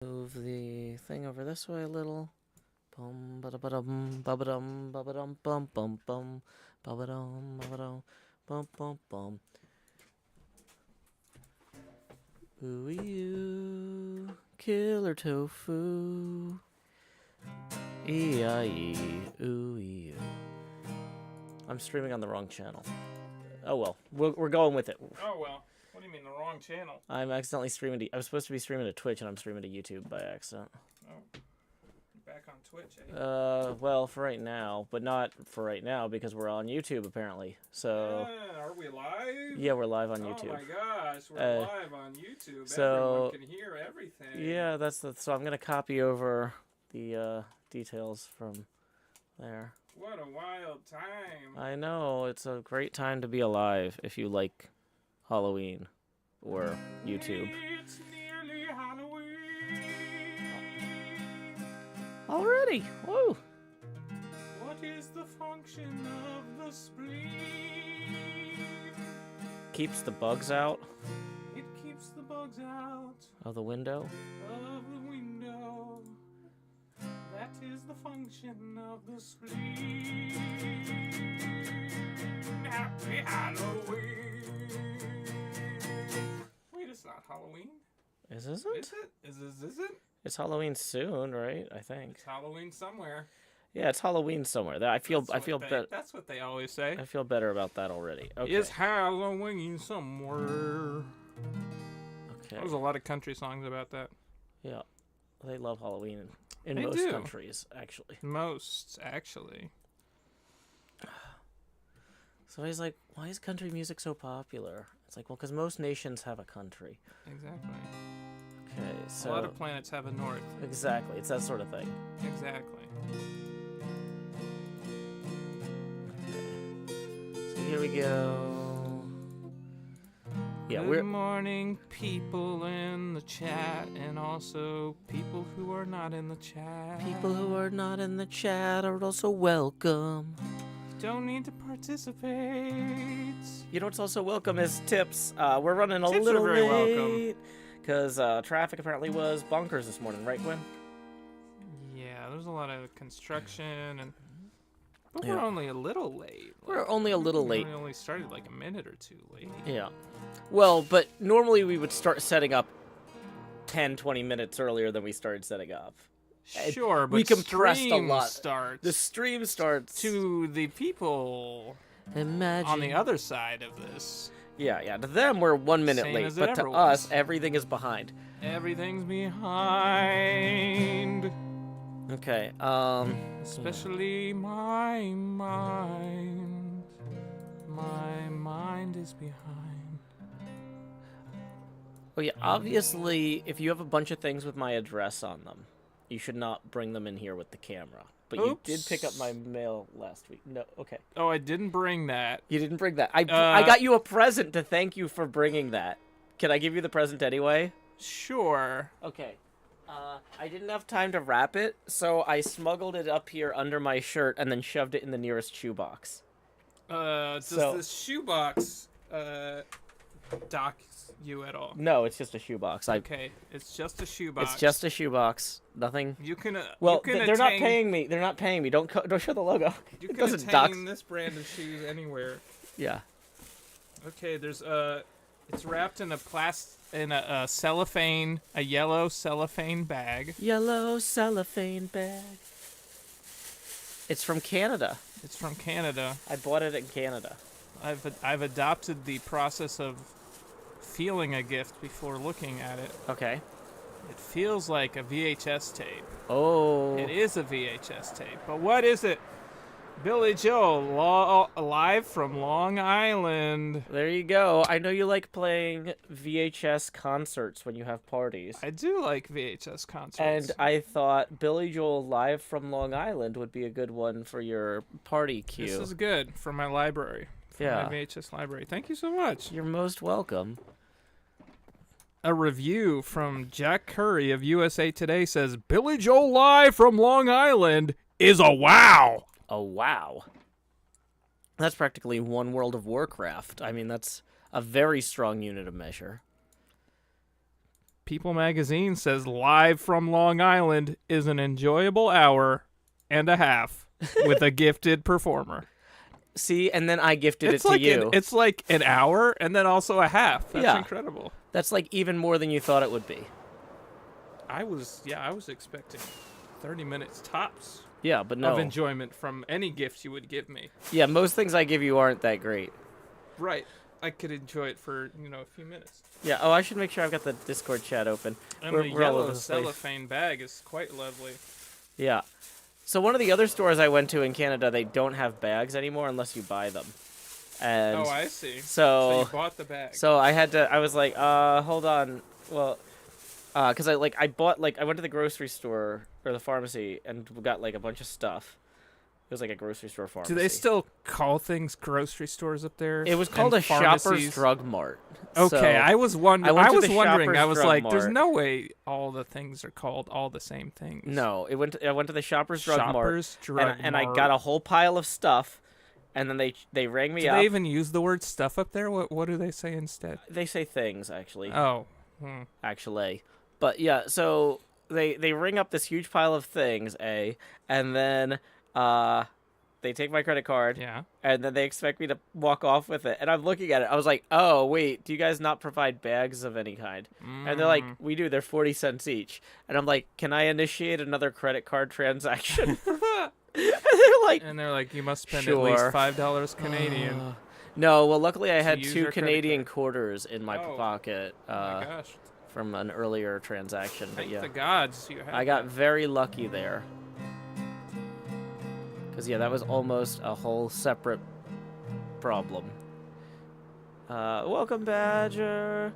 Move the thing over this way a little. Bum ba da ba dum ba ba dum ba ba dum bum bum bum ba ba dum ba ba dum bum bum bum. Ooh you killer tofu. E-I-E ooh you. I'm streaming on the wrong channel. Oh well, we're going with it. Oh well. What do you mean the wrong channel? I'm accidentally streaming to. I was supposed to be streaming to Twitch, and I'm streaming to YouTube by accident. Oh, you're back on Twitch, eh? Well, for right now, but not for right now because we're on YouTube apparently. So. Are we live? Yeah, we're live on YouTube. Oh my gosh, we're live on YouTube. So, everyone can hear everything. Yeah, so I'm gonna copy over the details from there. What a wild time. I know, it's a great time to be alive if you like Halloween or YouTube. It's nearly Halloween. Already! Woo! What is the function of the spleen? Keeps the bugs out It keeps the bugs out of the window. of the window. That is the function of the spleen. Happy Halloween. Wait, it's not Halloween. Is it? Is it? It's Halloween soon, right? I think. It's Halloween somewhere. Yeah, it's Halloween somewhere. I feel better. That's what they always say. I feel better about that already. Okay. It's Halloween somewhere. Okay. There's a lot of country songs about that. Yeah, they love Halloween in They most do. countries, actually. Most, actually. So he's like, why is country music so popular? It's like, well, because most nations have a country. Exactly. Okay, so... A lot of planets have a north. Exactly, it's that sort of thing. Exactly. So here we go. Yeah, Good morning, people in the chat, and also people who are not in the chat. People who are not in the chat are also welcome. Don't need to participate. You know what's also welcome is tips. We're running a Tips little are very late. Because traffic apparently was bonkers this morning, right, Quinn? Yeah, there's a lot of construction, and but Yeah. we're only a little late. We're only a little late. We only started like a minute or two late. Yeah. Well, but normally we would start setting up 10, 20 minutes earlier than we started setting up. Sure, but we compressed a stream lot. Starts The stream starts to the people Imagine. on the other side of this. Yeah. To them, we're 1 minute Same late, as it but to ever us, was. everything is behind. Everything's behind. Okay. Especially my mind. My mind is behind. Oh yeah. Obviously, if you have a bunch of things with my address on them, you should not bring them in here with the camera. But you did pick up my mail last week. No. Okay. Oh, I didn't bring that. You didn't bring that. I got you a present to thank you for bringing that. Can I give you the present anyway? Sure. Okay. I didn't have time to wrap it, so I smuggled it up here under my shirt and then shoved it in the nearest shoebox. Does this shoebox dock you at all? No, it's just a shoebox. Okay, it's just a shoebox. It's just a shoebox. Nothing. You can. Well, you can they're not paying me. They're not paying me. Don't show the logo. You It can doesn't attain dox. this brand of shoes anywhere. Yeah. Okay, there's it's wrapped in a cellophane, a yellow cellophane bag. Yellow cellophane bag. It's from Canada. It's from Canada. I bought it in Canada. I've adopted the process of feeling a gift before looking at it. Okay. It feels like a VHS tape. Oh. It is a VHS tape, but what is it? Billy Joel, live from Long Island. There you go. I know you like playing VHS concerts when you have parties. I do like VHS concerts. And I thought Billy Joel live from Long Island would be a good one for your party cue. This is good for my library. For my VHS library. Thank you so much. You're most welcome. A review from Jack Curry of USA Today says, Billy Joel live from Long Island is a wow. Oh, wow. That's practically one World of Warcraft. I mean, that's a very strong unit of measure. People Magazine says live from Long Island is an enjoyable hour and a half with a gifted performer. See, and then I gifted it to you. It's like an hour and then also a half. That's incredible. That's like even more than you thought it would be. I was expecting 30 minutes tops. Yeah, but no. Of enjoyment from any gifts you would give me. Yeah, most things I give you aren't that great. Right. I could enjoy it for, a few minutes. Yeah, oh, I should make sure I've got the Discord chat open. And the yellow cellophane bag is quite lovely. Yeah. So one of the other stores I went to in Canada, they don't have bags anymore unless you buy them. And oh, I see. So you bought the bag. So I was like, hold on. Well, because I went to the grocery store or the pharmacy and got like a bunch of stuff. It was like a grocery store pharmacy. Do they still call things grocery stores up there? It was called a Shoppers Drug Mart. Okay, so I was wondering. I was like, Mart. there's no way all the things are called all the same things. No, I went to the Shoppers Drug Mart. And I Mart. got a whole pile of stuff, and then they rang me up. Do they even use the word stuff up there? What do they say instead? They say things, actually. Oh. Actually. But yeah, so they ring up this huge pile of things, and then they take my credit card, and then they expect me to walk off with it. And I'm looking at it. I was like, oh, wait, do you guys not provide bags of any kind? And they're like, we do. They're 40 cents each. And I'm like, can I initiate another credit card transaction? And they're like, you must spend sure. at least $5 Canadian. No, well, luckily I had 2 Canadian quarters in my pocket. Oh my gosh. From an earlier transaction. But Thank the gods you had I got very lucky there. Because, that was almost a whole separate problem. Welcome, Badger.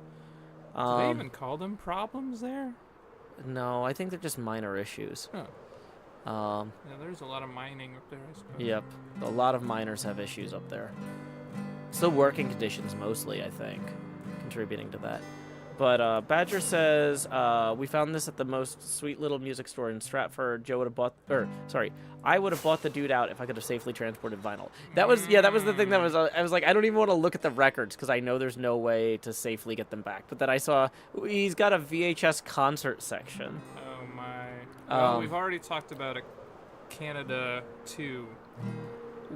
Do they even call them problems there? No, I think they're just minor issues. Yeah, there's a lot of mining up there, I suppose. Yep. A lot of miners have issues up there. Still working conditions, mostly, I think, contributing to that. But Badger says, we found this at the most sweet little music store in Stratford. I would have bought the dude out if I could have safely transported vinyl. That was the thing that I was like, I don't even want to look at the records because I know there's no way to safely get them back. But then I saw he's got a VHS concert section. Oh my. Well, we've already talked about a Canada 2.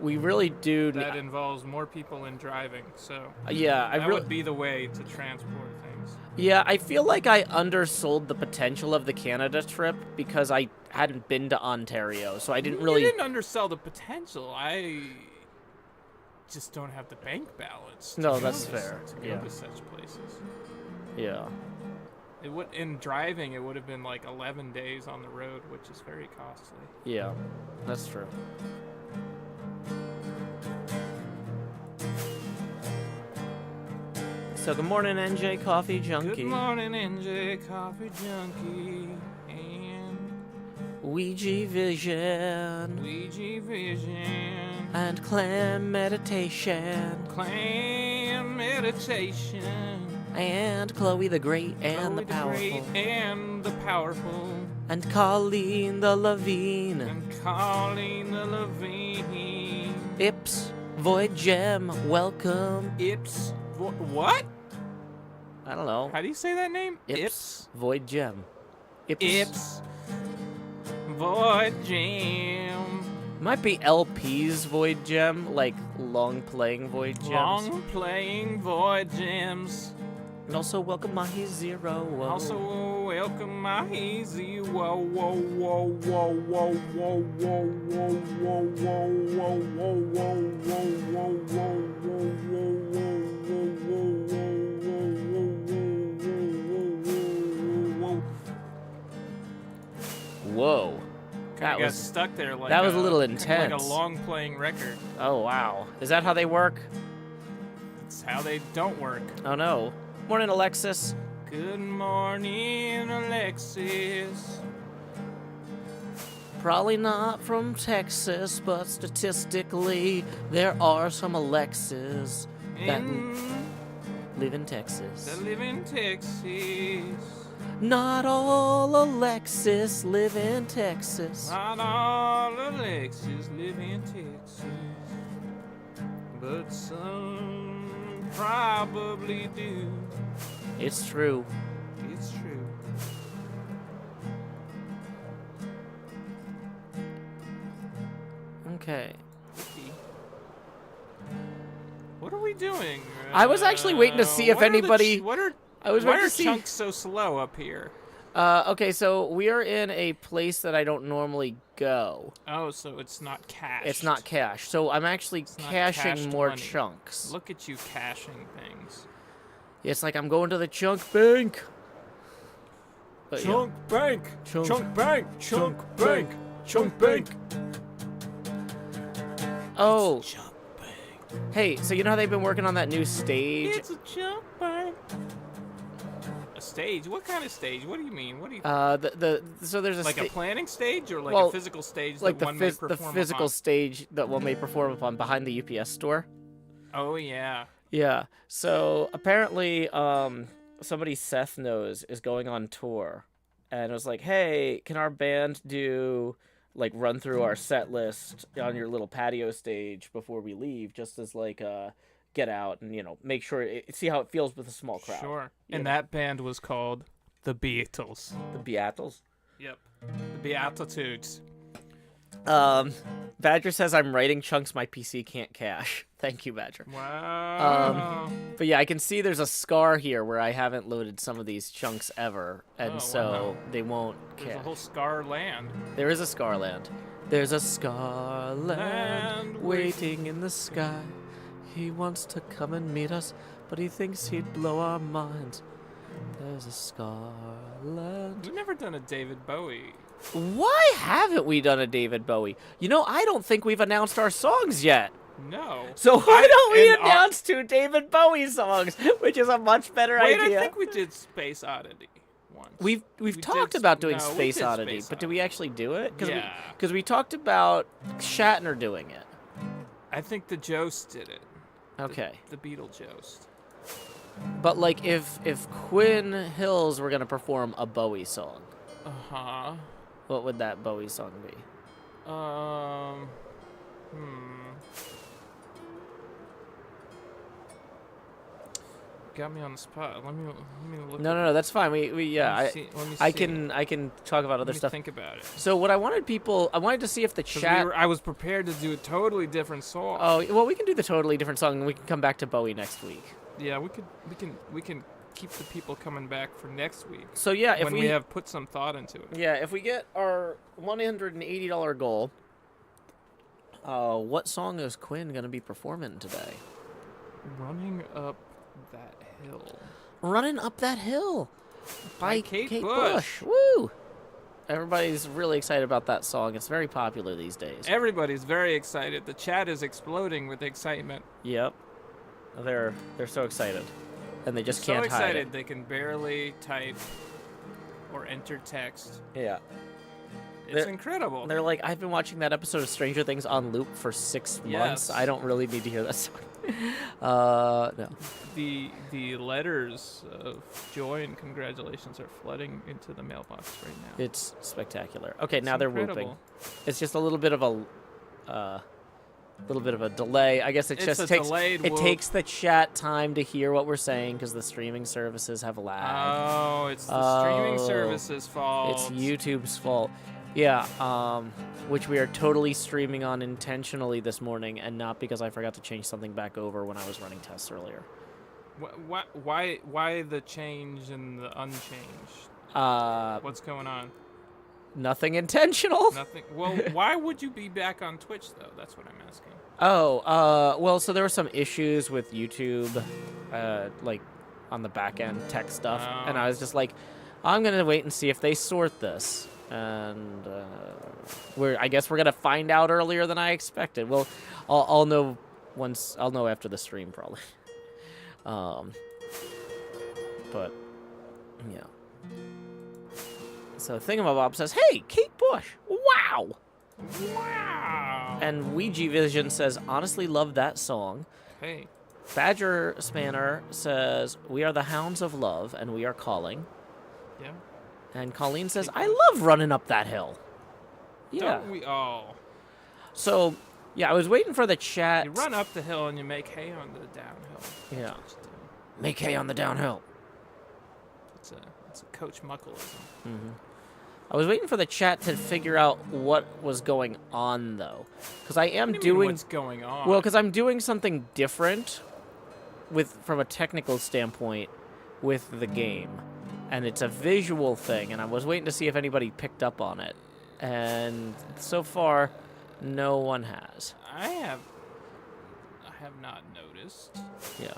We really do. That involves more people in driving, so that would be the way to transport things. Yeah, I feel like I undersold the potential of the Canada trip because I hadn't been to Ontario, so I didn't really. You didn't undersell the potential. I just don't have the bank balance. No, that's fair. To go to such places. Yeah. In driving, it would have been like 11 days on the road, which is very costly. Yeah, that's true. So good morning, NJ Coffee Junkie. Good morning, NJ Coffee Junkie. And Ouija Vision. And Clam Meditation. And Chloe the Great and the Powerful. And Colleen the Levine. Ips, Void Gem, welcome. Ips, what? I don't know. How do you say that name? Ips, Void Gem. Ips, Void Gem. Might be LP's Void Gem, like long-playing Void Gems. Long-playing Void Gems. And also welcome Mahi Zero. Whoa. Also welcome Mahi Zero. Whoa, whoa, whoa, whoa, whoa, whoa, whoa, whoa, whoa, whoa, whoa, whoa. That was stuck there like that was a little intense. Like a long-playing record. Oh wow. Is that how they work? That's how they don't work. Oh no. Morning, Alexis. Good morning, Alexis. Probably not from Texas, but statistically, there are some Alexis that live in Texas. That live in Texas. Not all Alexis live in Texas. Not all Alexis live in Texas. But some probably do. It's true. It's true. Okay. What are we doing? I was actually waiting to see if anybody. I was why waiting are to see. chunks so slow up here? Okay, so we are in a place that I don't normally go. Oh, so it's not cached. It's not cash. So I'm actually It's not caching cached more money. chunks. Look at you caching things. It's like I'm going to the chunk bank. But, yeah. bank. Chunk bank. Chunk bank. Chunk bank. Oh. Chunk bank. Hey, so you know how they've been working on that new stage? It's a chunk bank. A stage? What kind of stage? What do you mean? What do you? So there's a Like a planning stage or like well, a physical stage like that one may the perform physical upon? stage that one may perform upon behind the UPS store. Oh yeah. Yeah. So apparently, somebody Seth knows is going on tour, and it was like, "Hey, can our band do like run through our set list on your little patio stage before we leave, just as like get out and make sure see how it feels with a small crowd." Sure. You And know? that band was called the Beatles. The Beatles. Yep. The Beatitudes. Badger says I'm writing chunks my PC can't cache. Thank you, Badger. Wow. But yeah, I can see there's a scar here where I haven't loaded some of these chunks ever, and Oh, so wow. they won't There's a cache. whole Scar land. There is a Scarland. There's a Scarland Land waiting in the sky. He wants to come and meet us, but he thinks he'd blow our minds. There's a Scarland. We've never done a David Bowie. Why haven't we done a David Bowie? I don't think we've announced our songs yet. No. So why don't we and, announce 2 David Bowie songs, which is a much better Wait, idea. I think we did Space Oddity once. We've We talked did- about doing no, we Space did Oddity, Space but do we actually do it? Yeah. Because we talked about Shatner doing it. I think the Jost did it. Okay. The Beetlejuice. But like if Quinn Hills were gonna perform a Bowie song, Uh-huh. what would that Bowie song be? Got me on the spot. Let me look. No, that's fine. Let me I see. can talk about other Let me stuff. think about it. So what I wanted to see if the 'Cause chat. I was prepared to do a totally different song. Oh well, we can do the totally different song, and we can come back to Bowie next week. Yeah, we can keep the people coming back for next week So yeah, if when we have put some thought into it. Yeah, if we get our $180 goal, what song is Quinn gonna be performing today? Running up that hill. Running Up That Hill by Kate Bush. Woo! Everybody's really excited about that song. It's very popular these days. Everybody's very excited. The chat is exploding with excitement. Yep. They're so excited. And they just So can't hide excited it. they can barely type or enter text. Yeah. It's They're- incredible. They're like, I've been watching that episode of Stranger Things on loop for 6 months. Yes. I don't really need to hear that song. No. The letters of joy and congratulations are flooding into the mailbox right now. It's spectacular. Okay, It's now they're incredible. whooping. It's just a little bit of a delay. I guess it It's just a takes delayed it whoop. takes the chat time to hear what we're saying because the streaming services have lagged. Oh, it's the streaming Oh, service's fault. It's YouTube's fault. Yeah, which we are totally streaming on intentionally this morning, and not because I forgot to change something back over when I was running tests earlier. Why the change and the unchanged? What's going on? Nothing intentional. Nothing. Well, why would you be back on Twitch though? That's what I'm asking. Oh, well, so there were some issues with YouTube, like on the back end tech stuff, and I was just like, I'm gonna wait and see if they sort this, and I guess we're gonna find out earlier than I expected. Well, I'll know after the stream probably. But yeah. So Thingamabob says, "Hey, Kate Bush! Wow!" Wow. And Ouija Vision says, "Honestly, love that song." Hey. Badger Spanner says, "We are the hounds of love, and we are calling." Yeah. And Colleen says, "I love running up that hill." Yeah. Don't we all? So, yeah, I was waiting for the chat. You run up the hill and you make hay on the downhill. Yeah. That's what you do. Make hay on the downhill. It's a Coach Muckleism. Mm-hmm. I was waiting for the chat to figure out what was going on, though. Because I am What do you mean doing... what's going on? Well, because I'm doing something different from a technical standpoint with the game. And it's a visual thing, and I was waiting to see if anybody picked up on it. And so far, no one has. I have not noticed. Yeah.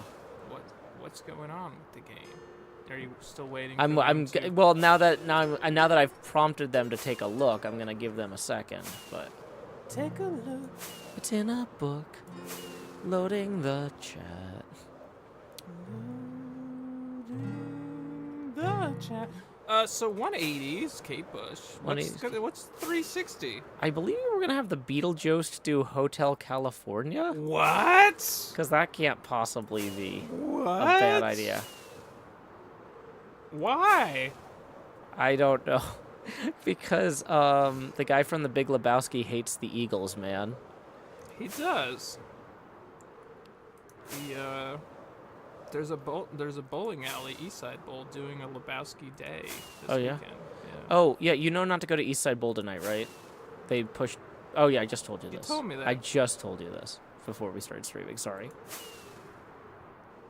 What's going on with the game? Are you still waiting? Well, now that I've prompted them to take a look, I'm gonna give them a second. But take a look. It's in a book. Loading the chat. The chat. So 180s, Kate Bush. What's 360? I believe we're gonna have the Beetlejuice do Hotel California. What? Because that can't possibly be a bad idea. Why? I don't know. Because the guy from The Big Lebowski hates the Eagles, man. He does. There's a bowling alley, Eastside Bowl, doing a Lebowski Day this weekend. Yeah. Oh, yeah, you know not to go to Eastside Bowl tonight, right? They pushed... Oh, yeah, I just told you this. You told me that. I just told you this before we started streaming, sorry.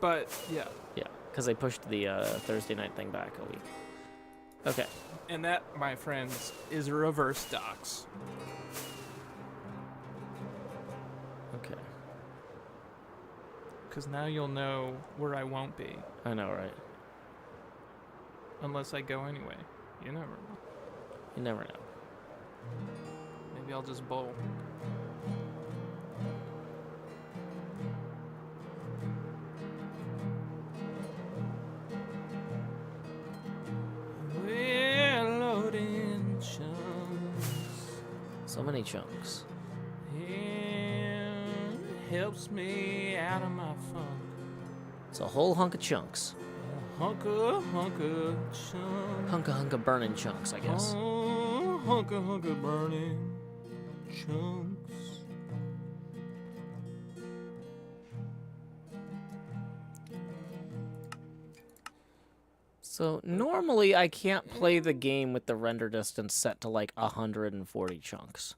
But, yeah. Yeah, because they pushed the Thursday night thing back a week. Okay. And that, my friends, is a reverse dox. Okay. Because now you'll know where I won't be. I know, right? Unless I go anyway. You never know. You never know. Maybe I'll just bowl. We're loading chunks. So many chunks. Helps me out of my funk. It's a whole hunk of chunks. Hunka chunk. Hunka burning chunks, I guess. Hunka burning chunks. So normally I can't play the game with the render distance set to like 140 chunks.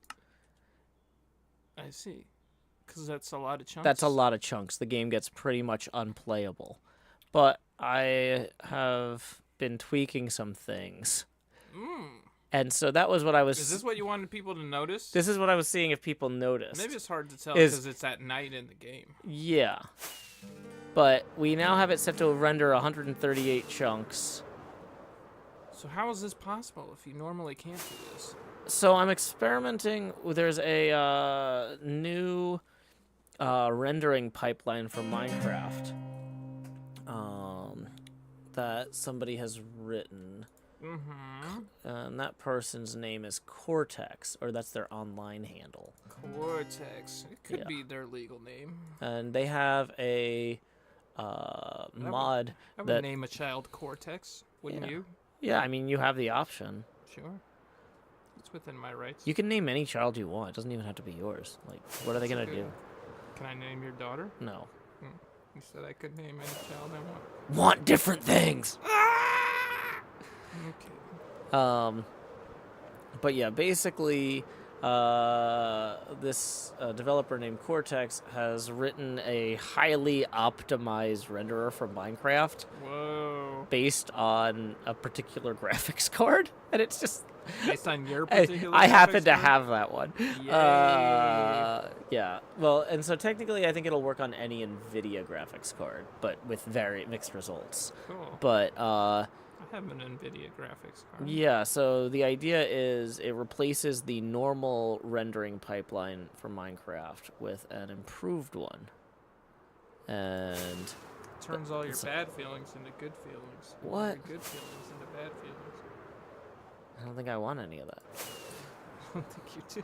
I see. Because that's a lot of chunks. That's a lot of chunks. The game gets pretty much unplayable. But I have been tweaking some things. And so that was what I was... Is this what you wanted people to notice? This is what I was seeing if people noticed. Maybe it's hard to tell because it's at night in the game. Yeah. But we now have it set to render 138 chunks. So how is this possible if you normally can't do this? So I'm experimenting. There's a new rendering pipeline for Minecraft that somebody has written. And that person's name is Cortex, or that's their online handle. Cortex. It could be their legal name. And they have a mod I would name a child Cortex, wouldn't you? Yeah, I mean, you have the option. Sure. It's within my rights. You can name any child you want. It doesn't even have to be yours. Like, what are they going to do? Can I name your daughter? No. You said I could name any child I want. Want different things! Okay. But yeah, basically, this developer named Cortex has written a highly optimized renderer for Minecraft. Whoa. Based on a particular graphics card, and it's just... Based on your particular I happen to card? have that one. Yay. Yeah. Well, and so technically I think it'll work on any NVIDIA graphics card, but with very mixed results. Cool. But, I have an NVIDIA graphics card. yeah, so the idea is it replaces the normal rendering pipeline for Minecraft with an improved one. And... Turns all your bad feelings into good feelings. What? Your good feelings into bad feelings. I don't think I want any of that. I don't think you do.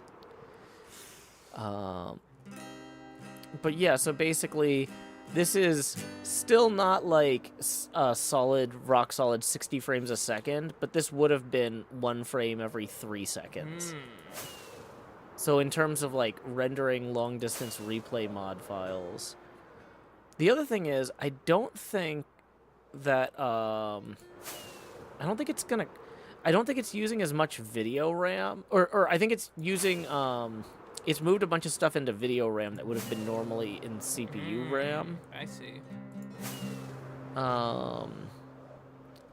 But yeah, so basically, this is still not like a rock solid 60 frames a second, but this would have been 1 frame every 3 seconds. So in terms of like rendering long distance replay mod files. The other thing is, I don't think that, I don't think it's gonna, I don't think it's using as much video RAM, or I think it's using it's moved a bunch of stuff into video RAM that would have been normally in CPU RAM. I see.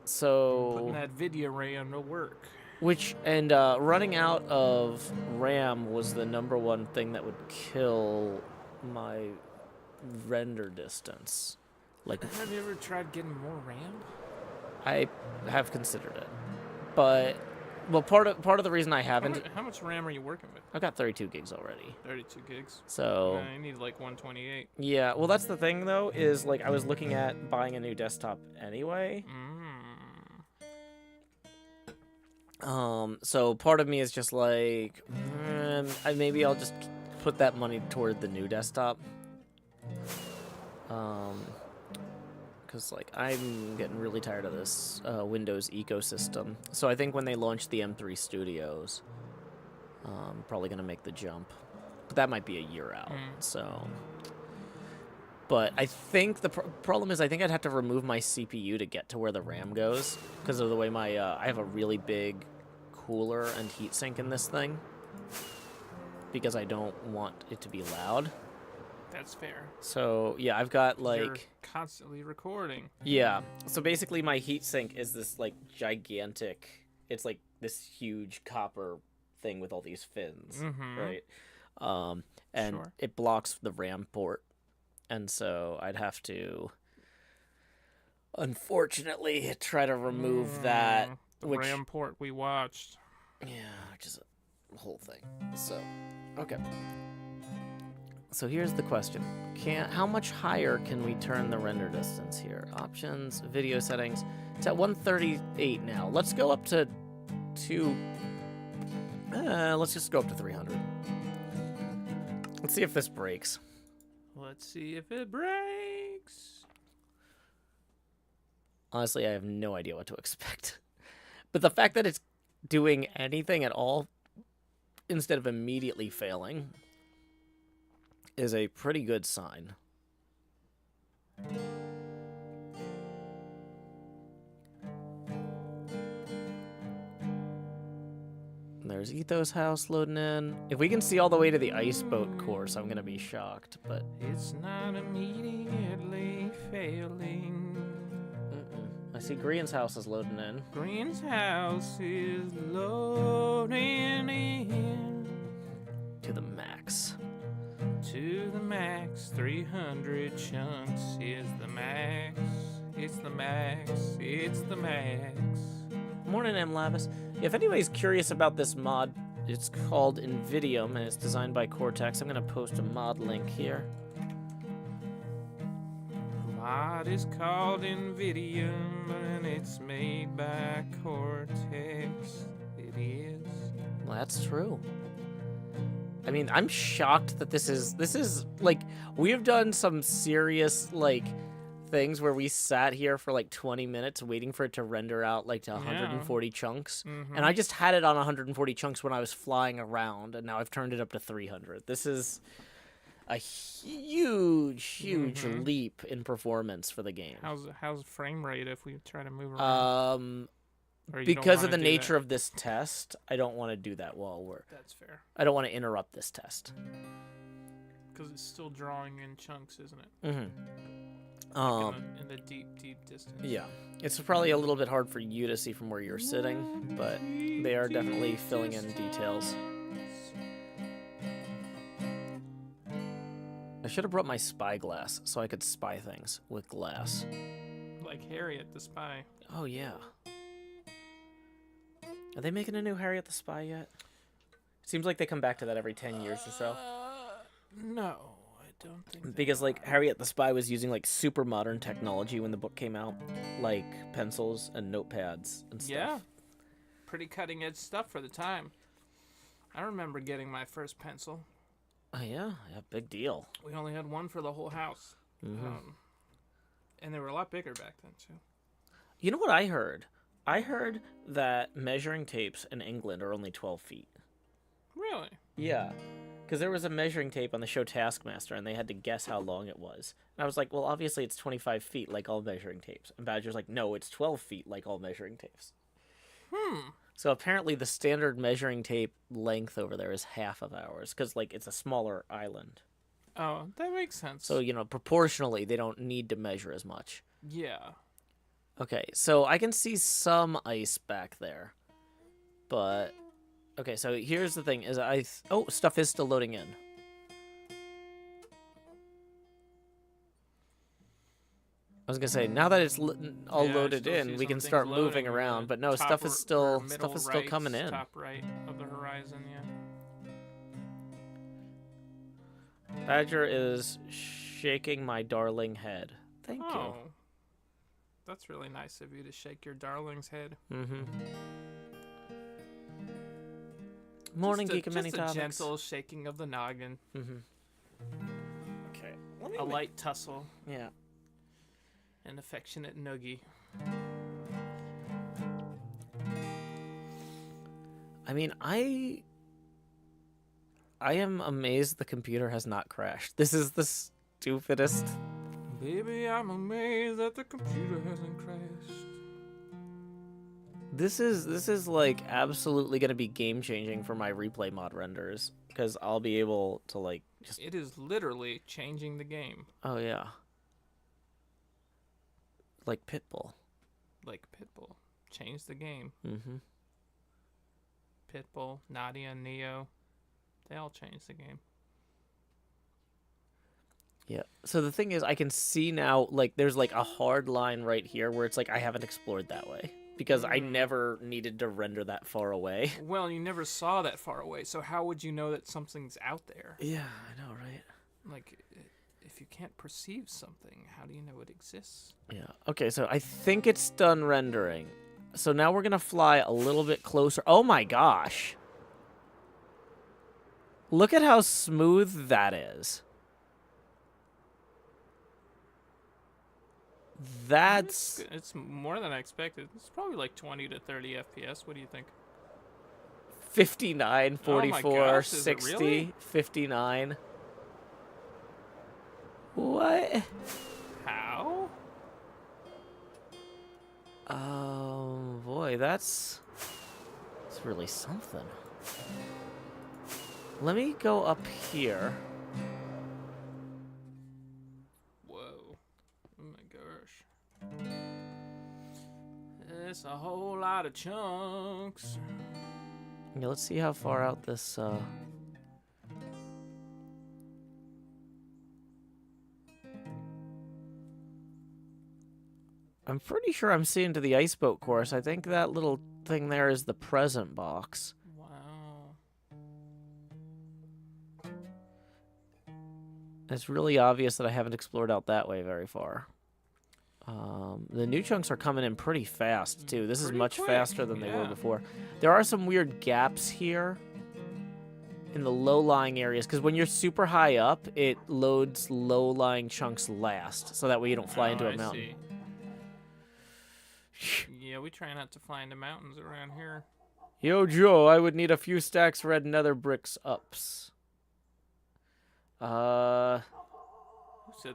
So Putting that video RAM to work. Running out of RAM was the #1 thing that would kill my render distance. Like, have you ever tried getting more RAM? I have considered it, but well, part of the reason I haven't. How much RAM are you working with? I've got 32 gigs already. 32 gigs. So I need like 128. yeah, well, that's the thing though. Is like I was looking at buying a new desktop anyway. So part of me is just like, maybe I'll just put that money toward the new desktop. Because like I'm getting really tired of this Windows ecosystem. So I think when they launch the M3 Studios, I'm probably gonna make the jump. But that might be a year out. So, but I think the problem is I think I'd have to remove my CPU to get to where the RAM goes because of the way my I have a really big cooler and heatsink in this thing because I don't want it to be loud. That's fair. So yeah, I've got like You're constantly recording. Yeah. So basically my heatsink is this like gigantic, it's like this huge copper thing with all these fins, right? And Sure. it blocks the RAM port. And so I'd have to unfortunately try to remove that. The RAM port we watched. Yeah, which is a whole thing. So, okay. So here's the question. How much higher can we turn the render distance here? Options, video settings. It's at 138 now. Let's go up to let's just go up to 300. Let's see if this breaks. Let's see if it breaks. Honestly, I have no idea what to expect. But the fact that it's doing anything at all instead of immediately failing is a pretty good sign. There's Ethos House loading in. If we can see all the way to the ice boat course, I'm gonna be shocked, but It's not immediately failing. I see Green's house is loading in. Green's house is loading in. To the max. To the max, 300 chunks is the max. It's the max, it's the max. Morning, M. Lavis. If anybody's curious about this mod, it's called Invidium and it's designed by Cortex. I'm gonna post a mod link here. Mod is called Invidium and it's made by Cortex. It is. Well, that's true. I mean, I'm shocked that this is like, we've done some serious like things where we sat here for like 20 minutes waiting for it to render out like to 140 chunks. And I just had it on 140 chunks when I was flying around, and now I've turned it up to 300. This is a huge leap in performance for the game. How's frame rate if we try to move around? Or you don't Because of wanna the do nature that? of this test, I don't want to do that while we're... That's fair. I don't want to interrupt this test. Because it's still drawing in chunks, isn't it? In the deep distance. Yeah. It's probably a little bit hard for you to see from where you're sitting, but they are definitely filling in details. I should have brought my spyglass so I could spy things with glass. Like Harriet the Spy. Oh, yeah. Are they making a new Harriet the Spy yet? It seems like they come back to that every 10 years or so. No, I don't think Because, like, Harriet the Spy was using, like, super modern technology when the book came out. Like, pencils and notepads and stuff. Yeah. Pretty cutting edge stuff for the time. I remember getting my first pencil. Oh, yeah? Yeah, big deal. We only had one for the whole house. And they were a lot bigger back then, too. You know what I heard? I heard that measuring tapes in England are only 12 feet. Really? Yeah. Because there was a measuring tape on the show Taskmaster, and they had to guess how long it was. And I was like, well, obviously it's 25 feet like all measuring tapes. And Badger's like, no, it's 12 feet like all measuring tapes. So apparently the standard measuring tape length over there is half of ours, because, like, it's a smaller island. Oh, that makes sense. So, proportionally, they don't need to measure as much. Yeah. Okay, so I can see some ice back there. But, okay, so here's the thing, is oh, stuff is still loading in. I was gonna say, now that it's all loaded in, we can start moving around. But no, stuff is still coming in. Top right of the horizon, yeah. Badger is shaking my darling head. Thank you. That's really nice of you to shake your darling's head. Mm-hmm. Morning, Geek and Many Topics. Just a gentle shaking of the noggin. Mm-hmm. Okay. A light tussle. Yeah. An affectionate noogie. I mean, I am amazed the computer has not crashed. This is the stupidest. Baby, I'm amazed that the computer hasn't crashed. This is like absolutely going to be game changing for my replay mod renders, because I'll be able to like just. It is literally changing the game. Oh yeah. Like Pitbull. Like Pitbull. Change the game. Mm-hmm. Pitbull, Nadia, Neo. They all changed the game. Yeah. So the thing is, I can see now, like, there's like a hard line right here where it's like I haven't explored that way. Because I never needed to render that far away. Well, you never saw that far away, so how would you know that something's out there? Yeah, I know, right? Like, if you can't perceive something, how do you know it exists? Yeah. Okay, so I think it's done rendering. So now we're going to fly a little bit closer. Oh my gosh. Look at how smooth that is. That's... It's more than I expected. It's probably like 20 to 30 FPS. What do you think? 59, 44, oh my gosh, 60, really? 59. What? How? Oh, boy, that's really something. Let me go up here. Whoa. Oh my gosh. It's a whole lot of chunks. Yeah, let's see how far out this, I'm pretty sure I'm seeing to the ice boat course. I think that little thing there is the present box. Wow. It's really obvious that I haven't explored out that way very far. The new chunks are coming in pretty fast, too. This is much faster than they were before. There are some weird gaps here in the low-lying areas, because when you're super high up, it loads low-lying chunks last, so that way you don't fly into a mountain. See. Yeah, we try not to fly into mountains around here. Yo, Joe, I would need a few stacks red nether bricks ups. Who said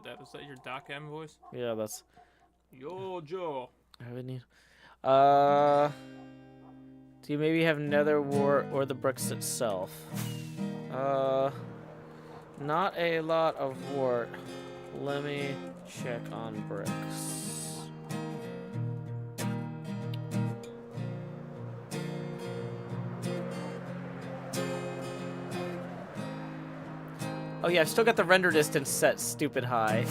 that? Is that your Doc M voice? Yeah, that's... Yo, Joe. I would need... Do you maybe have nether wart or the bricks itself? Not a lot of wart. Let me check on bricks. Oh yeah, I've still got the render distance set stupid high.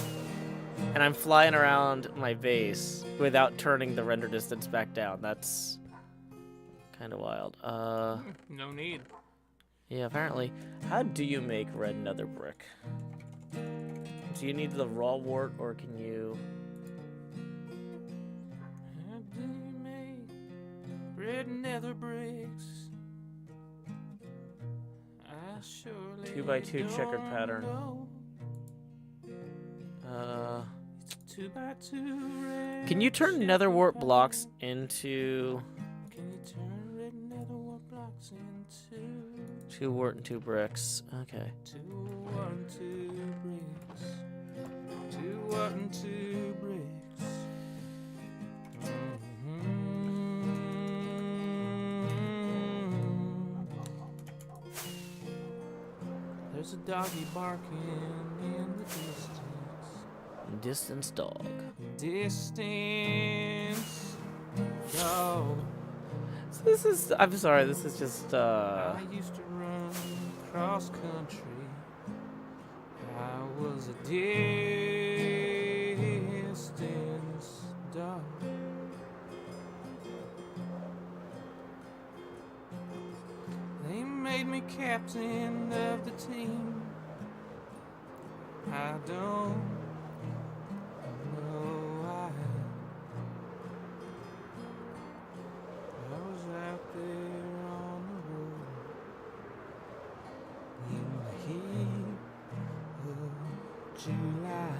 And I'm flying around my base without turning the render distance back down. That's kind of wild. No need. Yeah, apparently. How do you make red nether brick? Do you need the raw wart, or can you... How do you make red nether bricks? 2x2 checkered pattern. It's 2x2 red. Can you turn nether wart blocks into... Can you turn red nether wart blocks into 2 wart and 2 bricks? Okay. 2 wart and 2 bricks? 2 wart and 2 bricks. There's a doggy barking in the distance. Distance dog. Distance dog. So this is. I'm sorry. This is just. I used to run cross country. I was a distance dog. They made me captain of the team. I don't know why. I was out there on the road in the heat of July.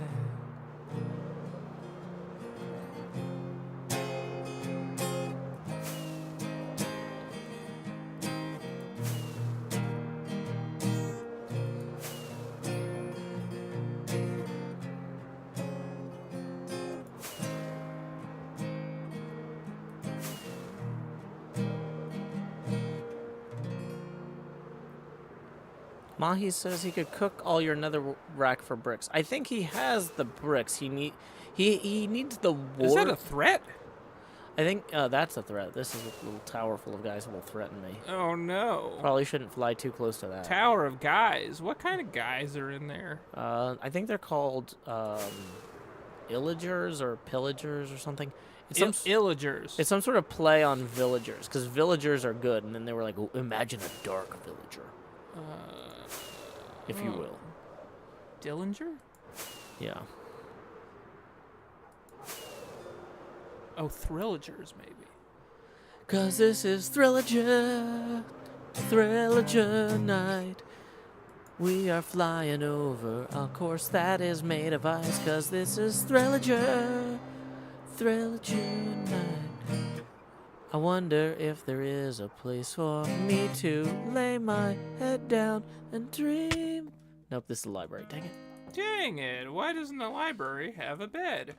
Mahi says he could cook all your nether rack for bricks. I think he has the bricks. He needs the wood. Is that a threat? I think that's a threat. This is a little tower full of guys who will threaten me. Oh no. Probably shouldn't fly too close to that. Tower of guys. What kind of guys are in there? I think they're called illagers or pillagers or something. It's Illagers. It's some sort of play on villagers, because villagers are good, and then they were like, oh, imagine a dark villager, if you will. Dillinger? Yeah. Oh, Thrillagers, maybe. Cause this is Thrillager night. We are flying over a course that is made of ice. Cause this is Thrillager night. I wonder if there is a place for me to lay my head down and dream. Nope, this is the library. Dang it. Dang it. Why doesn't the library have a bed?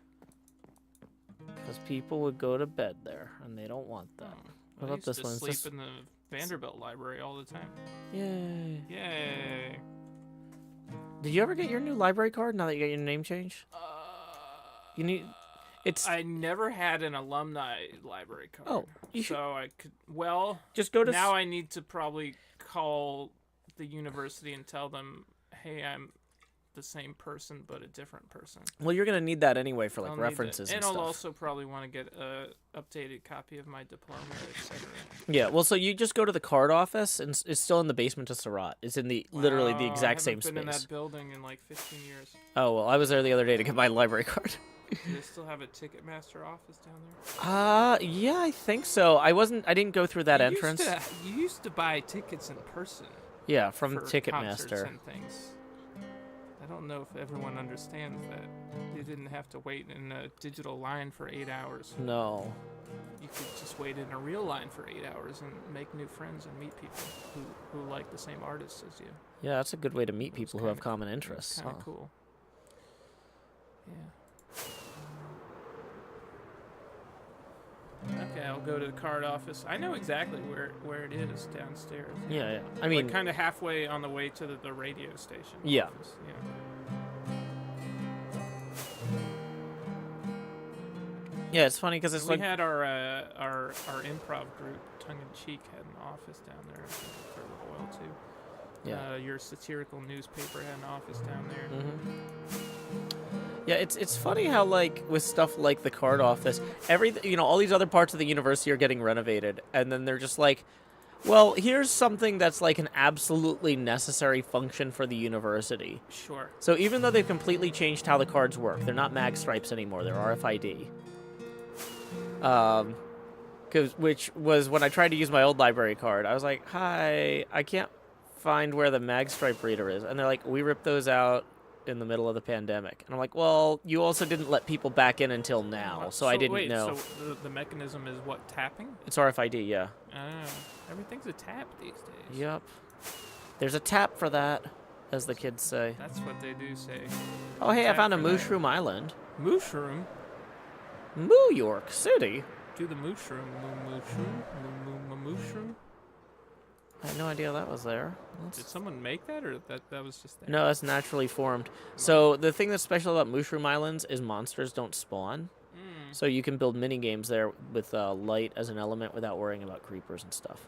Because people would go to bed there, and they don't want that. What I about used this to one? sleep in the Vanderbilt library all the time. Yay. Yay. Did you ever get your new library card now that you got your name changed? You need... It's... I never had an alumni library card. Oh, you should... So I could... Well, just go to... Now I need to probably call the university and tell them, hey, I'm the same person but a different person. Well, you're gonna need that anyway for like I'll references and stuff. I'll also probably want to get a updated copy of my diploma, etc. Yeah, well, so you just go to the card office, and it's still in the basement of Surratt. It's in the literally the exact same space. I haven't been in that building in like 15 years. Oh well, I was there the other day to get my library card. Do they still have a Ticketmaster office down there? Yeah, I think so. I didn't go through that entrance. You used to buy tickets in person. Yeah, from for Ticketmaster. Concerts and things. I don't know if everyone understands that. You didn't have to wait in a digital line for 8 hours. No. You could just wait in a real line for 8 hours and make new friends and meet people who like the same artists as you. Yeah, that's a good way to meet people who have common interests. Kind of cool. Yeah. Okay, I'll go to the card office. I know exactly where it is downstairs. Yeah. I mean, like kind of halfway on the way to the radio station. Yeah. Office. Yeah, it's funny because it's we like had our improv group, Tongue in Cheek, had an office down there for a while too. Yeah. Your satirical newspaper had an office down there. Mm-hmm. Yeah, it's funny how like with stuff like the card office, all these other parts of the university are getting renovated, and then they're just like, well, here's something that's like an absolutely necessary function for the university. Sure. So even though they've completely changed how the cards work, they're not mag stripes anymore; they're RFID. Which was when I tried to use my old library card, I was like, "Hi, I can't find where the mag stripe reader is," and they're like, "We ripped those out in the middle of the pandemic." And I'm like, well, you also didn't let people back in until now, so I didn't know. So the mechanism is what, tapping? It's RFID, yeah. Everything's a tap these days. Yep. There's a tap for that, as the kids say. That's what they do say. Oh, hey, I found a that. mushroom island. Mushroom? New York City. Do the mushroom. Mushroom? I had no idea that was there. Did someone make that, or that was just there? No, that's naturally formed. So the thing that's special about Mushroom Islands is monsters don't spawn. So you can build mini games there with light as an element without worrying about creepers and stuff.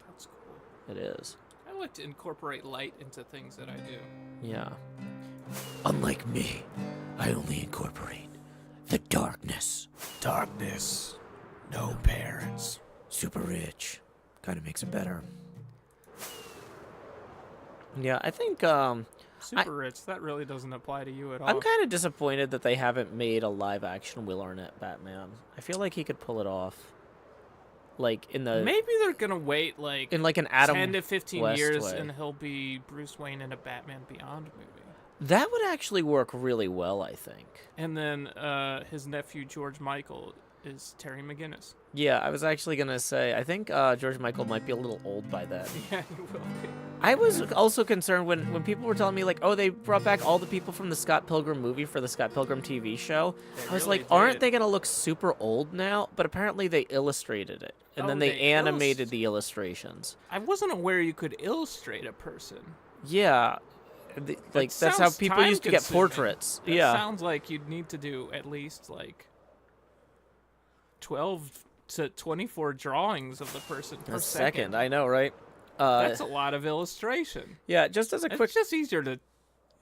That's cool. It is. I like to incorporate light into things that I do. Yeah. Unlike me, I only incorporate the darkness. Darkness. No parents. Super rich. Kind of makes it better. Yeah, I think Super rich. That really doesn't apply to you at all. I'm kind of disappointed that they haven't made a live-action Will Arnett Batman. I feel like he could pull it off. Like in the Maybe they're gonna wait like in like an Adam 10 to 15 West years, way. and he'll be Bruce Wayne in a Batman Beyond movie. That would actually work really well, I think. And then his nephew George Michael is Terry McGinnis. Yeah, I was actually gonna say I think George Michael might be a little old by then. Yeah, he will be. I was also concerned when people were telling me like, oh, they brought back all the people from the Scott Pilgrim movie for the Scott Pilgrim TV show. They I was really like, aren't did. they gonna look super old now? But apparently they illustrated it, and Oh, then they they animated the illustrations. I wasn't aware you could illustrate a person. Yeah, like that's how sounds people used to get time-consuming. portraits. That Yeah, sounds like you'd need to do at least like 12 to 24 drawings of the person per a second. second. I know, right? That's a lot of illustration. Yeah, just as a quick. It's just easier to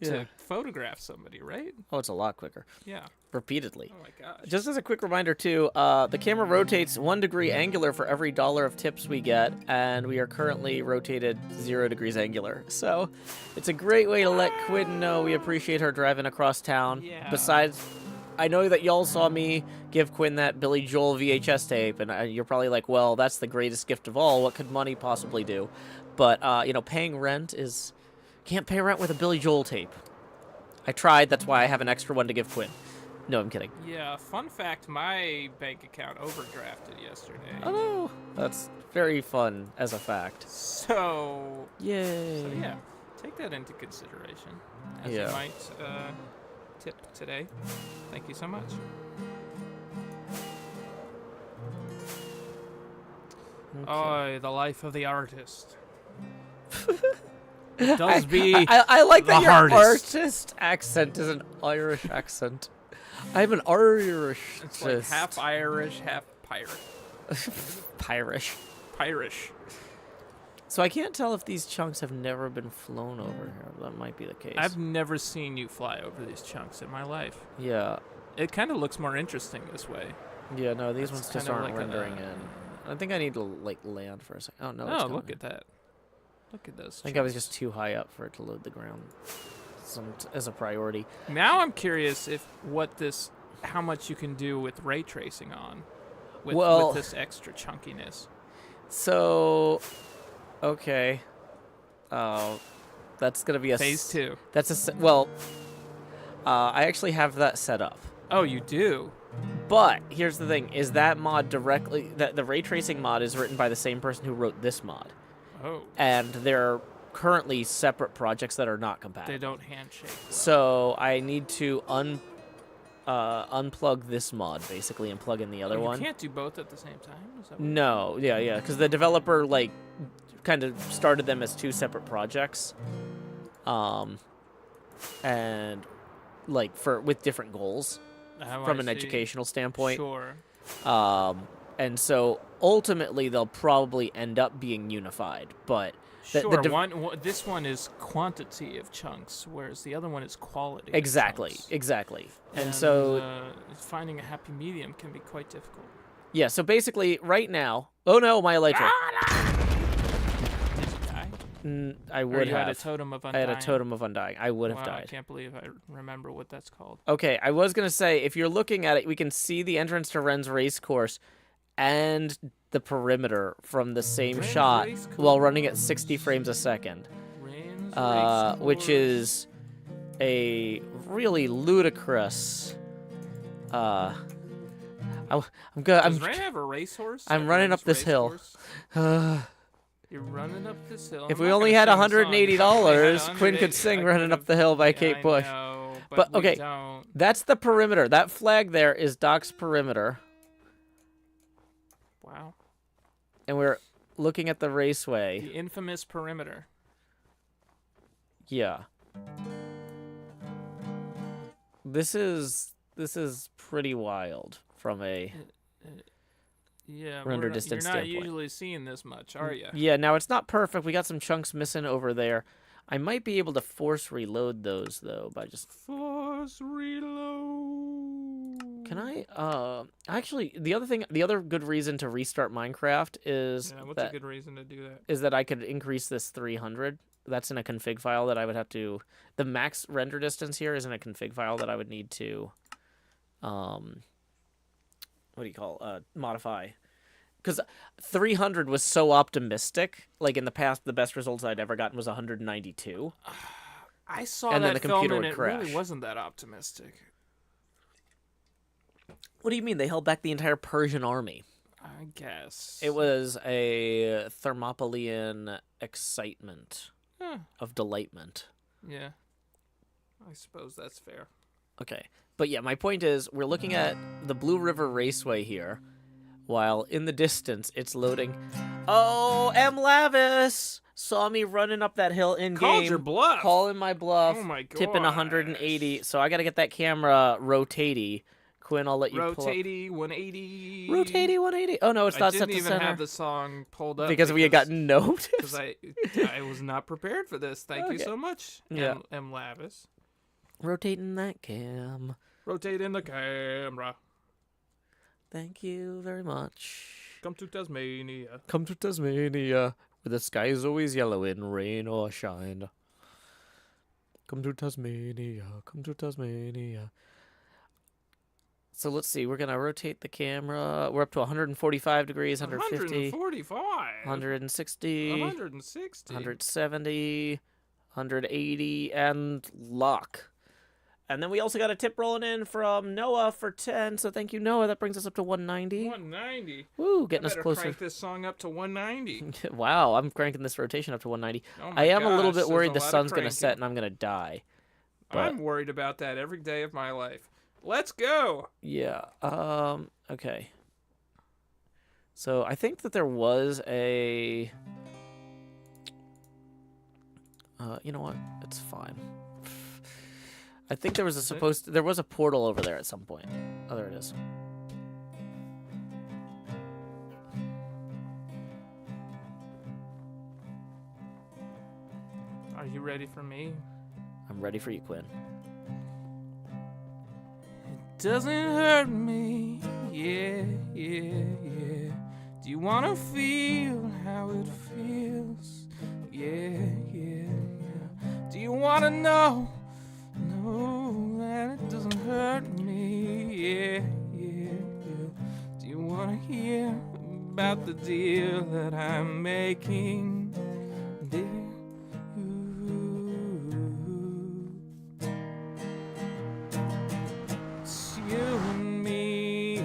Yeah. photograph somebody, right? Oh, it's a lot quicker. Yeah. Repeatedly. Oh my gosh. Just as a quick reminder, too, the camera rotates 1 degree angular for every $1 of tips we get, and we are currently rotated 0 degrees angular. So it's a great way to let Quinn know we appreciate her driving across town. Yeah. Besides, I know that y'all saw me give Quinn that Billy Joel VHS tape, and you're probably like, well, that's the greatest gift of all. What could money possibly do? But, you know, paying rent is... Can't pay rent with a Billy Joel tape. I tried. That's why I have an extra one to give Quinn. No, I'm kidding. Yeah, fun fact, my bank account overdrafted yesterday. Oh, no. That's very fun as a fact. So Yay. yeah, take that into consideration as Yeah. you might tip today. Thank you so much. Oh, the life of the artist. It does be I like the that your hardest. artist accent is an Irish accent. I'm an Irish. It's like half Irish, half pirate. Pirish. Pirish. So I can't tell if these chunks have never been flown over here. That might be the case. I've never seen you fly over these chunks in my life. Yeah. It kind of looks more interesting this way. Yeah, no, these It's ones just kinda aren't like rendering in. I think I need to, like, land for a second. Oh, no, it's Oh, coming look in. at that. Look at those. I think I was chunks. just too high up for it to load the ground as a priority. Now I'm curious how much you can do with ray tracing on, with this extra chunkiness. So, okay. That's gonna be a Phase 2. That's I actually have that set up. Oh, you do? But here's the thing: is that mod that the ray tracing mod is written by the same person who wrote this mod, Oh. and they're currently separate projects that are not compatible. They don't handshake. Well. So I need to unplug this mod basically and plug in the other one. You can't do both at the same time? Is that what No, yeah, because the developer kind of started them as 2 separate projects, and with different goals from an educational standpoint. Sure. And so ultimately they'll probably end up being unified, but Sure. This one is quantity of chunks, whereas the other one is quality. of chunks. Exactly. And so finding a happy medium can be quite difficult. yeah, so basically right now, oh no, my elytra. Did you die? I Or would you have. had a totem of I undying? had a totem of undying. I would have Wow, I died. can't believe I remember what that's called. Okay, I was going to say, if you're looking at it, we can see the entrance to Ren's race course and the perimeter from the same Ren's shot race while running at 60 frames a second, Rain's race which course. is a really ludicrous... I'm good. Does Rain have a racehorse? I'm At running Rain's up this race hill. course? You're running up this hill. If I'm we not only gonna had sing the song. $180, Quinn could $180, sing I Running Up could've- the Hill by Yeah, Kate I Bush. know, But, we okay. don't. That's the perimeter. That flag there is Doc's perimeter. Wow. And we're looking at the raceway. The infamous perimeter. Yeah. This is pretty wild from a Yeah, render distance you're not standpoint. usually seeing this much, are you? Yeah, now it's not perfect. We got some chunks missing over there. I might be able to force reload those though by just Force reload. Can I actually the other good reason to restart Minecraft is Yeah, what's that a good reason to do that? is that I could increase this 300. That's in a config file that I would have to the max render distance here is in a config file that I would need to what do you call modify. Because 300 was so optimistic. Like in the past, the best results I'd ever gotten was 192. I saw And then that the film computer and would it crash. really wasn't that optimistic. What do you mean? They held back the entire Persian army. I guess. It was a Thermopylaean excitement Huh. of delightment. Yeah. I suppose that's fair. Okay. But yeah, my point is we're looking at the Blue River Raceway here, while in the distance it's loading. Oh, M. Lavis saw me running up that hill in Called game. your bluff. Calling my bluff. Oh my Tipping 180. So I got to get that camera rotatey. Quinn, I'll let you pull up. Rotatey 180. Rotatey 180. Oh no, it's not I set didn't to even center. have the song pulled up because we had gotten noticed. because I was not prepared for this. Thank you Okay. so much. Yeah. M. Lavis. Rotating that cam. Rotate in the camera. Thank you very much. Come to Tasmania. Come to Tasmania, where the sky is always yellow in rain or shine. Come to Tasmania. Come to Tasmania. So let's see. We're gonna rotate the camera. We're up to 145 degrees, 150, 145. 160, 160. 170, 180, and lock. And then we also got a tip rolling in from Noah for 10. So thank you, Noah. That brings us up to 190. 190. Woo, getting I us better closer. crank this song up to 190. Wow, I'm cranking this rotation up to 190. Oh my I am a little gosh, bit there's worried a the lot of sun's going to cranking. set and I'm going to die. But I'm worried about that every day of my life. Let's go. yeah, okay. So I think that there was a... you know what? It's fine. I think there was there was a portal over there at some point. Oh, there it is. Are you ready for me? I'm ready for you, Quinn. It doesn't hurt me. Yeah, yeah, yeah. Do you want to feel how it feels? Yeah, yeah, yeah. Do you want to know? No, that it doesn't hurt me. Yeah, yeah, yeah. Do you want to hear about the deal that I'm making? Dear, it's you and me.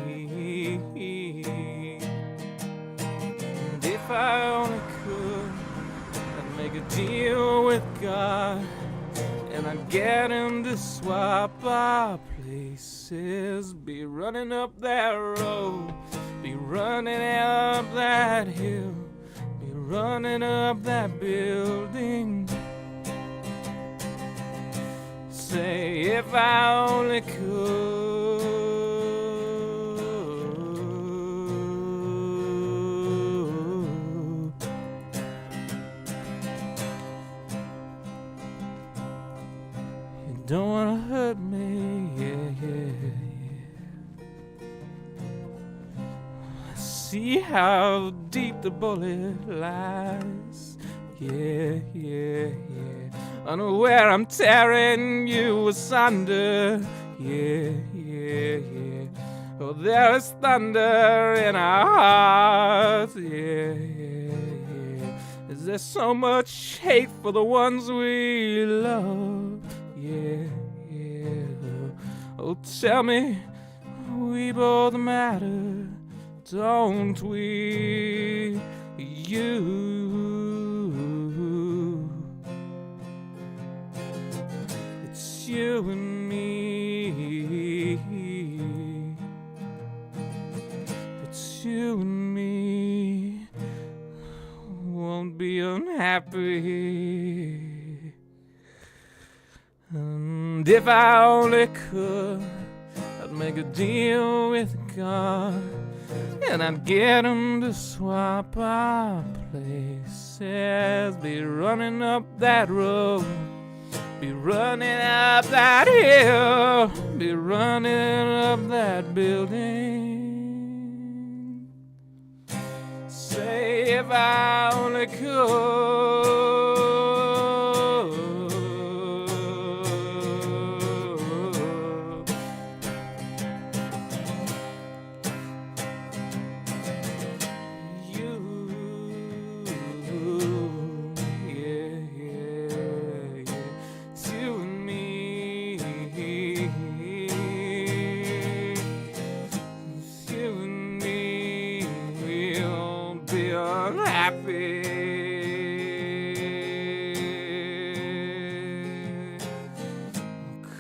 And if I only could, I'd make a deal with God. And I get him to swap our places. Be running up that road, be running up that hill, be running up that building. Say if I only could. You don't wanna hurt me, yeah, yeah, yeah. See how deep the bullet lies, yeah, yeah, yeah. Unaware I'm tearing you asunder, yeah, yeah, yeah. Oh, there is thunder in our hearts, yeah, yeah, yeah. Is there so much hate for the ones we love? Yeah, yeah. Oh, tell me, we both matter, don't we? You. It's you and me. It's you and me. me. And if I only could, I'd make a deal with God, and I'd get him to swap our places. Be running up that road, be running up that hill, be running up that building. Say if I only could.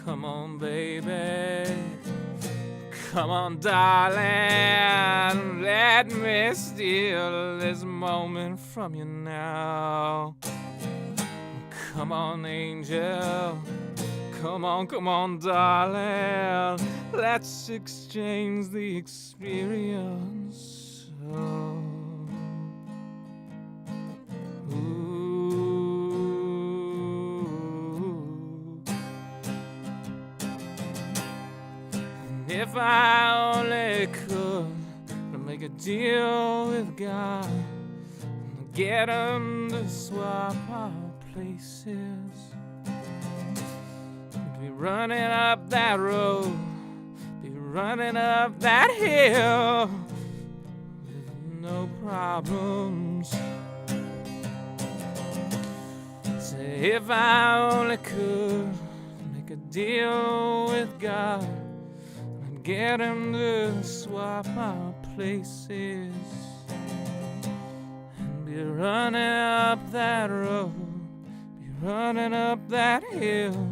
Come on, baby. Come on, darling. Let me steal this moment from you now. Come on, angel. Come on, darling. Let's exchange the experience. Oh. If I only could make a deal with God and get him to swap our places, be running up that road, be running up that hill with no problems. Say if I only could make a deal with God, get him to swap our places and be running up that road, be running up that hill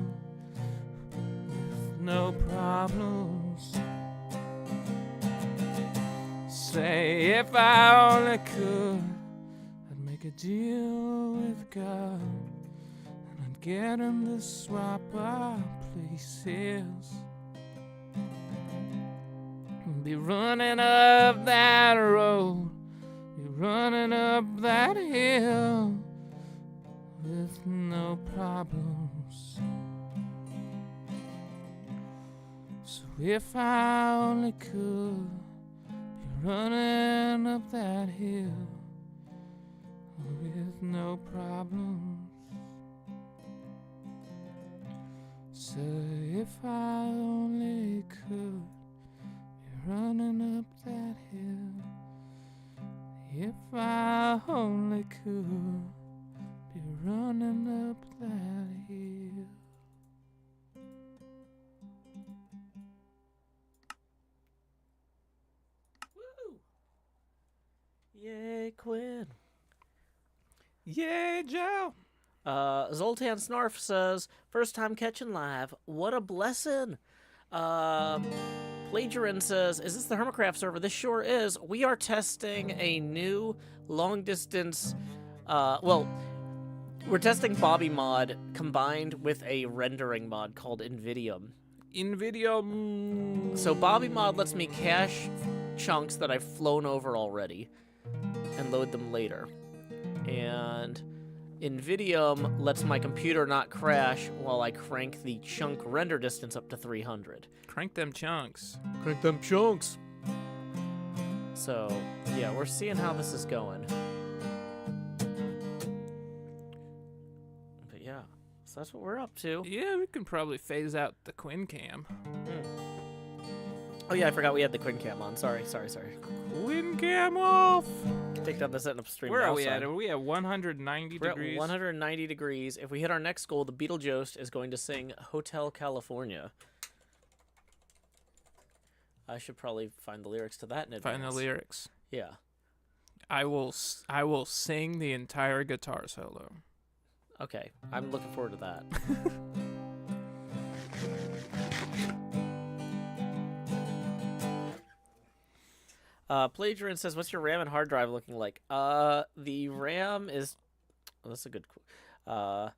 with no problems. Say if I only could, I'd make a deal with God and I'd get him to swap our places. Be running up that road, be running up that hill with no problems. So if I only could, be running up that hill with no problems. So if I only could, running up that hill. If I only could be running up that hill. Woo! Yay, Quinn. Yay, Joe. Zoltan Snarf says, first time catching live. What a blessing. Plagiarin says, is this the Hermitcraft server? This sure is. We are testing a new long-distance... we're testing Bobby mod combined with a rendering mod called Invidium. Invidium. So Bobby mod lets me cache chunks that I've flown over already and load them later. And Invidium lets my computer not crash while I crank the chunk render distance up to 300. Crank them chunks. Crank them chunks. So, yeah, we're seeing how this is going. But yeah, so that's what we're up to. Yeah, we can probably phase out the Quinn cam. Oh yeah, I forgot we had the Quinn cam on. Sorry. Quinn cam off. Take down the setting up stream. Where are outside. we at? Are we at 190 We're degrees? At 190 degrees. If we hit our next goal, the Beetlejuice is going to sing Hotel California. I should probably find the lyrics to that in advance. Find the lyrics. Yeah. I will sing the entire guitar solo. Okay, I'm looking forward to that. Plagiarin says, what's your RAM and hard drive looking like? The RAM is... Oh, that's a good... Yeah.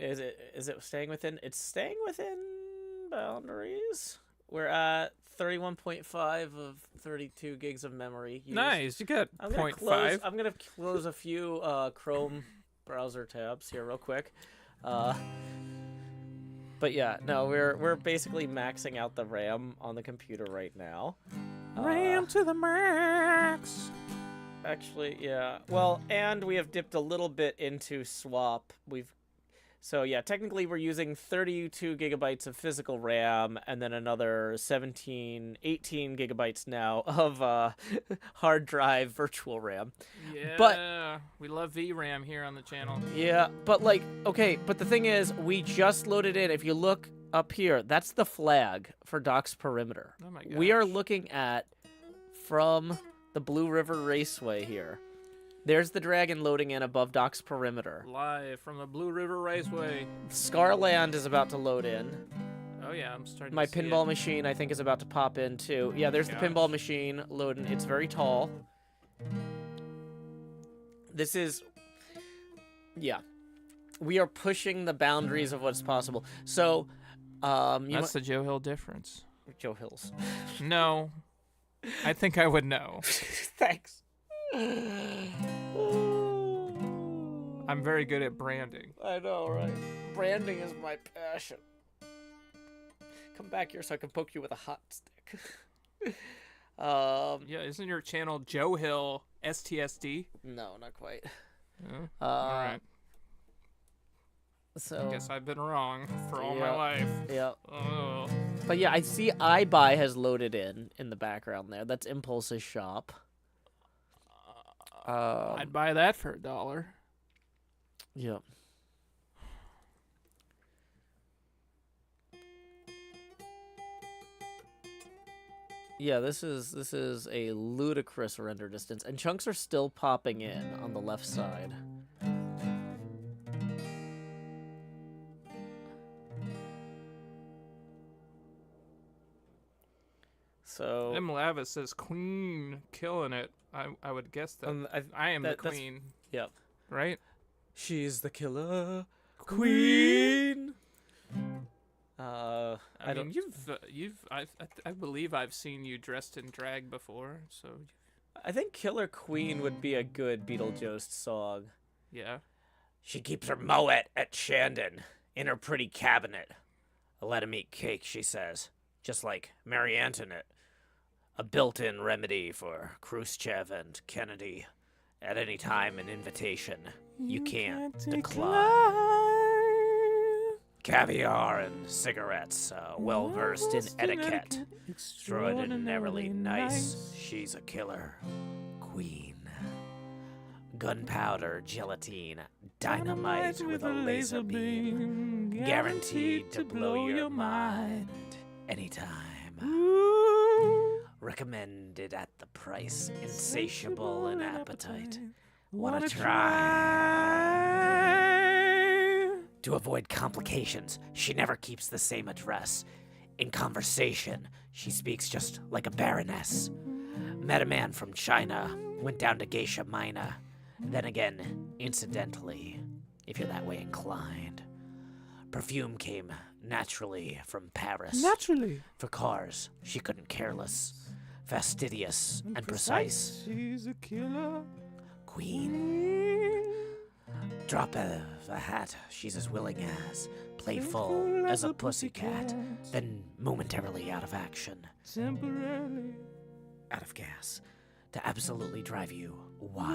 Is it staying within? It's staying within boundaries. We're at 31.5 of 32 gigs of memory used. Nice. You got I'm gonna 0.5. I'm gonna close a few Chrome browser tabs here real quick. But yeah, no, we're basically maxing out the RAM on the computer right now. RAM to the max. Actually, yeah. Well, and we have dipped a little bit into swap. So yeah, technically we're using 32 gigabytes of physical RAM and then another 18 gigabytes now of hard drive virtual RAM. Yeah. But we love VRAM here on the channel. yeah, but like, okay, but the thing is, we just loaded in. If you look up here, that's the flag for Doc's Perimeter. Oh my gosh. We are looking at from the Blue River Raceway here. There's the dragon loading in above Doc's Perimeter. Live from the Blue River Raceway. Scarland is about to load in. Oh yeah, I'm starting My to see pinball it. machine, I think, is about to pop in too. Yeah, there's the pinball machine loading. It's very tall. This is... Yeah. We are pushing the boundaries of what's possible. So, That's the Joe Hill difference. Joe Hills. No. I think I would know. Thanks. I'm very good at branding. I know, right? Branding is my passion. Come back here so I can poke you with a hot stick. Yeah, isn't your channel Joe Hill STSD? No, not quite. Yeah. All right. So, I guess I've been wrong for all yeah, my life. yeah. Oh. But yeah, I see iBuy has loaded in the background there. That's Impulse's shop. I'd buy that for $1. Yeah. Yeah, this is a ludicrous render distance, and chunks are still popping in on the left side. So M. Lavis says Queen killing it. I would guess that I am the queen. Yep. Right? She's the killer queen. I mean, I believe I've seen you dressed in drag before, so I think Killer Queen would be a good Beetlejuice song. yeah. She keeps her moet at Shandon in her pretty cabinet. Let him eat cake, she says, just like Marie Antoinette. A built-in remedy for Khrushchev and Kennedy. At any time, an invitation you can't decline. Caviar and cigarettes, well-versed in etiquette. Extraordinarily nice, she's a killer queen. Gunpowder, gelatine, dynamite with a laser beam. Guaranteed to blow your mind anytime. Recommended at the price, insatiable in appetite. Wanna try? To avoid complications, she never keeps the same address. In conversation, she speaks just like a baroness. Met a man from China, went down to Geisha Minor. Then again, incidentally, if you're that way inclined. Perfume came naturally from Paris. Naturally. For cars, she couldn't care less. Fastidious and precise. She's a killer Queen. Drop of a hat, she's as willing as. Playful as a pussycat. Then momentarily out of action. Temporarily Out of gas. To absolutely drive you wild.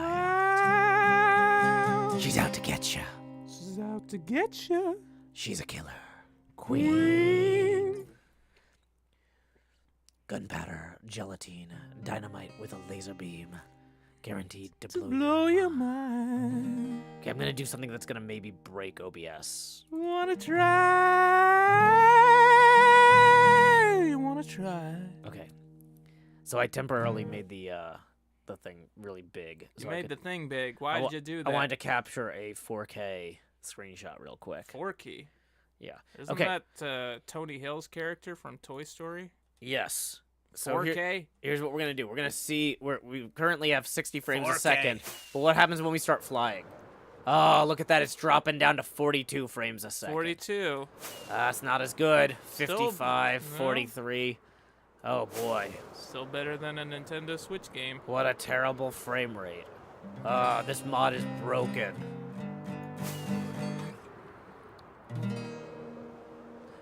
wild. She's out to get ya. She's out to get you. She's a killer. Queen. Queen. Gunpowder, gelatine, dynamite with a laser beam. Guaranteed to To blow, blow your mind. Okay, I'm gonna do something that's gonna maybe break OBS. Wanna try? Wanna try? Okay. So I temporarily made the thing really big. You so made the thing big. Why did you do that? I wanted to capture a 4K screenshot real quick. 4K. Yeah. Isn't Okay. that Tony Hill's character from Toy Story? Yes. So 4K? here's what we're gonna do. We're gonna see. We currently have 60 frames a 4K. second. But what happens when we start flying? Oh, look at that. It's dropping down to 42 frames a second. 42. That's not as good. Still- 55, no. 43. Oh, boy. Still better than a Nintendo Switch game. What a terrible frame rate. This mod is broken.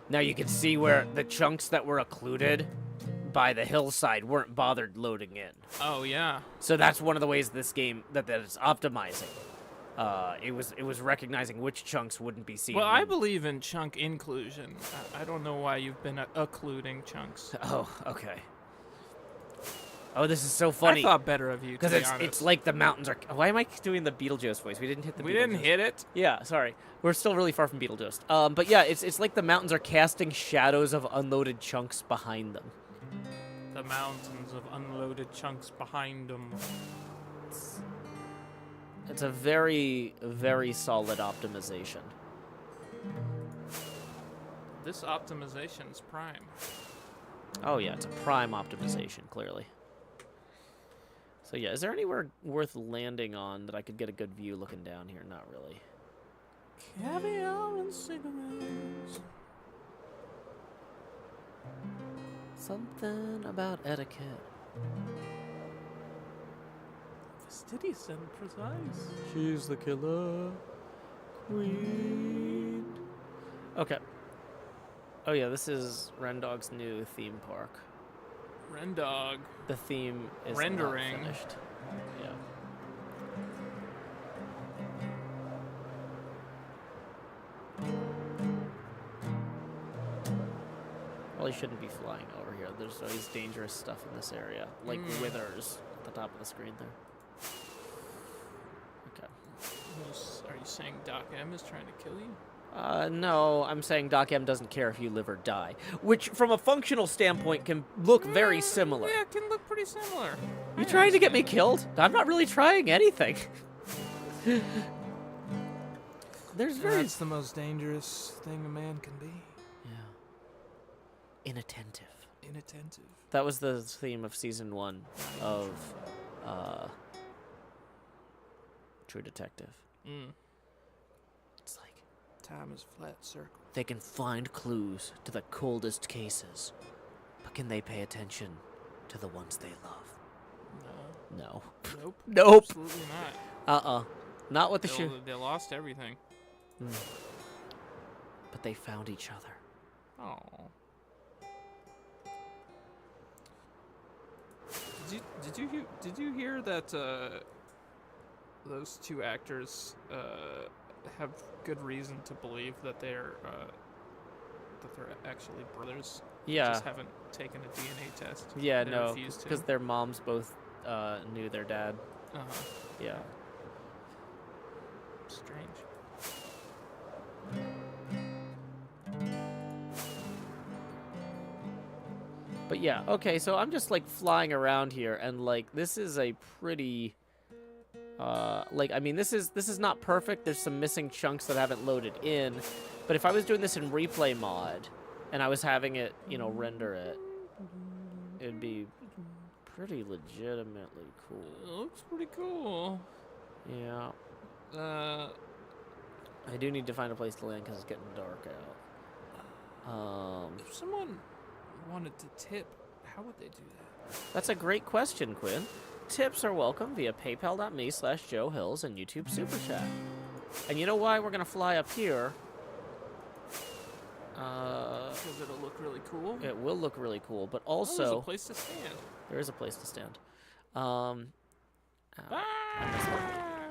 Now you can see where the chunks that were occluded by the hillside weren't bothered loading in. Oh, yeah. So that's one of the ways this game that it's optimizing. It was recognizing which chunks wouldn't be seen. Well, I believe in chunk inclusion. I don't know why you've been occluding chunks. Oh, okay. Oh, this is so funny. I thought better of you, Because it's like the mountains are... Why am I doing the Beetlejuice voice? We didn't hit the We Beetlejuice. didn't hit it. Yeah, sorry. We're still really far from Beetlejuice. But yeah, it's like the mountains are casting shadows of unloaded chunks behind them. The mountains of unloaded chunks behind them. It's a very, very solid optimization. This optimization is prime. Oh yeah, it's a prime optimization, clearly. So yeah, is there anywhere worth landing on that I could get a good view looking down here? Not really. Caviar and cigarettes. Something about etiquette. Fastidious and precise. She's the killer queen. Okay. Oh yeah, this is Rendog's new theme park. Rendog. The theme is Rendering. not finished. Yeah. Well, he shouldn't be flying over here. There's always dangerous stuff in this area, like withers at the top of the screen there. Okay. Are you saying Doc M is trying to kill you? No, I'm saying Doc M doesn't care if you live or die, which from a functional standpoint can look very similar. Yeah, it can look pretty similar. You trying to get me killed? I'm not really trying anything. That's the most dangerous thing a man can be. Yeah. Inattentive. Inattentive. That was the theme of season 1 of True Detective. It's like time is flat circle. they can find clues to the coldest cases, but can they pay attention to the ones they love? No. Nope. Nope. Absolutely not. Not with the shoe. They lost everything. But they found each other. Oh. Did you hear that those two actors have good reason to believe that they're actually brothers? Yeah. They just haven't taken a DNA test. Yeah, They no, refuse to. because their moms both knew their dad. Yeah. Strange. But yeah, okay, so I'm just like flying around here, and like this is a pretty, like I mean this is not perfect. There's some missing chunks that haven't loaded in, but if I was doing this in replay mod, and I was having it, you know, render it, it'd be pretty legitimately cool. It looks pretty cool. Yeah. I do need to find a place to land because it's getting dark out. If someone wanted to tip, how would they do that? That's a great question, Quinn. Tips are welcome via paypal.me/Joe Hills and YouTube Super Chat. And you know why we're going to fly up here? Because it'll look really cool. It will look really cool, but Oh, there's also... a place to stand. There is a place to stand.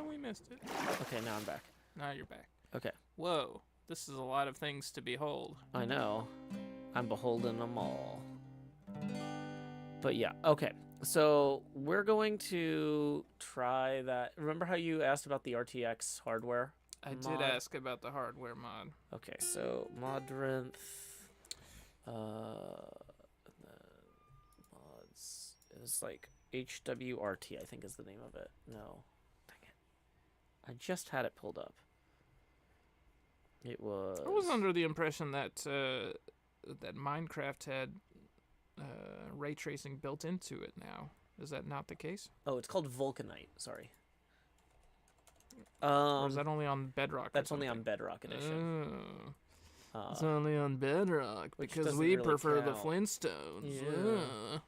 We missed it. Okay, now I'm back. Now you're back. Okay. Whoa, this is a lot of things to behold. I know. I'm beholden them all. But yeah, okay. So we're going to try that. Remember how you asked about the RTX hardware? I mod? did ask about the hardware mod. Okay, so Modrinth. Mods is like HWRT, I think is the name of it. No. Dang it. I just had it pulled up. It was... I was under the impression that that Minecraft had ray tracing built into it now. Is that not the case? Oh, it's called Vulcanite. Sorry. Or is that only on Bedrock? That's only on Bedrock Edition. It's only on Bedrock because doesn't we really prefer the count. Flintstones. Yeah.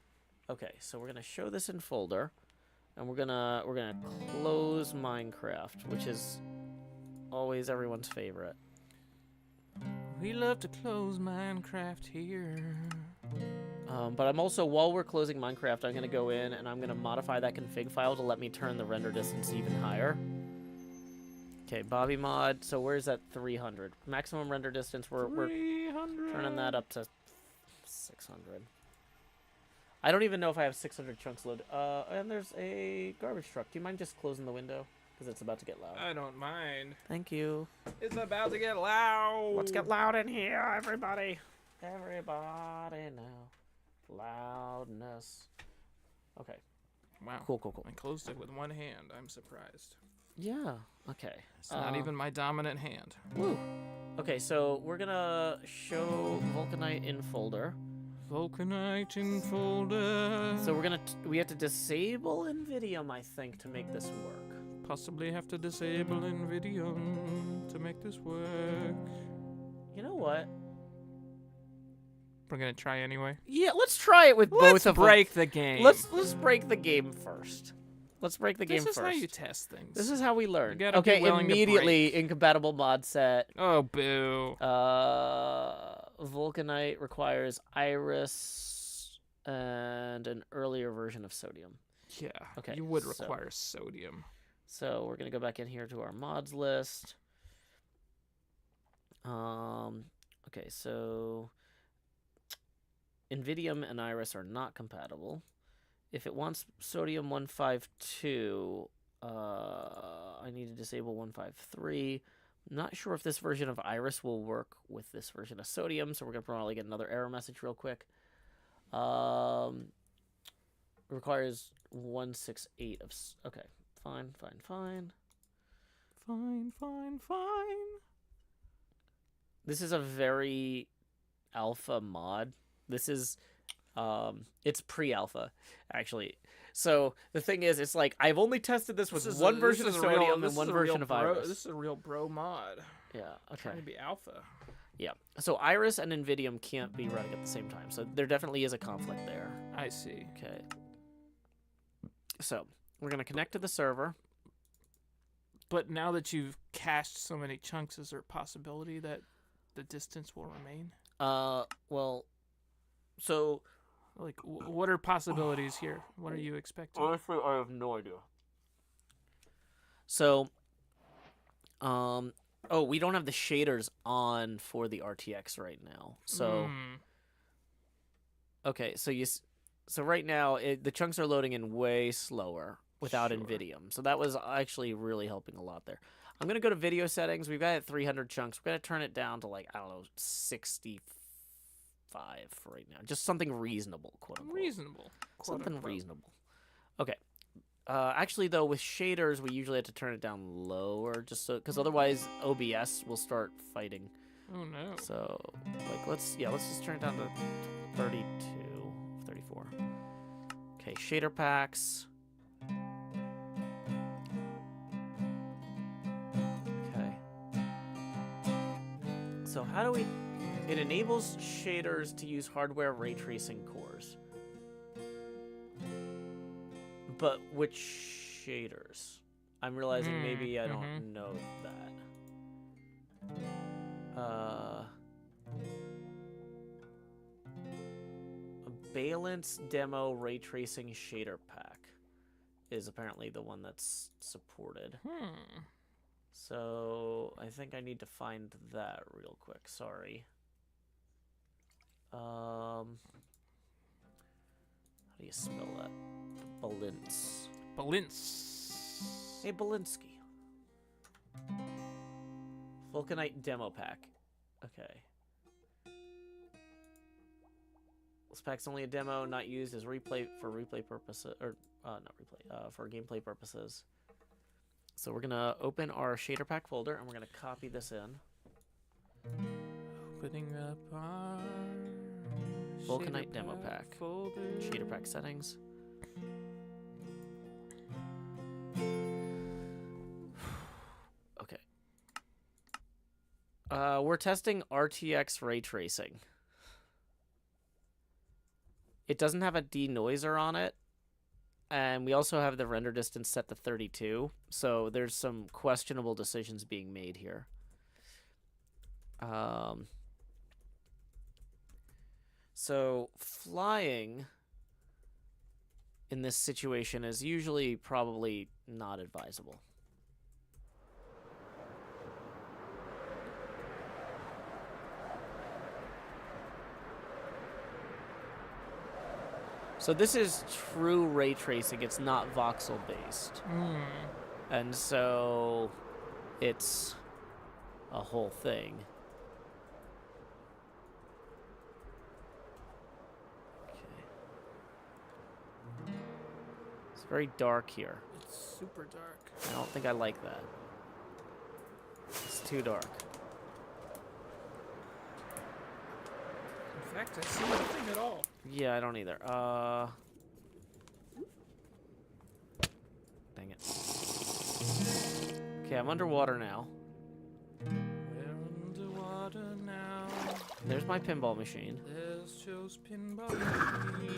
Okay, so we're gonna show this in folder, and we're gonna close Minecraft, which is always everyone's favorite. We love to close Minecraft here. But I'm also, while we're closing Minecraft, I'm gonna go in and I'm gonna modify that config file to let me turn the render distance even higher. Okay, Bobby mod. So where's that 300 maximum render distance? We're turning that up to 600. I don't even know if I have 600 chunks loaded. And there's a garbage truck. Do you mind just closing the window? Because it's about to get loud. I don't mind. Thank you. It's about to get loud. Let's get loud in here, everybody. Everybody now. Loudness. Okay. Wow. Cool. I closed it with one hand. I'm surprised. Yeah. Okay. It's not even my dominant hand. Woo. Okay, so we're gonna show Vulcanite in folder. Vulcanite in folder. So we have to disable Nvidium, I think, to make this work. Possibly have to disable Nvidium to make this work. You know what? We're gonna try anyway. Yeah, let's try it with both of them. Let's break the game. Let's break the game first. Let's break the game first. This is how you test things. This is how we learn. You gotta Okay, be willing to immediately break. incompatible mod set. Oh, boo. Vulcanite requires iris and an earlier version of sodium. Yeah. Okay, You would so- require sodium. So we're gonna go back in here to our mods list. Okay, so Nvidium and Iris are not compatible. If it wants sodium 152, I need to disable 153. I'm not sure if this version of Iris will work with this version of sodium, so we're gonna probably get another error message real quick. Requires 168 of. Okay, fine. Fine. This is a very alpha mod. This is, it's pre-alpha, actually. So the thing is, it's like I've only tested this with one version of sodium and one version of Iris. This is a real bro mod. Yeah. Okay. Trying to be alpha. Yeah. So Iris and Nvidium can't be running at the same time. So there definitely is a conflict there. I see. Okay. So we're gonna connect to the server. But now that you've cached so many chunks, is there a possibility that the distance will remain? Well, so Like, what are possibilities here? What are you expecting? honestly, I have no idea. So, oh, we don't have the shaders on for the RTX right now. So, okay, so right now the chunks are loading in way slower without Sure. Nvidium. So that was actually really helping a lot there. I'm gonna go to video settings. We've got 300 chunks. We're gonna turn it down to like, I don't know, 65 for right now. Just something reasonable, quote unquote. Reasonable. Something reasonable. Okay. Actually, though, with shaders, we usually have to turn it down lower, just so, because otherwise OBS will start fighting. Oh no. So, like, let's just turn it down to 32, 34. Okay, shader packs. Okay. So how do we? It enables shaders to use hardware ray tracing cores. But which shaders? I'm realizing maybe I don't know that. A Balance Demo Ray Tracing Shader Pack is apparently the one that's supported. So I think I need to find that real quick. Sorry. How do you spell that? Balance. Balance. Hey, Belinsky. Vulcanite Demo Pack. Okay. This pack's only a demo, not used as replay for replay purposes, or not replay, for gameplay purposes. So we're gonna open our shader pack folder and we're gonna copy this in. Opening up our Vulcanite Demo Pack. folder. Shader pack settings. We're testing RTX ray tracing. It doesn't have a denoiser on it, and we also have the render distance set to 32, so there's some questionable decisions being made here. So flying in this situation is usually probably not advisable. So this is true ray tracing. It's not voxel based. And so it's a whole thing. It's very dark here. It's super dark. I don't think I like that. It's too dark. In fact, I see nothing at all. Yeah, I don't either. Dang it. Okay, I'm underwater now. We're underwater now. There's my pinball machine. There's Joe's pinball machine.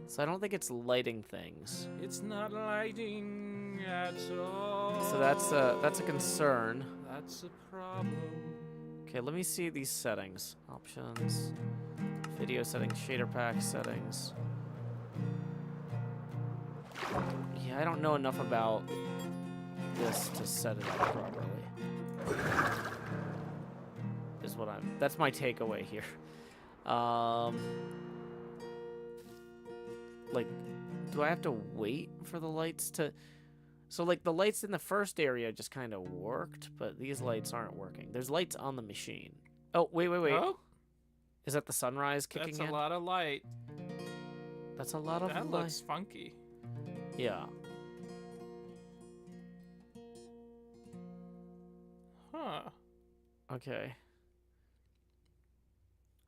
So I don't think it's lighting things. It's not lighting at all. So that's a concern. That's a problem. Okay, let me see these settings. Options, video settings, shader pack settings. Yeah, I don't know enough about this to set it up properly. That's my takeaway here. Like, do I have to wait for the lights to... So, like, the lights in the first area just kind of worked, but these lights aren't working. There's lights on the machine. Oh, wait. Oh? Is that the sunrise kicking in? That's a lot of light. That's a lot of light. That looks funky. Yeah. Huh. Okay.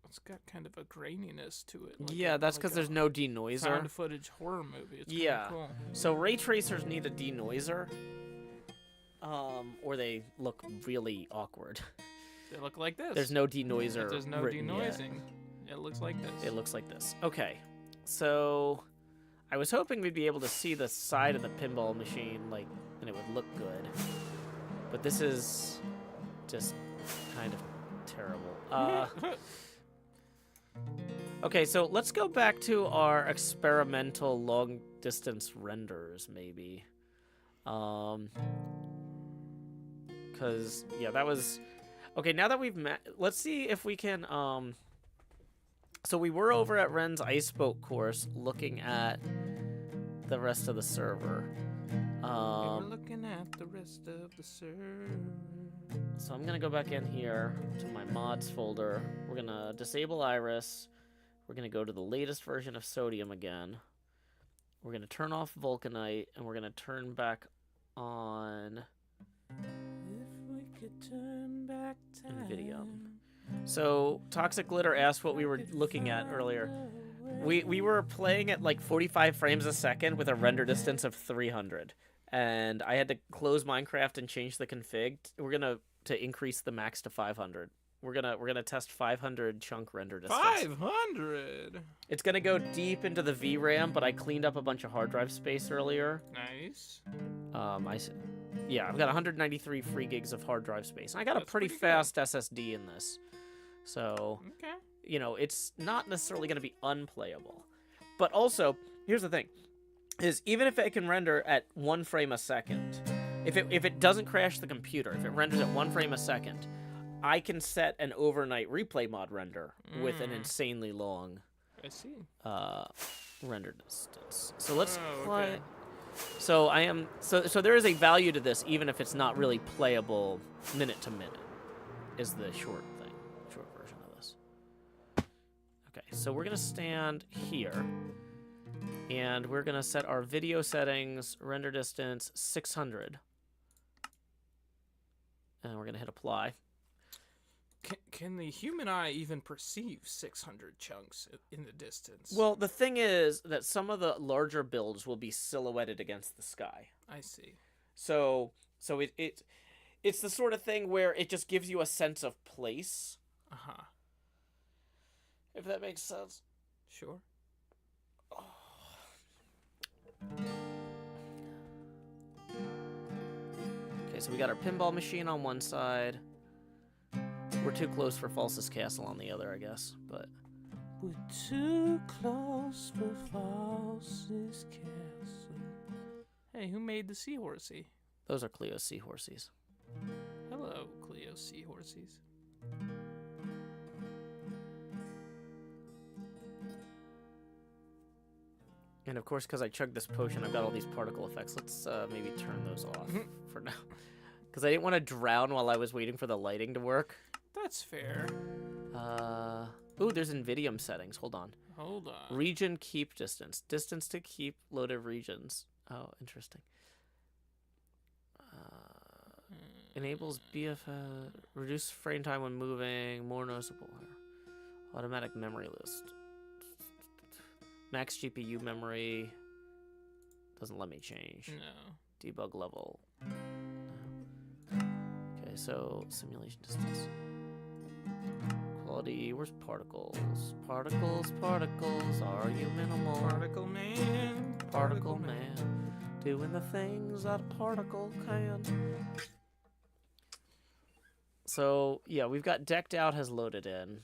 It's got kind of a graininess to it. Like Yeah, that's because there's no denoiser. found footage horror movie. It's Yeah. Cool. So ray tracers need a denoiser, or they look really awkward. They look like this. There's no denoiser. If there's no written yet. denoising. It looks like this. It looks like this. Okay, so I was hoping we'd be able to see the side of the pinball machine, like, and it would look good. But this is just kind of terrible. Okay, so let's go back to our experimental long-distance renders, maybe. Because, yeah, that was... Okay, now that we've met... Let's see if we can... So we were over at Ren's Ice Boat course looking at the rest of the server. We're looking at the rest of the server. So I'm going to go back in here to my mods folder. We're going to disable Iris. We're going to go to the latest version of Sodium again. We're going to turn off Vulcanite, and we're going to turn back on If we could turn back time. video. So Toxic Glitter asked what we were looking at earlier. We were playing at like 45 frames a second with a render distance of 300. And I had to close Minecraft and change the config. We're going to increase the max to 500. We're gonna test 500 chunk render distance. 500. It's gonna go deep into the VRAM, but I cleaned up a bunch of hard drive space earlier. Nice. Yeah, I've got 193 free gigs of hard drive space. And I got a That's pretty pretty fast SSD in this, so Okay. you know it's not necessarily gonna be unplayable. But also, here's the thing: is even if it can render at 1 frame a second, if it doesn't crash the computer, if it renders at 1 frame a second, I can set an overnight replay mod render with an insanely long I see. render distance. So let's play. Okay. So I am so there is a value to this, even if it's not really playable minute to minute. Is the short version of this. Okay, so we're gonna stand here, and we're gonna set our video settings, render distance 600, and we're gonna hit apply. Can the human eye even perceive 600 chunks in the distance? Well, the thing is that some of the larger builds will be silhouetted against the sky. I see. So It's the sort of thing where it just gives you a sense of place. Uh-huh. If that makes sense. Sure. Okay, so we got our pinball machine on one side. We're too close for Falsus Castle on the other, I guess, but... We're too close for Falsus Castle. Hey, who made the seahorsey? Those are Cleo's seahorses. Hello, Cleo seahorses. And of course, because I chugged this potion, I've got all these particle effects. Let's maybe turn those off for now. Because I didn't want to drown while I was waiting for the lighting to work. That's fair. Ooh, there's Invidium settings. Hold on. Hold on. Region keep distance. Distance to keep loaded regions. Oh, interesting. Enables BFF. Reduce frame time when moving. More noticeable. Automatic memory list. Max GPU memory. Doesn't let me change. No. Debug level. No. Okay, so simulation distance. Quality. Where's particles? Particles, particles. Are you minimal? Particle man. Particle man. Doing the things that a particle can. So, yeah, we've got decked out has loaded in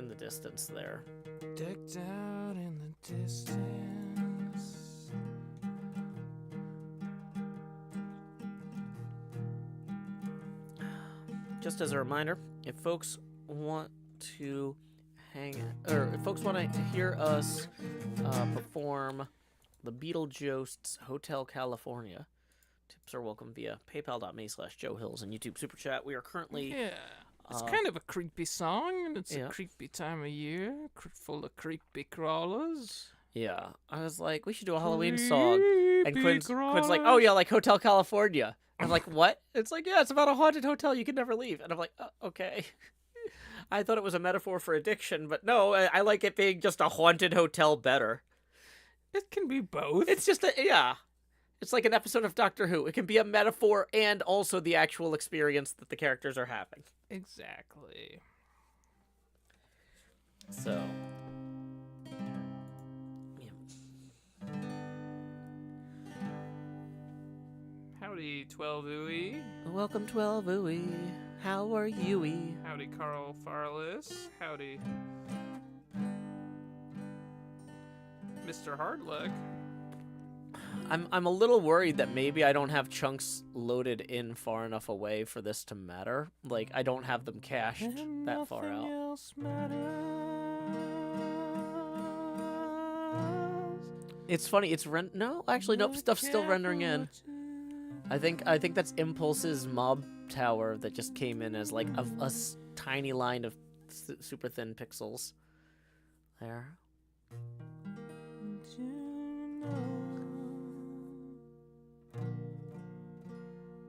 the distance there. Decked out in the distance. Just as a reminder, if folks want to if folks want to hear us perform the Beetlejuice's Hotel California, tips are welcome via paypal.me/Joe Hills and YouTube Super Chat. We are currently... Yeah. It's kind of a creepy song, and it's yeah. a creepy time of year, full of creepy crawlers. Yeah, I was like, we should do a Halloween song. And Creepy Quinn's like, oh yeah, like Hotel California. I'm like, what? It's like, yeah, it's about a haunted hotel you can never leave. And I'm like, okay. I thought it was a metaphor for addiction, but no, I like it being just a haunted hotel better. It can be both. It's just yeah. It's like an episode of Doctor Who. It can be a metaphor and also the actual experience that the characters are having. Exactly. So, Howdy, 12 Ooey. welcome 12 Ooey. How are you-y? Howdy, Carl Farless. Howdy, Mr. Hardluck. I'm a little worried that maybe I don't have chunks loaded in far enough away for this to matter. Like, I don't have them cached that far out. Nothing else matters. It's funny. It's no, actually, nope. Stuff's still rendering in. I think that's Impulse's mob tower that just came in as like a tiny line of super thin pixels. There.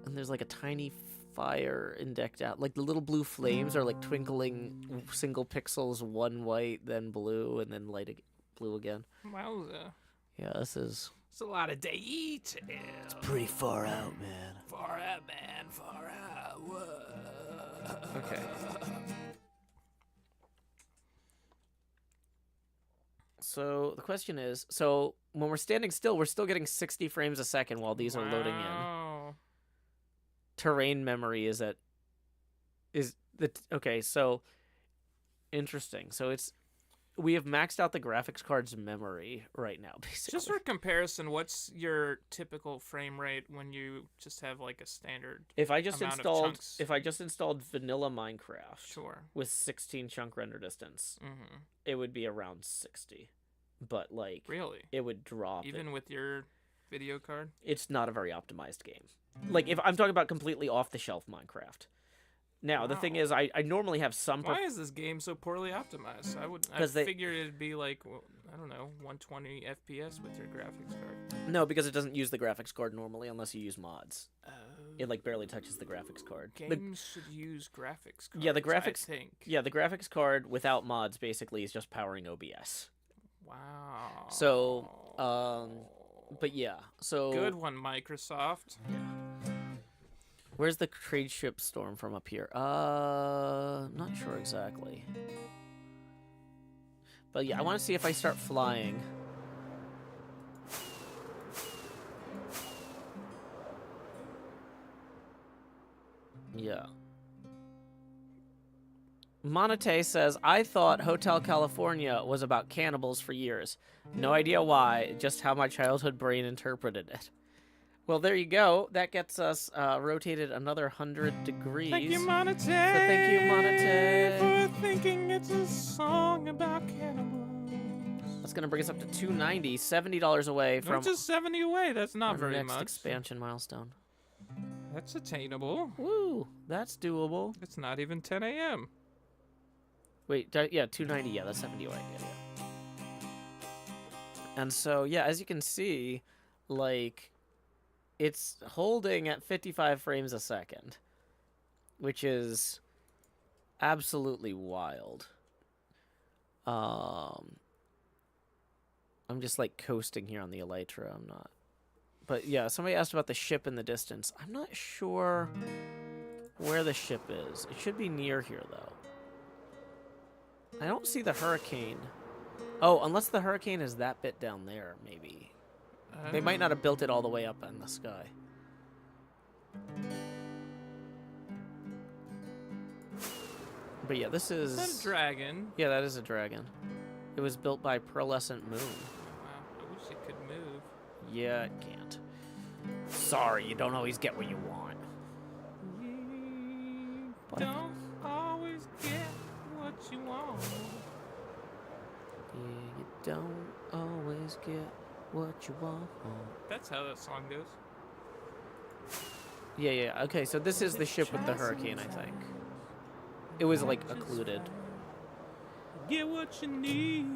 And there's like a tiny fire decked out. Like the little blue flames are like twinkling single pixels, one white, then blue, and then blue again. Wowza. Yeah, this is... It's a lot of detail. It's pretty far out, man. Far out, man. Far out. Whoa. Okay. So the question is, so when we're standing still, we're still getting 60 frames a second while these are loading in. Terrain memory okay, so interesting. So we have maxed out the graphics card's memory right now, basically. Just for comparison, what's your typical frame rate when you just have like a standard if I just amount of installed chunks? if I just installed vanilla Minecraft Sure. with 16 chunk render distance, Mm-hmm. it would be around 60. But like Really? it would drop Even with your video card? It's not a very optimized game. Like, if I'm talking about completely off-the-shelf Minecraft. Now, the thing Wow. is, I normally have some... Why is this game so poorly optimized? I figured it'd be like, well, I don't know, 120 FPS with your graphics card. No, because it doesn't use the graphics card normally unless you use mods. Oh. It, like, barely touches the graphics card. Games should use graphics cards, Yeah, the graphics... I think. Yeah, the graphics card without mods basically is just powering OBS. Wow. So, but yeah, so... Good one, Microsoft. Yeah. Where's the trade ship storm from up here? Not sure exactly. But yeah, I want to see if I start flying. Yeah. Monate says, I thought Hotel California was about cannibals for years. No idea why, just how my childhood brain interpreted it. Well, there you go. That gets us rotated another 100 degrees. Thank you, Monate. So thank you, Monate. For thinking it's a song about cannibals. That's going to bring us up to 290, $70 away from That's just 70 away. That's not our very next much. expansion milestone. That's attainable. Woo, that's doable. It's not even 10 a.m. Wait, yeah, 290, yeah, that's 70 away. Yeah. And so, yeah, as you can see, like, it's holding at 55 frames a second, which is absolutely wild. I'm just, like, coasting here on the Elytra. I'm not. But, yeah, somebody asked about the ship in the distance. I'm not sure where the ship is. It should be near here, though. I don't see the hurricane. Oh, unless the hurricane is that bit down there, maybe. They might not have built it all the way up in the sky. But yeah, this is... Is that a dragon? Yeah, that is a dragon. It was built by Pearlescent Moon. Wow, I wish it could move. Yeah, it can't. Sorry, you don't always get what you want. You don't always get what you want. Yeah, you don't always get what you want. That's how that song goes. Yeah, yeah. Okay, so this is the ship with the hurricane, I think. It was, like, occluded. Get what you need.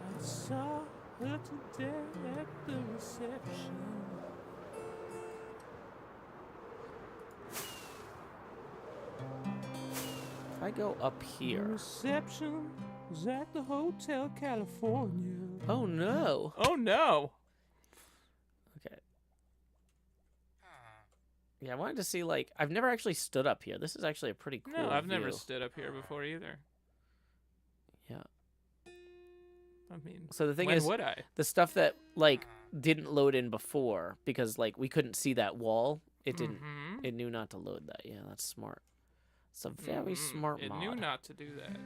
I saw her today at the reception. If I go up The here... reception was at the Hotel California. Oh, no. Oh no! Okay. Yeah, I wanted to see, like... I've never actually stood up here. This is actually a pretty cool No, I've never view. stood up here before either. Yeah. I mean, So the thing when is, would I? the stuff that, like, didn't load in before, because, like, we couldn't see that wall, it didn't... Mhm. It knew not to load that. Yeah, that's smart. It's a very smart It mod. knew not to do that.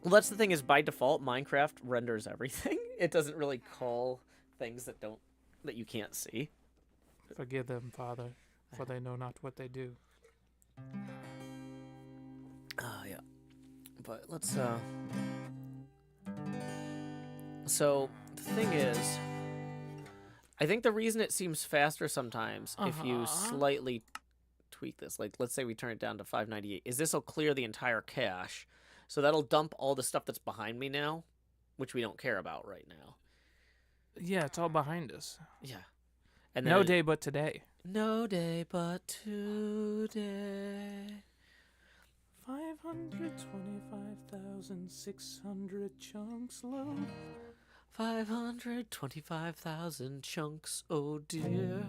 Well, that's the thing is, by default, Minecraft renders everything. It doesn't really call things that you can't see. Forgive them, Father, for they know not what they do. Yeah. But let's, So, the thing is, I think the reason it seems faster sometimes, if you slightly tweak this, like, let's say we turn it down to 598, is this will clear the entire cache. So that'll dump all the stuff that's behind me now, which we don't care about right now. Yeah, it's all behind us. Yeah. And then No day but today. No day but today. 525,600 chunks low. 525,000 chunks, oh dear.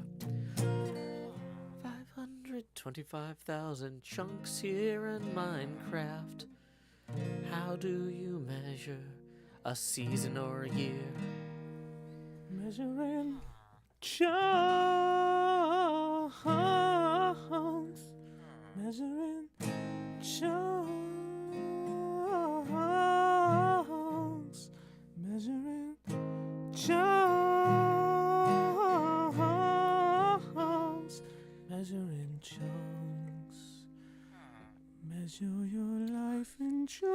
525,000 chunks here in Minecraft. How do you measure a season or a year? Measuring chunks. Measuring chunks. Measuring chunks. Measuring chunks. Measure your life in chunks.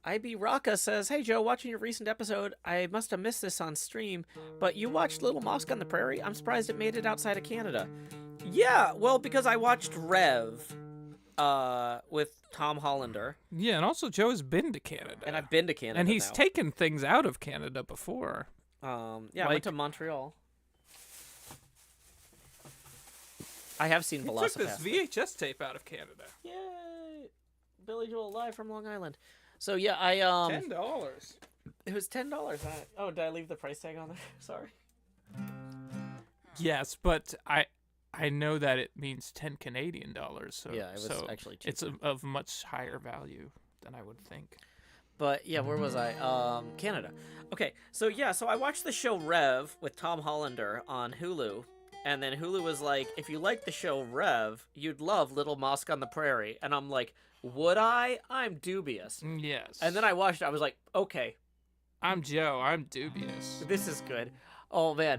IB Raka says, hey Joe, watching your recent episode, I must have missed this on stream, but you watched Little Mosque on the Prairie? I'm surprised it made it outside of Canada. Yeah, well, because I watched Rev with Tom Hollander. Yeah, and also Joe has been to Canada. And I've been to Canada And he's now. taken things out of Canada before. Yeah, I went to Montreal. I have seen He took Velocipath. this VHS tape out of Canada. Yay! Billy Joel live from Long Island. So yeah, I $10. it was $10. Oh, did I leave the price tag on there? Sorry. Yes, but I know that it means 10 Canadian dollars. So Yeah, it was so actually cheaper. it's of much higher value than I would think. But yeah, where was I? Canada. Okay, so yeah, so I watched the show Rev with Tom Hollander on Hulu, and then Hulu was like, if you like the show Rev, you'd love Little Mosque on the Prairie, and I'm like, would I? I'm dubious. Yes. And then I watched it, I was like, okay, I'm Joe. I'm dubious. this is good. Oh man.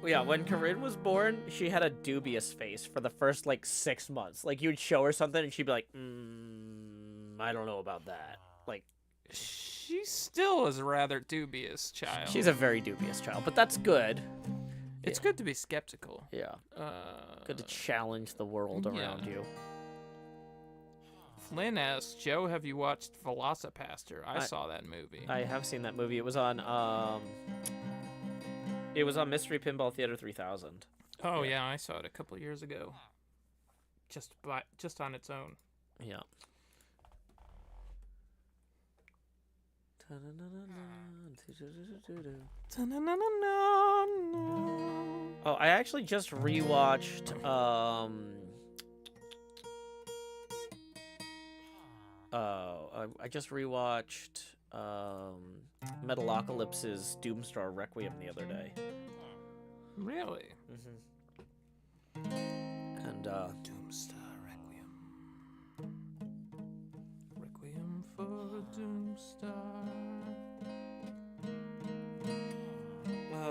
Yeah, when Corinne was born, she had a dubious face for the first like 6 months. Like you'd show her something and she'd be like, I don't know about that. Like, She still is a rather dubious child. she's a very dubious child, but that's good. It's good to be skeptical. Yeah. Good to challenge the world around you. Flynn asks, Joe, have you watched Velocipaster? I saw that movie. I have seen that movie. It was on Mystery Pinball Theater 3000. Oh yeah, I saw it a couple years ago. Just on its own. Yeah. Oh, I actually just rewatched I just rewatched Metalocalypse's Doomstar Requiem the other day. Really? And Doomstar Requiem. Requiem for a Doomstar.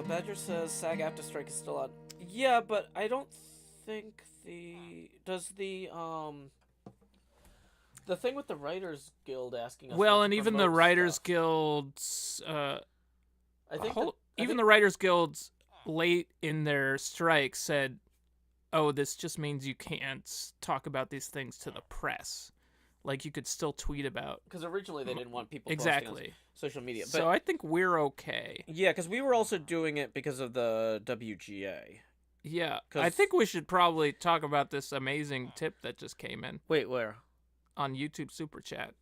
Badger says SAG-AFTRA strike is still on. Yeah, but I don't think the thing with the Writers Guild asking us. Well, not and to even the promote Writers stuff. Guild's I think the Writers Guild's late in their strike said, "Oh, this just means you can't talk about these things to the press. Like you could still tweet about." because originally they didn't want people posting Exactly. on social media. But So I think we're okay. yeah, because we were also doing it because of the WGA. Yeah, 'Cause- I think we should probably talk about this amazing tip that just came in Wait, where? on YouTube Super Chat.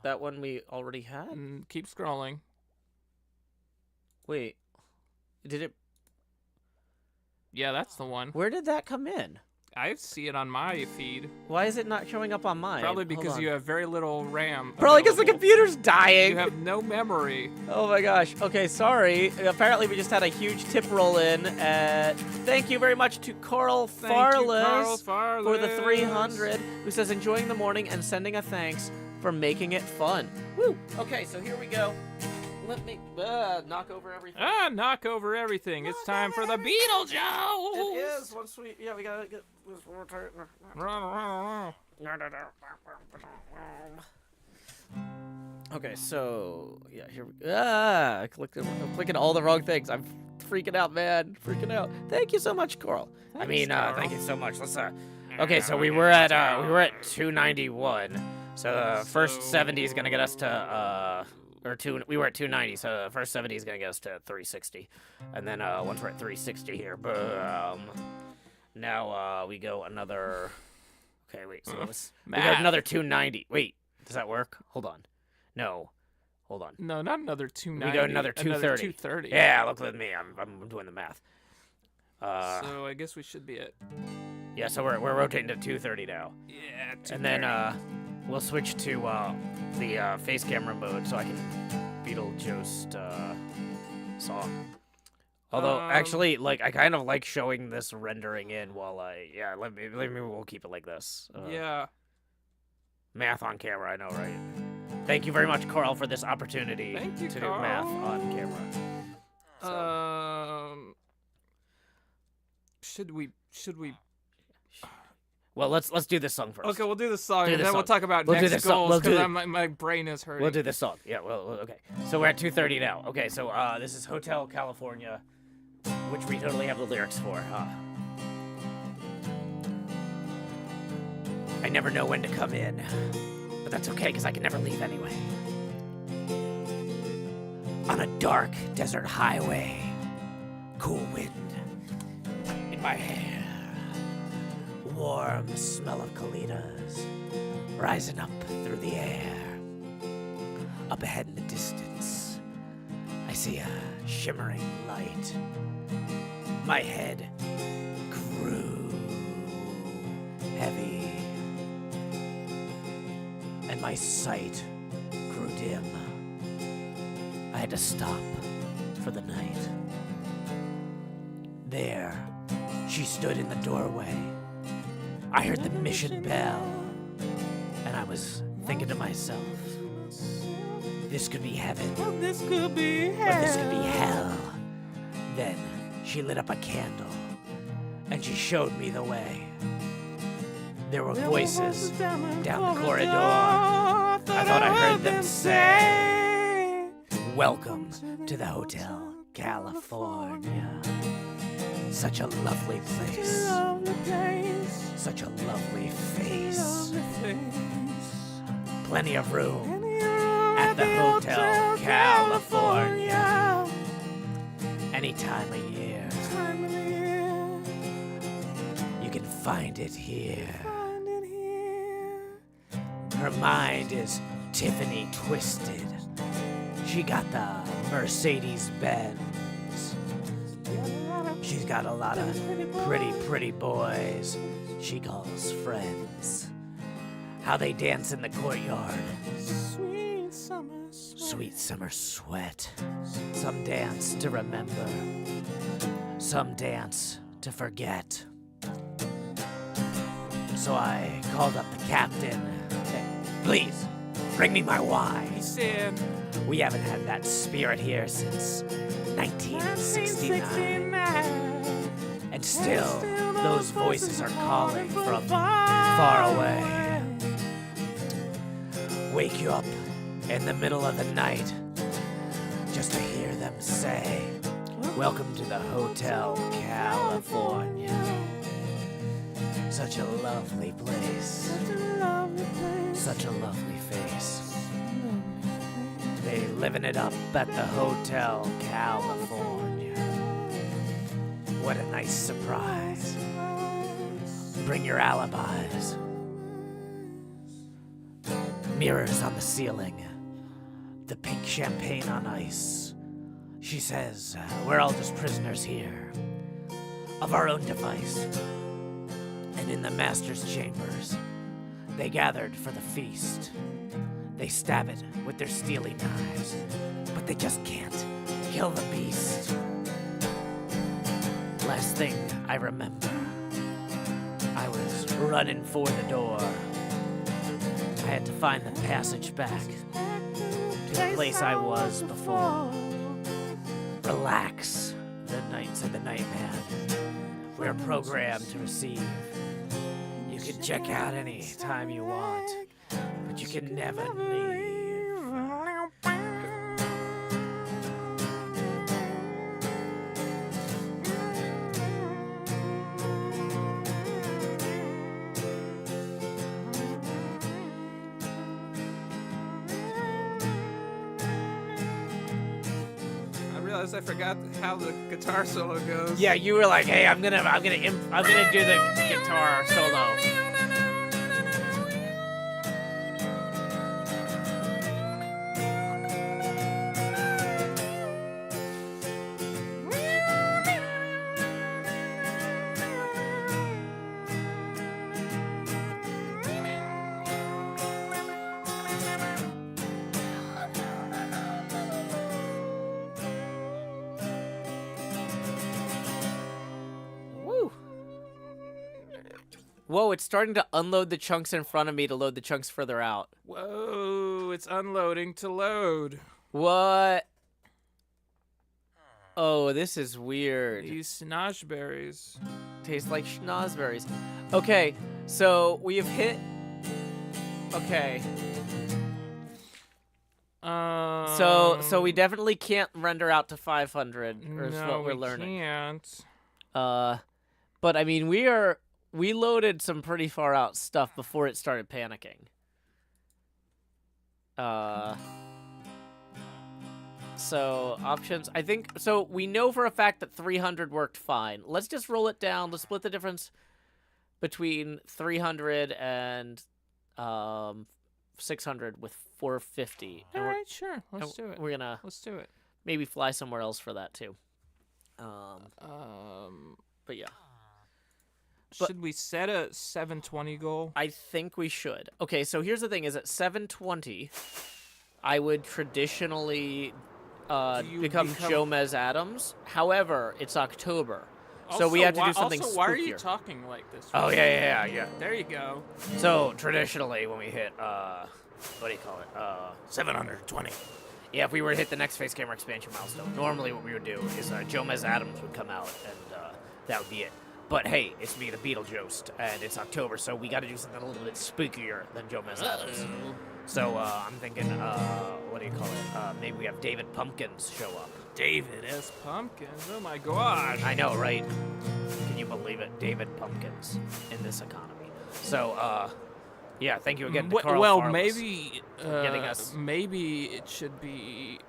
That one we already had? And keep scrolling. Wait. Did it? Yeah, that's the one. Where did that come in? I see it on my feed. Why is it not showing up on mine? Probably Hold because on. you have very little RAM. Probably because the available. computer's dying. You have no memory. Oh my gosh. Okay, sorry. Apparently we just had a huge tip roll in. Thank you very much to Coral Thank you, Carl Farless for the Farless. 300, who says enjoying the morning and sending a thanks for making it fun. Woo. Okay, so here we go. Let me knock over everything. Knock over everything. It's time for the Beetlejuice. It is. Once we gotta get this. Okay, so yeah, here we go. I'm clicking all the wrong things. I'm freaking out, man. Freaking out. Thank you so much, Coral. Carl. Thank you so much. Let's okay, so we were at 291. So the first 70 is gonna get us to we were at 290, so the first 70 is gonna get us to 360. And then once we're at 360 here, boom. Now we go another. Okay, wait. So we got Math. another 290. Wait, does that work? Hold on. No, hold on. No, not another 290. We go another 230. 230. Yeah, look at me. I'm doing the math. So I guess we should be at. Yeah, so we're rotating to 230 now. Yeah. And then we'll switch to the face camera mode so I can Beetlejuice song. Although actually, like I kind of like showing this rendering in while we'll keep it like this. Yeah. Math on camera, I know, right? Thank you very much, Carl, for this opportunity Thank you, to Carl. do math on camera. Should we? Well, let's do this song first. Okay, we'll do the song, Do and the then we'll song. talk about We'll do next this song. goals We'll do because my brain is hurting. We'll do this song. Yeah, okay. So we're at 230 now. Okay, so this is Hotel California, which we totally have the lyrics for. I never know when to come in, but that's okay because I can never leave anyway. On a dark desert highway, cool wind in my hair, warm smell of colitas rising up through the air. Up ahead in the distance, I see a shimmering light. My head grew heavy, and my sight grew dim. I had to stop for the night. There, she stood in the doorway. I heard the mission bell, and I was thinking to myself, this could be heaven, This could be hell. or this could be hell. Then she lit up a candle, and she showed me the way. There were voices down the corridor. I thought I heard them say, "Welcome to the Hotel California." Such a lovely place. Such a lovely face. Plenty of room at the Hotel California. Any time of year. You can find it here. Her mind is Tiffany twisted. She got the Mercedes Benz. She's got a lot of pretty boys she calls friends. How they dance in the courtyard. Sweet summer sweat. Some dance to remember. Some dance to forget. So I called up the captain. Please, bring me my wine. He said, We haven't had that spirit here since 1969. And still, those voices are calling from far away. Wake you up in the middle of the night just to hear them say, "Welcome to the Hotel California." Such a lovely place. Such a lovely face. They living it up at the Hotel California. What a nice surprise. Bring your alibis. Mirrors on the ceiling. The pink champagne on ice. She says, we're all just prisoners here. Of our own device. And in the master's chambers, they gathered for the feast. They stab it with their steely knives, but they just can't kill the beast. Last thing I remember, I was running for the door. I had to find the passage back to the place I was before. Relax, said the night man. We're programmed to receive. You can check out any time you want, but you can never leave. I forgot how the guitar solo goes. Yeah, you were like, "Hey, I'm gonna do the guitar solo." Whoa, it's starting to unload the chunks in front of me to load the chunks further out. Whoa, it's unloading to load. What? Oh, this is weird. These snozberries. Taste like schnozberries. Okay, so we have hit... Okay. So we definitely can't render out to 500, or is what we're learning. Can't. But I mean, we loaded some pretty far out stuff before it started panicking. So options, I think, so we know for a fact that 300 worked fine. Let's just roll it down. Let's split the difference between 300 and 600 with 450. All And right, sure. Let's do it. we're gonna Let's do it. maybe fly somewhere else for that too. But yeah, But- Should we set a 720 goal? I think we should. Okay, so here's the thing: is at 720, I would traditionally become Jomez Adams. However, it's October, so we have to do something Also, why are you spookier. talking like this? Oh yeah. There you go. So traditionally, when we hit what do you call it? 720. Yeah, if we were to hit the next face camera expansion milestone, normally what we would do is Jomez Adams would come out, and that would be it. But hey, it's me, the Beetlejuice, and it's October, so we got to do something a little bit spookier than Jomez Adams. So I'm thinking, what do you call it? Maybe we have David Pumpkins show up. David S. Pumpkins. Oh my gosh. I know, right? Can you believe it? David Pumpkins in this economy. So, yeah, thank you again to Carl Well, Farless maybe for getting us. maybe it should be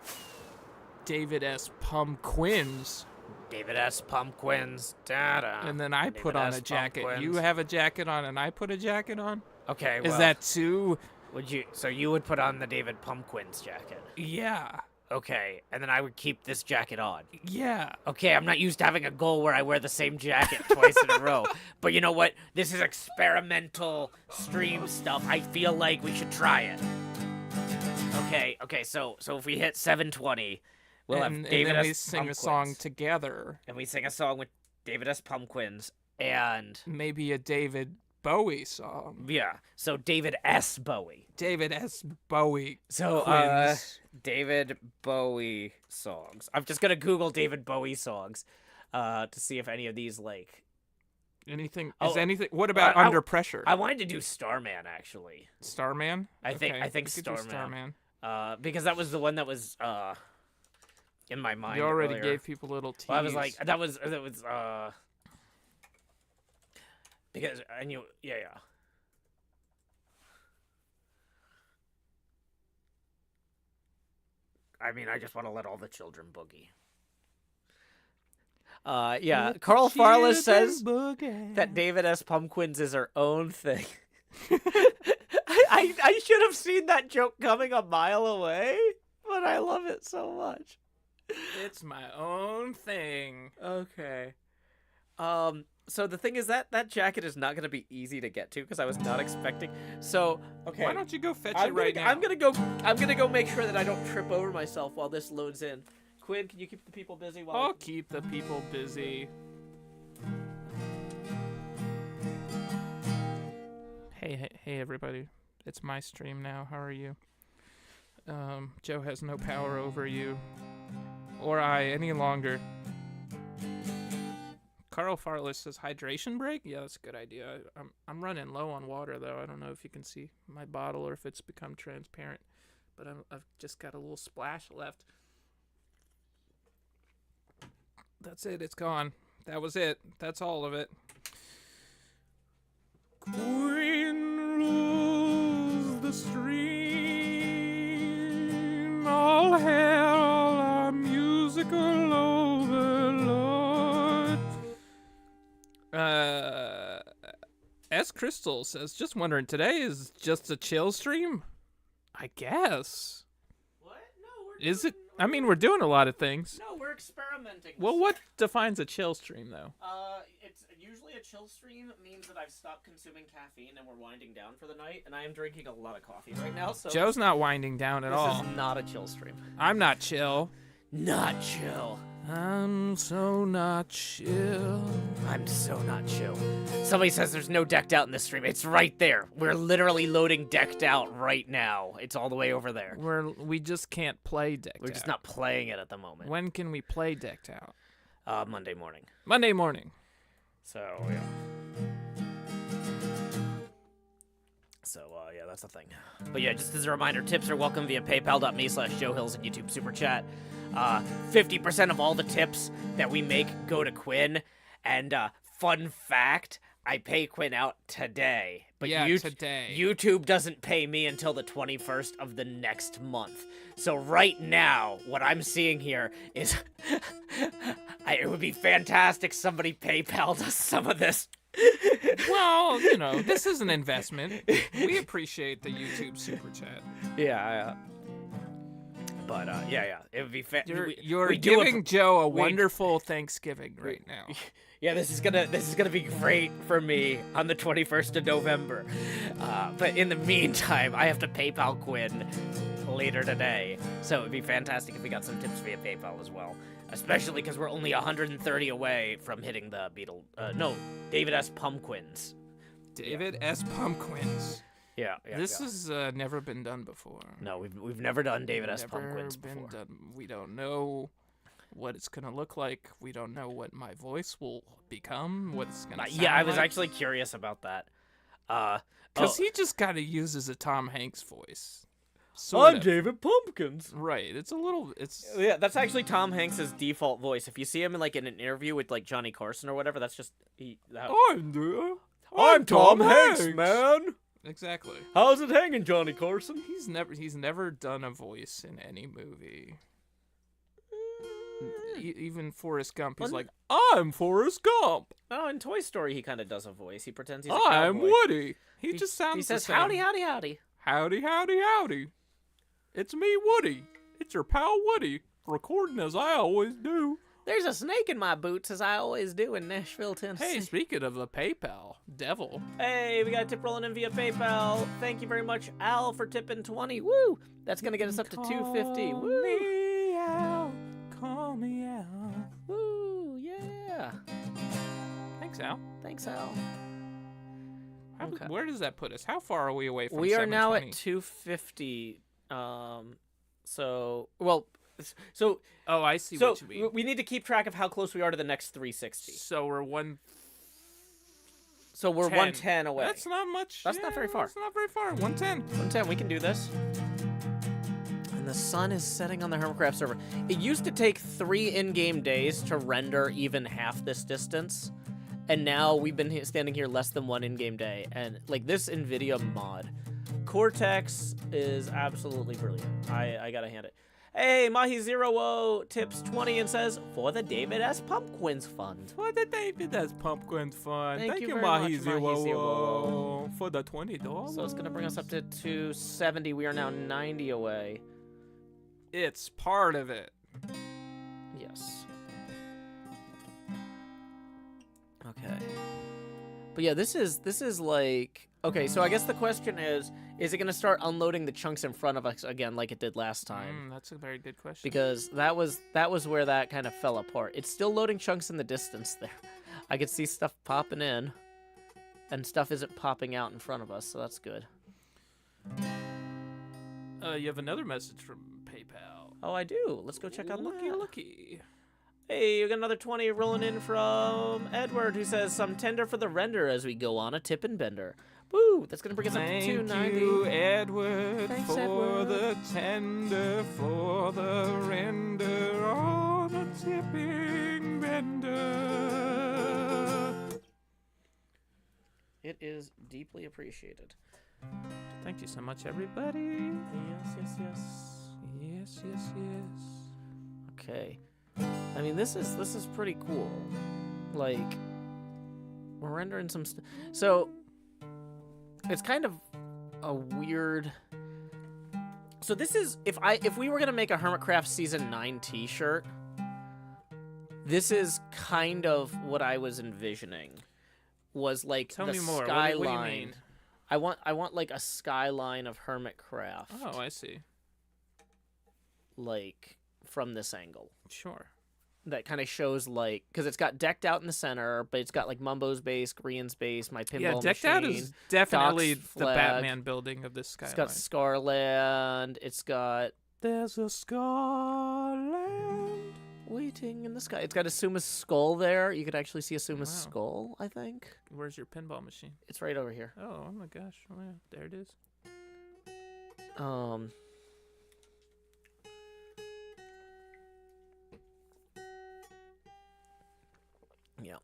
David S. Pumpkins. David S. Pumpkins. Da-da. And then I put David on S. a jacket. Pumpkins. You have a jacket on, and I put a jacket on. Okay, Is well, that too? would you? So you would put on the David Pumpkins jacket. Yeah. Okay, and then I would keep this jacket on. Yeah. Okay, I'm not used to having a goal where I wear the same jacket twice in a row. But you know what? This is experimental stream stuff. I feel like we should try it. Okay. So if we hit 720, we'll and have David then S. we sing Pumpkins. a song together. And we sing a song with David S. Pumpkins and Maybe a David Bowie song. yeah. So David S. Bowie. David S. Bowie. So Quins. David Bowie songs. I'm just gonna Google David Bowie songs, to see if any of these like. Anything? Oh, Is anything? What about I- Under Pressure? I wanted to do Starman actually. Starman. I think Okay, we could do Starman. Because that was the one that was in my mind. You already earlier. gave people little tease. Well, I was like that was because I knew yeah. I mean, I just want to let all the children boogie. Yeah. Carl Farless says that David S. Pumpkins is her own thing. I should have seen that joke coming a mile away, but I love it so much. It's my own thing. Okay. So the thing is that jacket is not going to be easy to get to because I was not expecting. So, okay. Why don't you go fetch I'm it right gonna, now? I'm gonna go make sure that I don't trip over myself while this loads in. Quinn, can you keep the people busy while I'll keep the people busy. Hey everybody. It's my stream now. How are you? Joe has no power over you. Or I any longer. Carl Farless says hydration break? Yeah, that's a good idea. I'm running low on water though. I don't know if you can see my bottle or if it's become transparent. But I've just got a little splash left. That's it. It's gone. That was it. That's all of it. Quinn rules the stream. All hail our musical overlord. S. Crystal says, just wondering, today is just a chill stream? I guess. What? No, Is it? I mean, we're doing a lot of things. No, we're experimenting. Well, what defines a chill stream, though? It's usually a chill stream means that I've stopped consuming caffeine and we're winding down for the night, and I am drinking a lot of coffee right now. So Joe's not winding down at all. This is not a chill stream. I'm not chill. Not chill. I'm so not chill. I'm so not chill. Somebody says there's no decked out in this stream. It's right there. We're literally loading decked out right now. It's all the way over there. We just can't play decked out. We're just not playing it at the moment. When can we play decked out? Monday morning. Monday morning. So, yeah. So, yeah, that's the thing. But yeah, just as a reminder, tips are welcome via paypal.me/JoeHills and YouTube Super Chat. 50% of all the tips that we make go to Quinn. And fun fact, I pay Quinn out today. But Yeah, today. YouTube doesn't pay me until the 21st of the next month. So right now, what I'm seeing here is it would be fantastic somebody PayPal'd us some of this Well, this is an investment. We appreciate the YouTube super chat. Yeah. But yeah, it would be You're we do giving Joe a wonderful Thanksgiving right now. Yeah, this is gonna be great for me on the 21st of November. But in the meantime, I have to PayPal Quinn later today, so it'd be fantastic if we got some tips via PayPal as well. Especially because we're only 130 away from hitting the David S. Pumpkins. David S. Pumpkins. Yeah. This has never been done before. No, we've never done David S. Pumpkins before. We don't know what it's gonna look like. We don't know what my voice will become. What it's gonna. Yeah, I was like. actually curious about that. Because he just gotta uses a Tom Hanks voice. I'm David Pumpkins. Right. It's a little. Yeah, that's actually Tom Hanks' default voice. If you see him in in an interview with Johnny Carson or whatever, that's just I'm Tom Hanks, man. Exactly. How's it hanging, Johnny Carson? He's never done a voice in any movie. Even Forrest Gump, he's like, I'm Forrest Gump. Oh, in Toy Story, he kind of does a voice. He pretends he's a cowboy. I'm Woody. He just sounds He says, the same. howdy, howdy, howdy. Howdy, howdy, howdy. It's me, Woody. It's your pal Woody, recording as I always do. There's a snake in my boots, as I always do in Nashville, Tennessee. Hey, speaking of the PayPal, devil. Hey, we got a tip rolling in via PayPal. Thank you very much, Al, for tipping 20. Woo! That's going to get us up to 250. Woo! Me out. Call me out. Woo! Yeah! Thanks, Al. Thanks, Al. Okay. Where does that put us? How far are we away from We are now at 720? 250. Oh, I see what you mean. We need to keep track of how close we are to the next 360. So we're 110 away. That's not much. That's not very far. That's not very far. 110. 110, we can do this. And the sun is setting on the Hermitcraft server. It used to take 3 in-game days to render even half this distance. And now we've been standing here less than 1 in-game day. And this NVIDIA mod, Cortex is absolutely brilliant. I gotta hand it. Hey, Mahi Zero tips 20 and says, for the David S. Pumpkins Fund. For the David S. Pumpkins Fund. Thank you very Mahi much, Mahi Zero. for the $20. So it's gonna bring us up to 270. We are now 90 away. It's part of it. Yes. Okay. But yeah, this is like, okay, so I guess the question is it going to start unloading the chunks in front of us again like it did last time? That's a very good question. Because that was where that kind of fell apart. It's still loading chunks in the distance there. I could see stuff popping in, and stuff isn't popping out in front of us, so that's good. You have another message from PayPal. Oh, I do. Let's go check out that. Looky. Hey, we got another 20 rolling in from Edward, who says, some tender for the render as we go on a tip and bender. Woo! That's going to bring us up to 290. Thank you, Edward, Thanks, for Edward. the tender, for the render on a tipping bender. It is deeply appreciated. Thank you so much, everybody. Yes. Yes. Okay. I mean, this is pretty cool. Like, we're rendering some so it's kind of a weird. So this is if we were gonna make a Hermitcraft Season 9 T-shirt, this is kind of what I was envisioning. Was like Tell the me more. skyline. What do you mean? I want like a skyline of Hermitcraft. Oh, I see. Like from this angle. Sure. That kind of shows like, because it's got decked out in the center, but it's got like Mumbo's base, Grian's base, my pinball Yeah, decked machine. out is definitely Doc's the flag. Batman building of this skyline. It's got Scarland. It's got There's a Scarland. waiting in the sky. It's got Asuma's skull there. You could actually see Asuma's Wow. skull, I think. Where's your pinball machine? It's right over here. Oh my gosh. Oh, yeah. There it is. Yeah.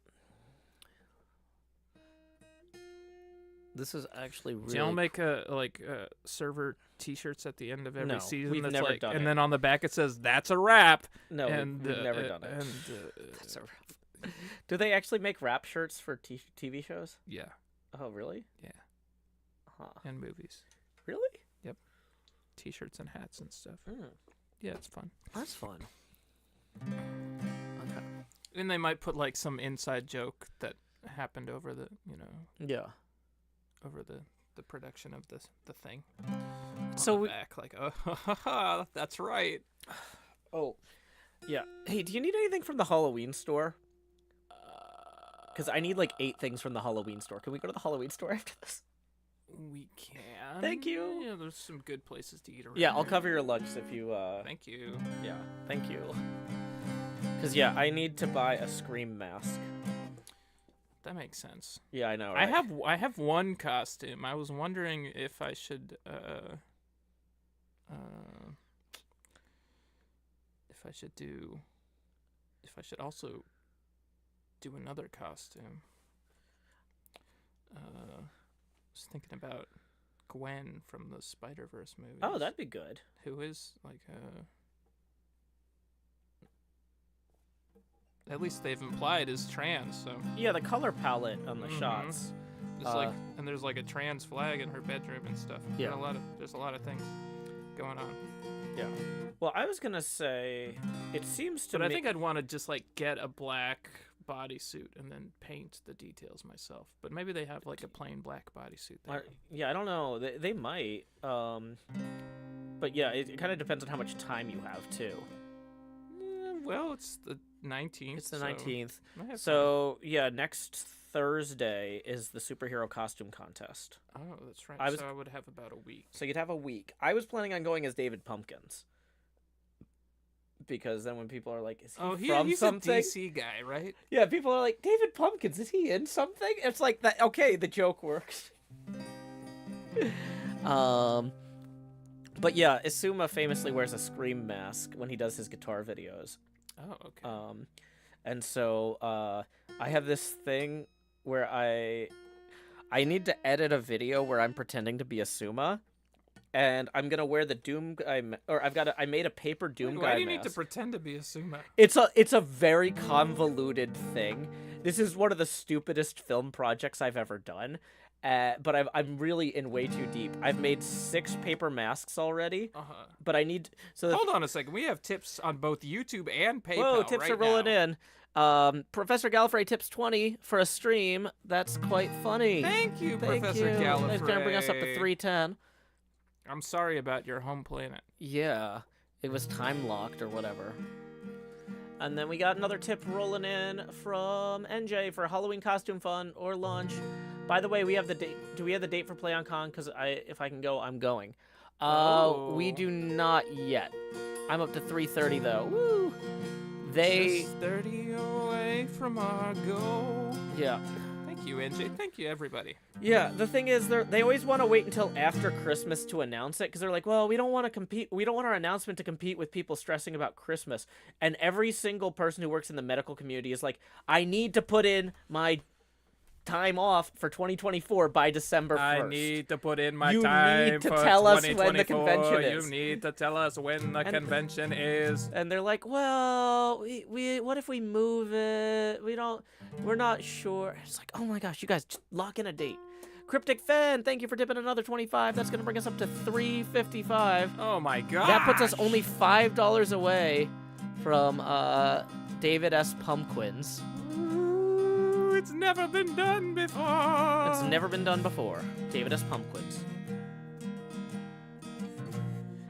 This is actually really. Do y'all make server T-shirts at the end of every No, season? we've that's never done done and it. then on the back it says "That's a wrap." No, and we've never done it. And That's a wrap. Do they actually make rap shirts for TV shows? Yeah, Oh, really? yeah, Huh. and movies. Really? T-shirts and hats and stuff. Mm, Yeah, it's fun. that's fun. Okay. And they might put like some inside joke that happened over the, Yeah. over the production of the thing. So On the we- back, like, oh, that's right. Oh, yeah. Hey, do you need anything from the Halloween store? Because I need like 8 things from the Halloween store. Can we go to the Halloween store after this? We can. Thank you. Yeah, there's some good places to eat around. Yeah, I'll here. cover your lunch if you. Thank you. Yeah, thank you. Because yeah, I need to buy a Scream mask. That makes sense. Yeah, I know. Right? I have one costume. I was wondering if I should if I should also do another costume. I was thinking about Gwen from the Spider-Verse movies. Oh, that'd be good. Who is like at least they've implied is trans, so Yeah, the color palette on the Mhm. shots. there's like a trans flag in her bedroom and stuff. Yeah. There's a lot of things going on. Yeah. Well, I was gonna say, it seems to But me. I think I'd want to just like get a black bodysuit and then paint the details myself. But maybe they have like a plain black bodysuit there. Yeah, I don't know. They might. But yeah, it kind of depends on how much time you have too. Well, it's the 19th. It's the so 19th. I have So yeah, next Thursday is the superhero costume contest. time. Oh, that's right. I was- So I would have about a week. So you'd have a week. I was planning on going as David Pumpkins. Because then when people are like, is he from he's something? a DC guy, right? Yeah, people are like, David Pumpkins, is he in something? It's like that. Okay, the joke works. But yeah, Isuma famously wears a Scream mask when he does his guitar videos. Oh, okay. And so I have this thing where I need to edit a video where I'm pretending to be Isuma, and I'm gonna wear the Doom guy, I made a paper Doom Wait, guy why do you mask. need to pretend to be a sumo? It's a very convoluted thing. This is one of the stupidest film projects I've ever done. But I'm really in way too deep. I've made 6 paper masks already, but I need Hold on a second. We have tips on both YouTube and PayPal. Whoa, tips right are rolling now. in. Professor Gallifrey tips 20 for a stream. That's quite funny. Thank you, Thank Professor you. Gallifrey. It's gonna bring us up to 310. I'm sorry about your home planet. Yeah, it was time locked or whatever. And then we got another tip rolling in from NJ for Halloween costume fun or launch. By the way, we have the date. Do we have the date for Play on Con? Because if I can go, I'm going. We do not yet. I'm up to 3:30 though. Woo! Just 30 away from our goal. Yeah. Thank you, NJ. Thank you, everybody. Yeah, the thing is, they always want to wait until after Christmas to announce it, because they're like, well, we don't want to compete. We don't want our announcement to compete with people stressing about Christmas. And every single person who works in the medical community is like, I need to put in my time off for 2024 by December 1st. I need to put in my You time need to for tell us when the 2024. convention is. You need to tell us when the And- convention is. And they're like, well, we what if we move it? We're not sure. It's like, oh my gosh, you guys, just lock in a date. Cryptic Fen, thank you for tipping another 25. That's going to bring us up to 355. Oh my god. That puts us only $5 away from David S. Pumpkins. It's never been done before. It's never been done before. David S. Pumpkins.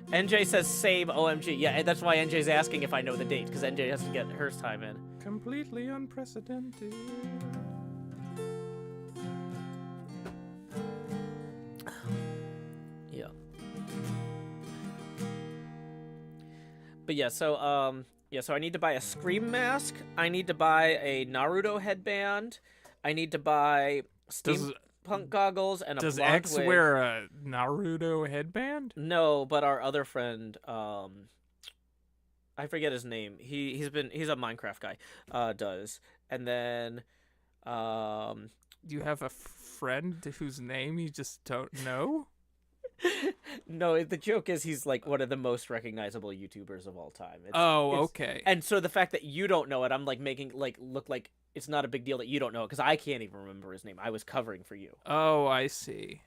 NJ says save OMG. Yeah, that's why NJ's asking if I know the date, because NJ has to get her time in. Completely unprecedented. Yeah. But yeah, so I need to buy a Scream mask. I need to buy a Naruto headband. I need to buy steampunk goggles and a Does blonde X wig. wear a Naruto headband? No, but our other friend, I forget his name. He's a Minecraft guy, does. And then, You have a friend whose name you just don't know? No, the joke is he's like one of the most recognizable YouTubers of all time. Okay. And so the fact that you don't know it, I'm like making like look like it's not a big deal that you don't know it because I can't even remember his name. I was covering for you. Oh, I see.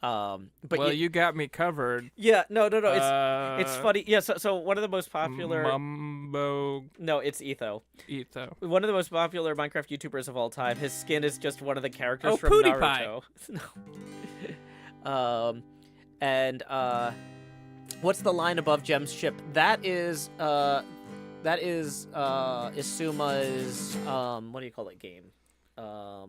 But well, you got me covered. Yeah, no. It's funny. Yeah, so one of the most popular Mumbo No, it's Etho. Etho. One of the most popular Minecraft YouTubers of all time. His skin is just one of the characters from PewDiePie. Naruto. And what's the line above Gem's ship? That is Isuma's what do you call that game? Oh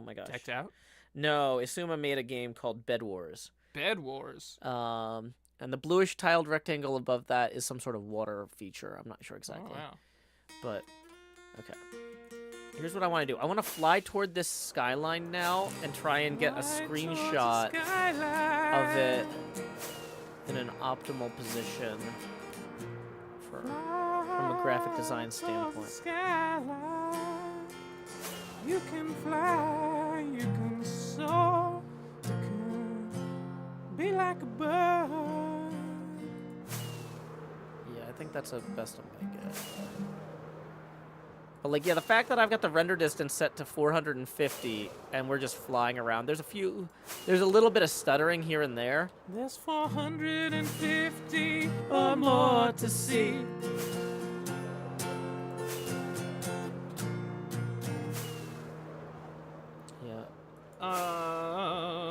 my gosh. Decked out? No, Isuma made a game called Bed Wars. Bed Wars. And the bluish tiled rectangle above that is some sort of water feature. I'm not sure exactly. Oh, wow. But okay. Here's what I want to do. I want to fly toward this skyline now and try and get a screenshot of it in an optimal position from a graphic design standpoint. You can fly, you can soar, you can be like a bird. Yeah, I think that's the best I'm gonna get. But like, yeah, the fact that I've got the render distance set to 450 and we're just flying around, there's a little bit of stuttering here and there. There's 450 or more to see.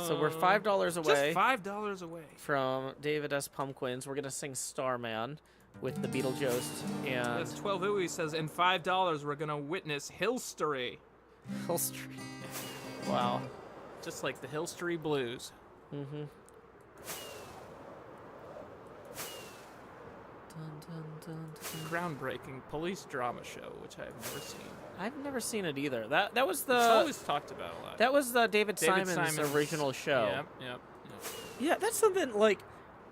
So we're $5 away. Just $5 away From David S. Pumpkins. We're gonna sing Starman with the Beetlejuice and That's 12 Ooey says, in $5 we're gonna witness Hillstory. Hill Street. Wow. Just like the Hillstory Blues. Mm-hmm. Dun, dun, dun, dun. Groundbreaking police drama show, which I've never seen. I've never seen it either. That was the It's always talked about a lot. that was David Simon's original show. Yep. Yeah, that's something like.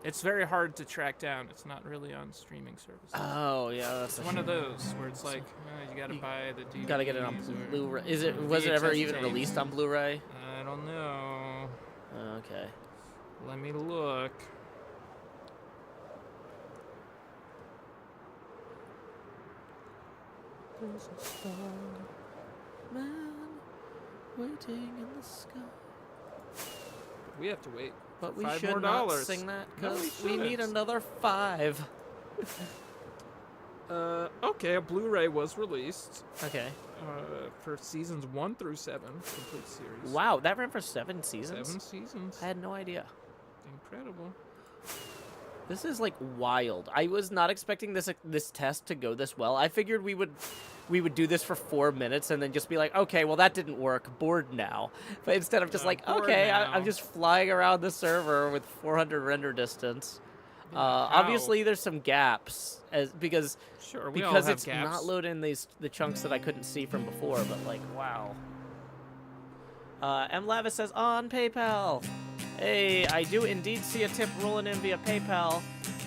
It's very hard to track down. It's not really on streaming services. Oh yeah, that's It's one of those where it's like you gotta buy the DVD. Gotta get it on Blu-ray. Was it ever even tapes. released on Blu-ray? I don't know. Okay. Let me look. There's a star, man, waiting in the sky. We have to wait. But we $5 should more not dollars. sing that No, because we we need shouldn't. another 5. Okay, a Blu-ray was released Okay. for seasons 1 through 7, complete series. Wow, that ran for 7 seasons? 7 seasons. I had no idea. Incredible. This is like wild. I was not expecting this test to go this well. I figured we would do this for 4 minutes and then just be like, okay, well that didn't work. Bored now. But instead of just like, bored okay, now. I'm just flying around the server with 400 render distance. Obviously, there's some gaps because Sure, we all have it's gaps. not loading the chunks that I couldn't see from before. But like, wow. M. Lavis says on PayPal. Hey, I do indeed see a tip rolling in via PayPal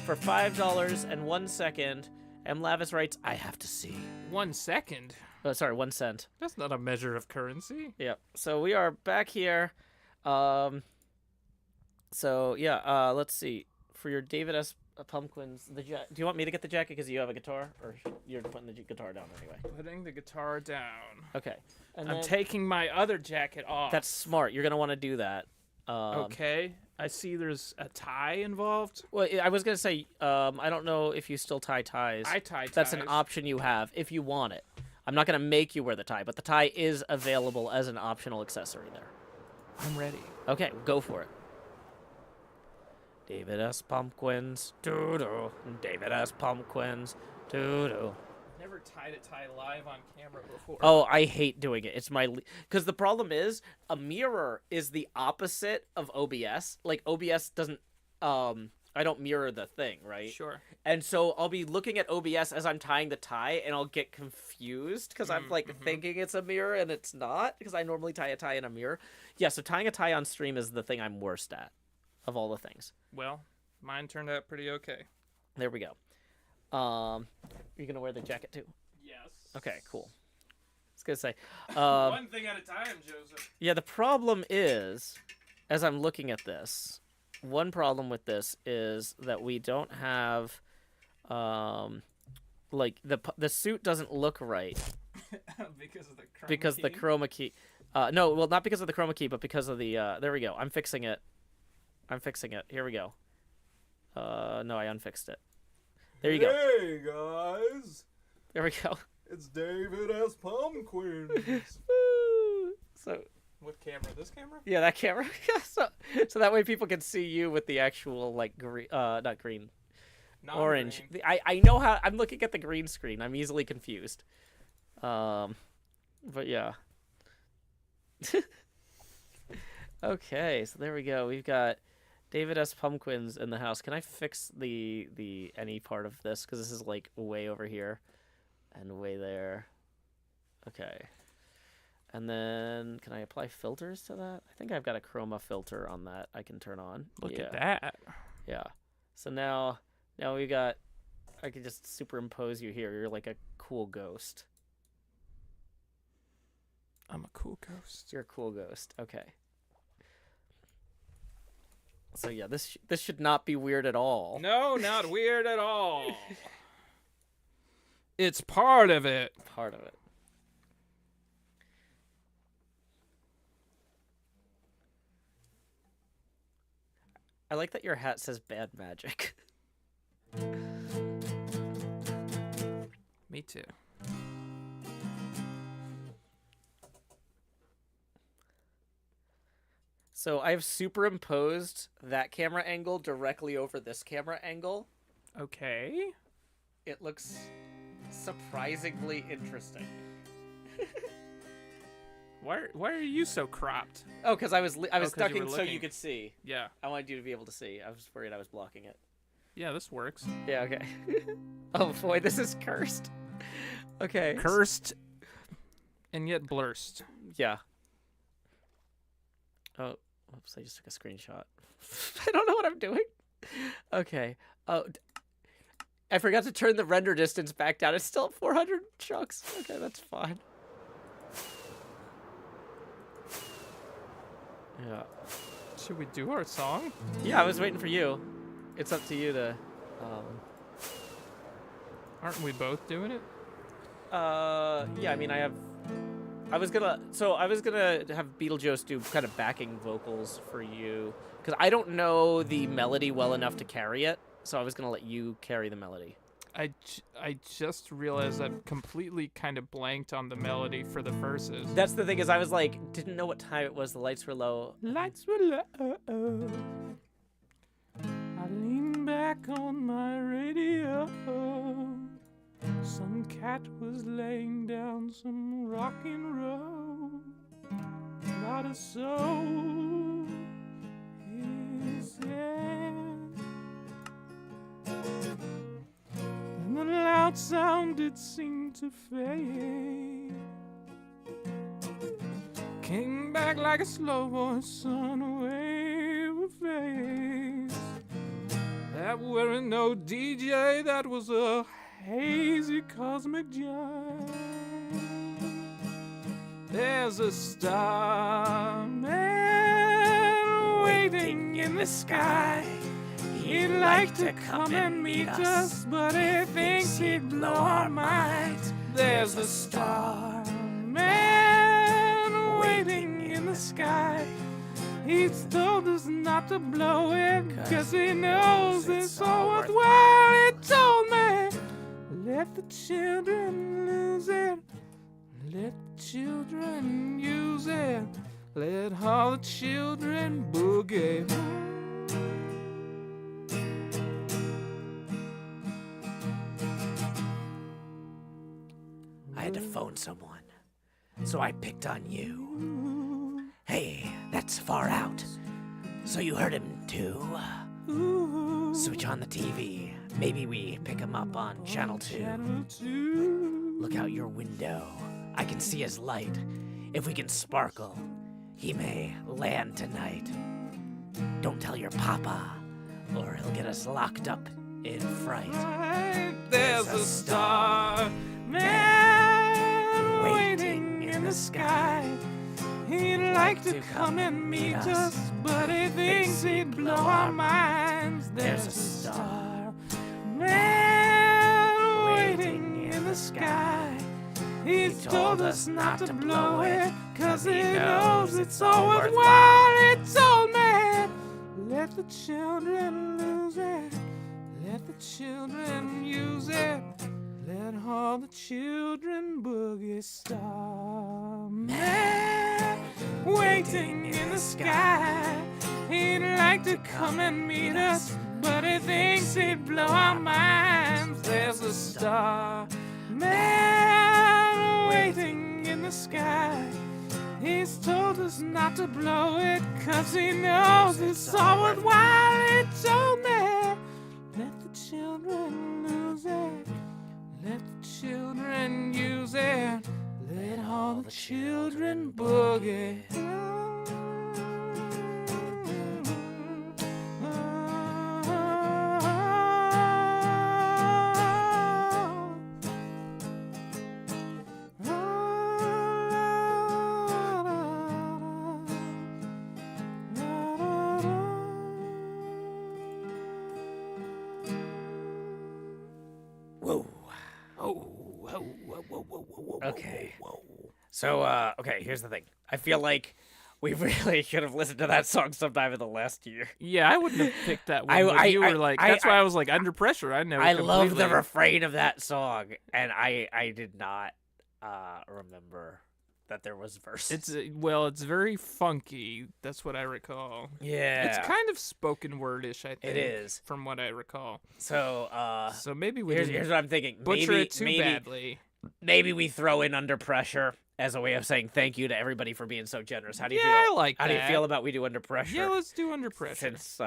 for $5 and 1 second. M. Lavis writes, I have to see. 1 second. Oh, sorry, 1 cent. That's not a measure of currency. Yep. So we are back here. So yeah. Let's see. For your David S. Pumpkins, do you want me to get the jacket because you have a guitar, or you're putting the guitar down anyway? Putting the guitar down. Okay. And I'm then- taking my other jacket off. That's smart. You're gonna want to do that. Okay. I see there's a tie involved. Well, I was gonna say, I don't know if you still tie ties. I tie That's an ties. option you have if you want it. I'm not gonna make you wear the tie, but the tie is available as an optional accessory there. I'm ready. Okay, go for it. David S. Pumpkins, doo-doo. David S. Pumpkins, doo-doo. Never tied a tie live on camera before. Oh, I hate doing it. It's my because the problem is a mirror is the opposite of OBS. Like OBS doesn't I don't mirror the thing, right? Sure. And so I'll be looking at OBS as I'm tying the tie and I'll get confused because I'm like thinking it's a mirror and it's not because I normally tie a tie in a mirror. Yeah, so tying a tie on stream is the thing I'm worst at of all the things. Well, mine turned out pretty okay. There we go. You're gonna wear the jacket too? Yes. Okay, cool. I was gonna say, One thing at a time, Joseph. yeah. The problem is, as I'm looking at this, one problem with this is that we don't have, like the suit doesn't look right because of the chroma key? the chroma key. No, well, not because of the chroma key, but because of the. There we go. I'm fixing it. Here we go. No, I unfixed it. There you go. Hey guys, There we go. it's David S. Pumpkins. Woo! So What camera? This camera? yeah, that camera. so that way people can see you with the actual like green, not green, orange. I know how. I'm looking at the green screen. I'm easily confused. But yeah. Okay, so there we go. We've got David S. Pumpkins in the house. Can I fix the any part of this? Because this is like way over here and way there. Okay. And then can I apply filters to that? I think I've got a chroma filter on that I can turn on. Look Yeah. at that. Yeah. So now we got. I can just superimpose you here. You're like a cool ghost. I'm a cool ghost. You're a cool ghost. Okay. So yeah, this should not be weird at all. No, not weird at all. It's part of it. Part of it. I like that your hat says bad magic. Me too. So I've superimposed that camera angle directly over this camera angle. Okay. It looks surprisingly interesting. Why are you so cropped? Oh, because I was 'cause you ducking were so looking. you could see. Yeah. I wanted you to be able to see. I was worried I was blocking it. Yeah, this works. Yeah, okay. Oh boy, this is cursed. Okay. Cursed and yet blurst. Yeah. Oh, whoops, I just took a screenshot. I don't know what I'm doing. Okay. Oh, I forgot to turn the render distance back down. It's still at 400 chunks. Okay, that's fine. Yeah. Should we do our song? Yeah, I was waiting for you. It's up to you to, Aren't we both doing it? yeah, I mean, I was gonna have Beetlejuice do kind of backing vocals for you, because I don't know the melody well enough to carry it, so I was gonna let you carry the melody. I just realized I completely kind of blanked on the melody for the verses. That's the thing, is I was like, didn't know what time it was, the lights were low. Lights were low. I leaned back on my radio. Some cat was laying down some rock and roll. Not a soul is there. And the loud sound did seem to fade. Came back like a slow voice on a wave of face. That weren't no DJ, that was a hazy cosmic giant. There's a starman waiting in the sky. He'd like to come and meet us, but he thinks he'd blow our minds. There's a starman waiting in the sky. He's told us not to blow it, 'cause he knows it's all worthwhile. He told me, let the children lose it. Let the children use it. Let all the children boogie. I had to phone someone, so I picked on you. Hey, that's far out. So you heard him too? Switch on the TV. Maybe we pick him up on Channel 2. Look out your window. I can see his light. If we can sparkle, he may land tonight. Don't tell your papa, or he'll get us locked up in fright. There's a star man waiting in the sky. He'd like to to come and meet us, but he thinks he'd blow our minds. There's a star man waiting in the sky. He's told us not to blow it, 'cause he knows it's all worthwhile. It's old man. Let the children lose it. Let the children use it. Let all the children boogie. Star man waiting in the sky. He'd like to come and meet us, but he thinks he'd blow our minds. There's a star man waiting in the sky. He's told us not to blow it, 'cause he knows it's all worthwhile. It's old man. Let the children lose it. Let the children use it. Let all the children boogie. Okay. So, okay, here's the thing. I feel like we really should have listened to that song sometime in the last year. Yeah, I wouldn't have picked that one. But you were like, that's why I was like, under pressure. I know. I love the refrain of that song, and I did not remember that there was verses. It's very funky. That's what I recall. Yeah. It's kind of spoken wordish, I think. It is. From what I recall. So maybe we here's what I'm thinking. Butcher it too badly. Maybe we throw in Under Pressure as a way of saying thank you to everybody for being so generous. How do you feel? I like How that. do you feel about we do Under Pressure? Yeah, let's do Under Pressure. Since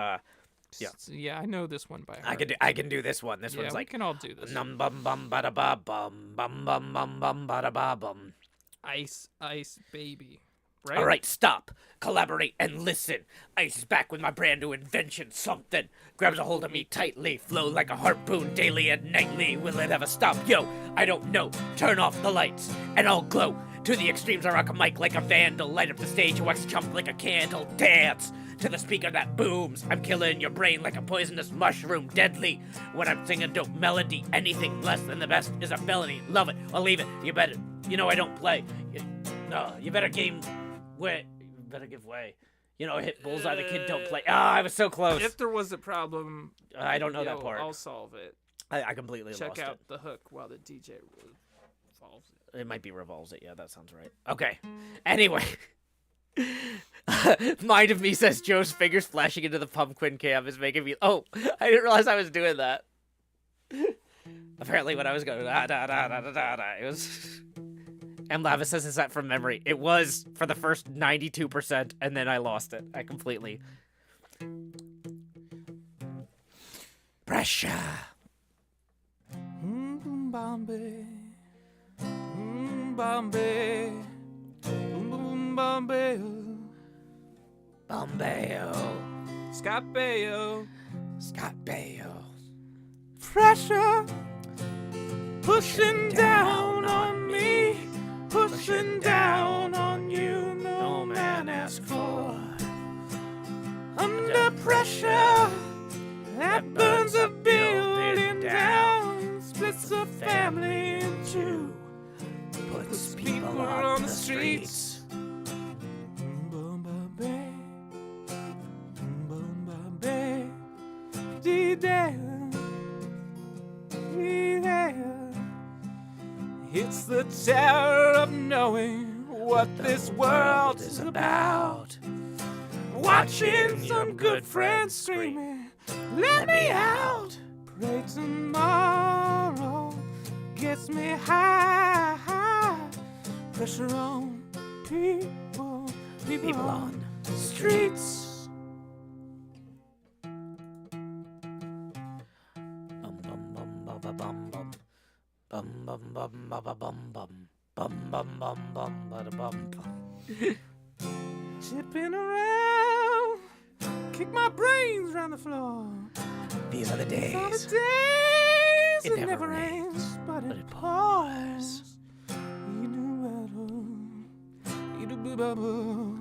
yeah, I know this one by heart. I can do this one. This one's like we can all do this. Num bum bum bada ba bum bum bum bum bum bada ba bum. Ice baby. Right? All right, stop. Collaborate and listen. Ice is back with my brand new invention. Something grabs a hold of me tightly. Flow like a harpoon daily and nightly. Will it ever stop? Yo, I don't know. Turn off the lights and I'll glow. To the extremes, I rock a mic like a vandal. Light up the stage, wax chump like a candle. Dance to the speaker that booms. I'm killing your brain like a poisonous mushroom. Deadly when I'm singing dope melody. Anything less than the best is a felony. Love it or leave it. You better. You know I don't play. You better game. Wait, you better give way. You know, hit bullseye, the kid don't play. I was so close. If there was a problem, I don't know that part. I'll solve it. I completely lost it. Check out the hook while the DJ revolves it. It might be revolves it. Yeah, that sounds right. Okay. Anyway. Mind of me says Joe's fingers flashing into the pumpkin cam is making me... Oh, I didn't realize I was doing that. Apparently when I was going... it was... And Lava says, is that from memory? It was for the first 92%, and then I lost it. I completely... Pressure. Bombay. Bombay. Bombay. Bombay-o. Scott Baio. Scott Baio. Pressure. Pushing down on me. Pushing down on you. No man asked for. Under pressure. That burns a building down. Splits a family in two. Puts people on the streets. It's the terror of knowing what this world is about. Watching some good friends screaming, let me out. Pray tomorrow gets me high. Pressure on people on streets. Bum bum bum bum bum bum bum bum bum bum bum bum. Chipping around, kick my brains around the floor. These are the days. It never rains, but it pours. You do bubble.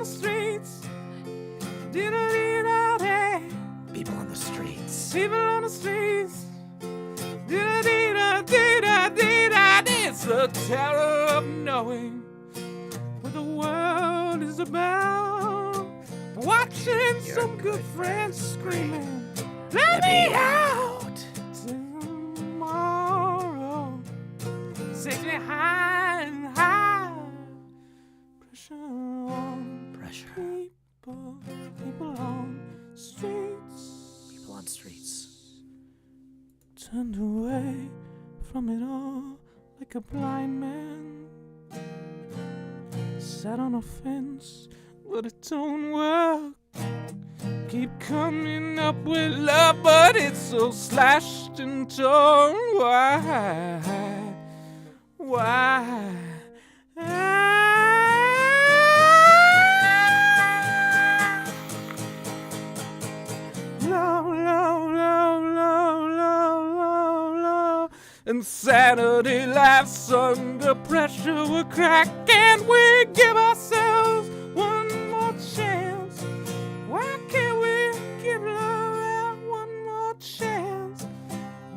streets. Dee-da-dee-da-day. People on the streets. People on the streets. Dee-da-dee-da-dee-da-dee-da-dee. It's the terror of knowing what the world is about. Watching some good friends screaming, let me out tomorrow. Takes me high and high. Pressure on people on streets. People on streets. Turned away from it all like a blind man. Sat on a fence, but it don't work. Keep coming up with love, but it's so slashed and torn. Why? Why? Love, love, love, love, love, love, love. And Saturday laughs under pressure. We're crack and we give ourselves one more chance. Why can't we give love one more chance?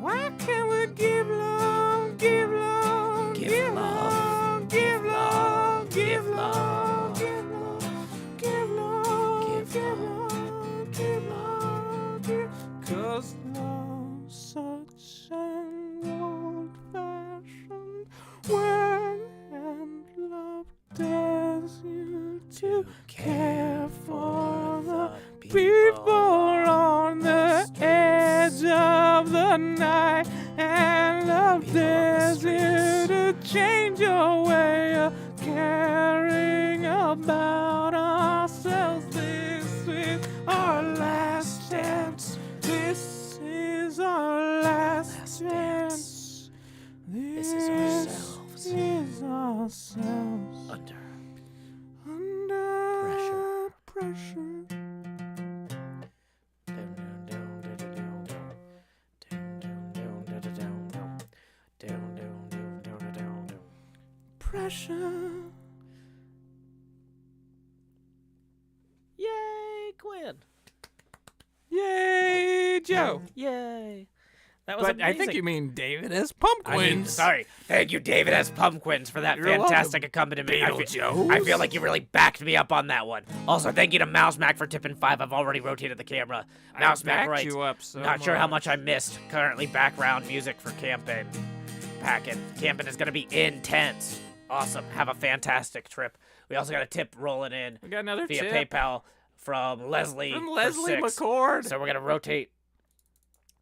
Why can't we give love, give love, give love, give love, give love, give love, give love, give love, give love, give love? 'Cause love's such an old-fashioned word, and love dares you to care for the people on the edge of the night, and love dares you to change your way of caring about ourselves. This is our last chance. This is our last chance. This is ourselves. Is ourselves. Under Pressure. Pressure. Yay, Quinn! Yay, Joe. Yay! That was But amazing. I think you mean David as Pumpkins. sorry. Thank you, David S. Pumpkins, for that You're fantastic welcome, accompaniment. Beetlejuice. I feel like you really backed me up on that one. Also, thank you to Mouse Mac for tipping 5. I've already rotated the camera. Mouse Mac backed writes, you up so not sure how much I missed. Currently background music for camping. Camping is going to be intense. Awesome. Have a fantastic trip. We also got a tip rolling in We got another via tip PayPal from Leslie. from for Leslie 6. McCord. So we're going to rotate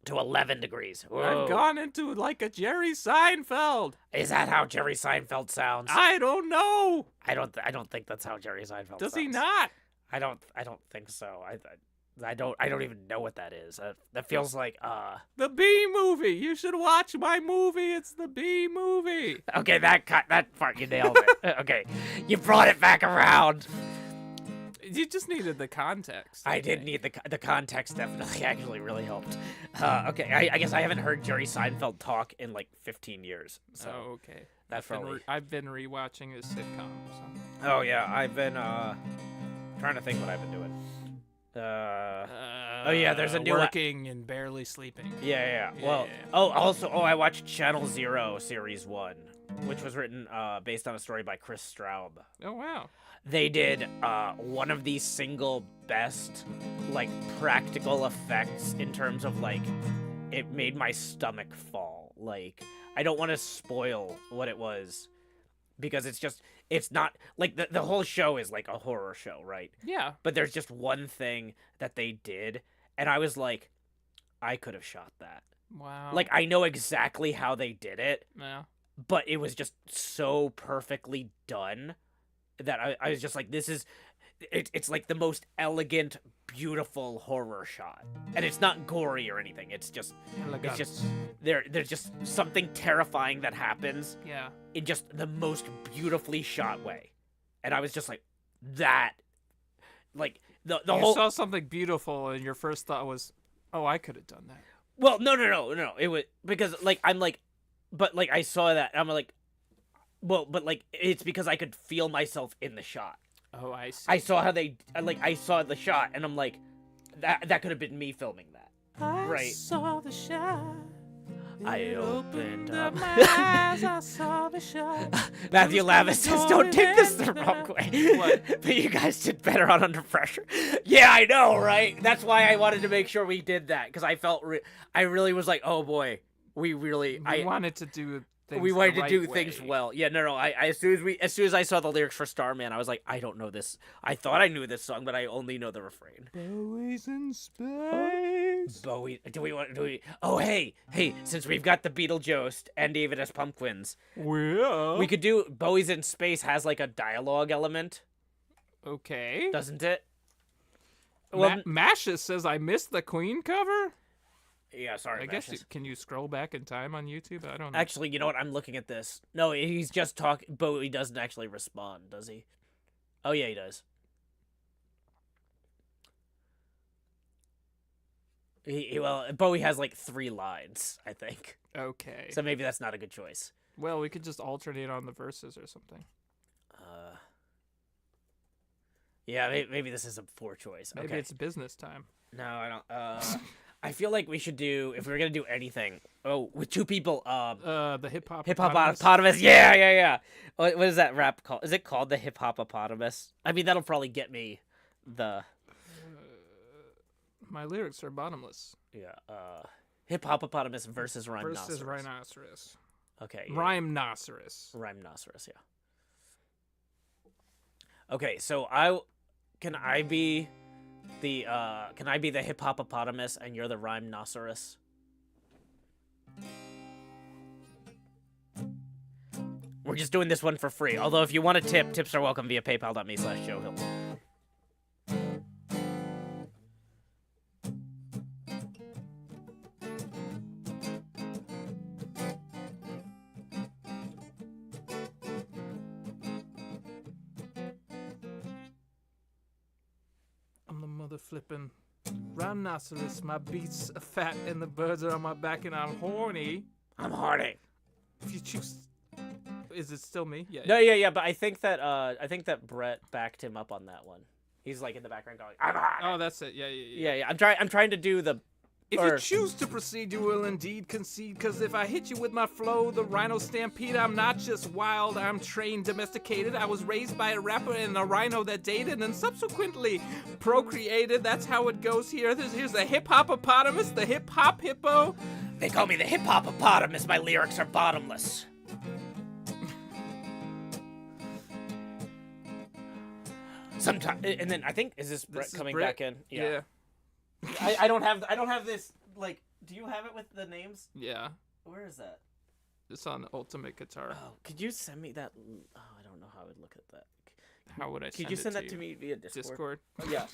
to 11 degrees. Whoa. I've gone into like a Jerry Seinfeld. Is that how Jerry Seinfeld sounds? I don't know. I don't think that's how Jerry Seinfeld Does sounds. he not? I don't think so. I don't even know what that is. That feels like The B movie. You should watch my movie. It's the B movie. okay, that part you nailed it. Okay. You brought it back around. You just needed the context. I did need the context. Definitely actually really helped. Okay, I guess I haven't heard Jerry Seinfeld talk in like 15 years. So Oh, okay. that's probably I've been rewatching his sitcom. So. Oh yeah, I've been trying to think what I've been doing. Oh yeah, there's a new working and barely sleeping. Yeah. Well, Yeah. I watched Channel Zero Series 1, which was written based on a story by Chris Straub. Oh wow. They did one of the single best like practical effects in terms of like it made my stomach fall. Like I don't want to spoil what it was because it's not like the whole show is like a horror show, right? Yeah. But there's just one thing that they did and I was like I could have shot that. Wow. Like I know exactly how they did it, Yeah. but it was just so perfectly done that I was just like, this is, it's like the most elegant, beautiful horror shot, and it's not gory or anything. It's just there's just something terrifying that happens Yeah. in just the most beautifully shot way, and I was just like, that, like the You whole. saw something beautiful, and your first thought was, "Oh, I could have done that." Well, no. It was because like I'm like, but like I saw that and I'm like, well, but like it's because I could feel myself in the shot. Oh, I see. I saw how they I saw the shot, and I'm like, that could have been me filming that. I Right. saw the shot. I It opened up. my eyes. I saw the shot. Matthew Lavis says, "Don't take this the wrong way." What? But you guys did better on Under Pressure. Yeah, I know, right? That's why I wanted to make sure we did that, because I felt I really was like, oh boy, we wanted to do things we wanted the to do right things way. well. Yeah, no. As soon as I saw the lyrics for Starman, I was like, I don't know this. I thought I knew this song, but I only know the refrain. Bowie's in space. Bowie, do we? Oh, hey, since we've got the Beetlejuice and David S. Pumpkins, Well, we could do Bowie's in Space has like a dialogue element, okay. doesn't it? Well, Masha says I missed the Queen cover. yeah, sorry. I guess Mashes. can you scroll back in time on YouTube? I don't know. Actually, you know what? I'm looking at this. No, he's just talking. Bowie doesn't actually respond, does he? Oh yeah, he does. Well, Bowie has like 3 lines, I think. Okay. So maybe that's not a good choice. Well, we could just alternate on the verses or something. Yeah, maybe this is a poor choice. Maybe Okay. it's business time. No, I don't. I feel like we should do, if we're gonna do anything. Oh, with 2 people. The hip hop. Hip-hop-opotamus. Yeah. What is that rap called? Is it called the hip-hop-opotamus? I mean, that'll probably get me the... My lyrics are bottomless. Yeah, hip-hop-opotamus versus rhinoceros. Versus rhinoceros. Okay. Yeah. Rhinoceros. Rhinoceros, yeah. Okay, so can I be the hip-hop-opotamus and you're the rhinoceros? We're just doing this one for free. Although if you want a tip, tips are welcome via paypal.me/showhill. I'm the mother flipping rhinoceros. My beats are fat and the birds are on my back and I'm horny. I'm horny. If you choose, is it still me? Yeah. No, yeah, but I think that Brett backed him up on that one. He's like in the background going, "I'm horny." Oh, that's it. Yeah. Yeah. I'm trying to do the. If you choose to proceed, you will indeed concede. Cause if I hit you with my flow, the rhino stampede, I'm not just wild, I'm trained, domesticated. I was raised by a rapper and a rhino that dated and subsequently procreated. That's how it goes here. Here's the hip-hop-opotamus, the hip-hop hippo. They call me the hip-hop-opotamus. My lyrics are bottomless. Sometimes, and then I think, is this Brett coming back in? Yeah. I don't have this, like, do you have it with the names? Yeah. Where is that? It's on Ultimate Guitar. Oh, could you send me that? Oh, I don't know how I would look at that. How would I send Could you send it that to me via Discord? Discord. Yeah.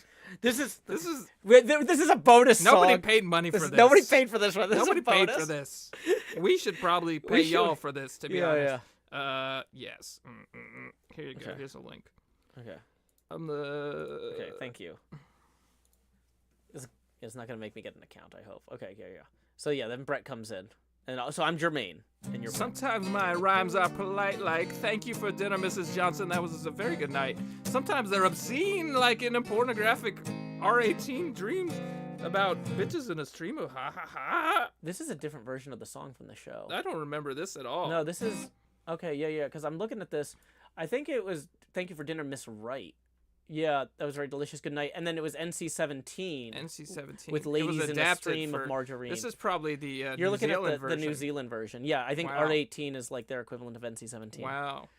This is This is a bonus song. nobody paid money for this. Nobody paid for this one. This Nobody is a bonus. paid for this. We should probably pay We should. y'all for this, to be honest. Yeah. Yes. Here you go. Okay. Here's a link. Okay. Okay, Thank you. It's not gonna make me get an account, I hope. Okay, yeah. So yeah, then Brett comes in, and also I'm Jermaine, and you're. Sometimes my rhymes are polite, like "Thank you for dinner, Mrs. Johnson. That was a very good night." Sometimes they're obscene, like in a pornographic R18 dreams about bitches in a stream of ha ha ha. This is a different version of the song from the show. I don't remember this at all. No, this is okay. Yeah. Because I'm looking at this. I think it was "Thank you for dinner, Miss Wright." Yeah, that was very delicious. Good night. And then it was NC-17. NC-17 with It ladies was in a adapted stream for, of margarine. This is probably the You're New looking Zealand at the version. New Zealand version. Yeah, I think Wow. R18 is like their equivalent of NC-17. Wow.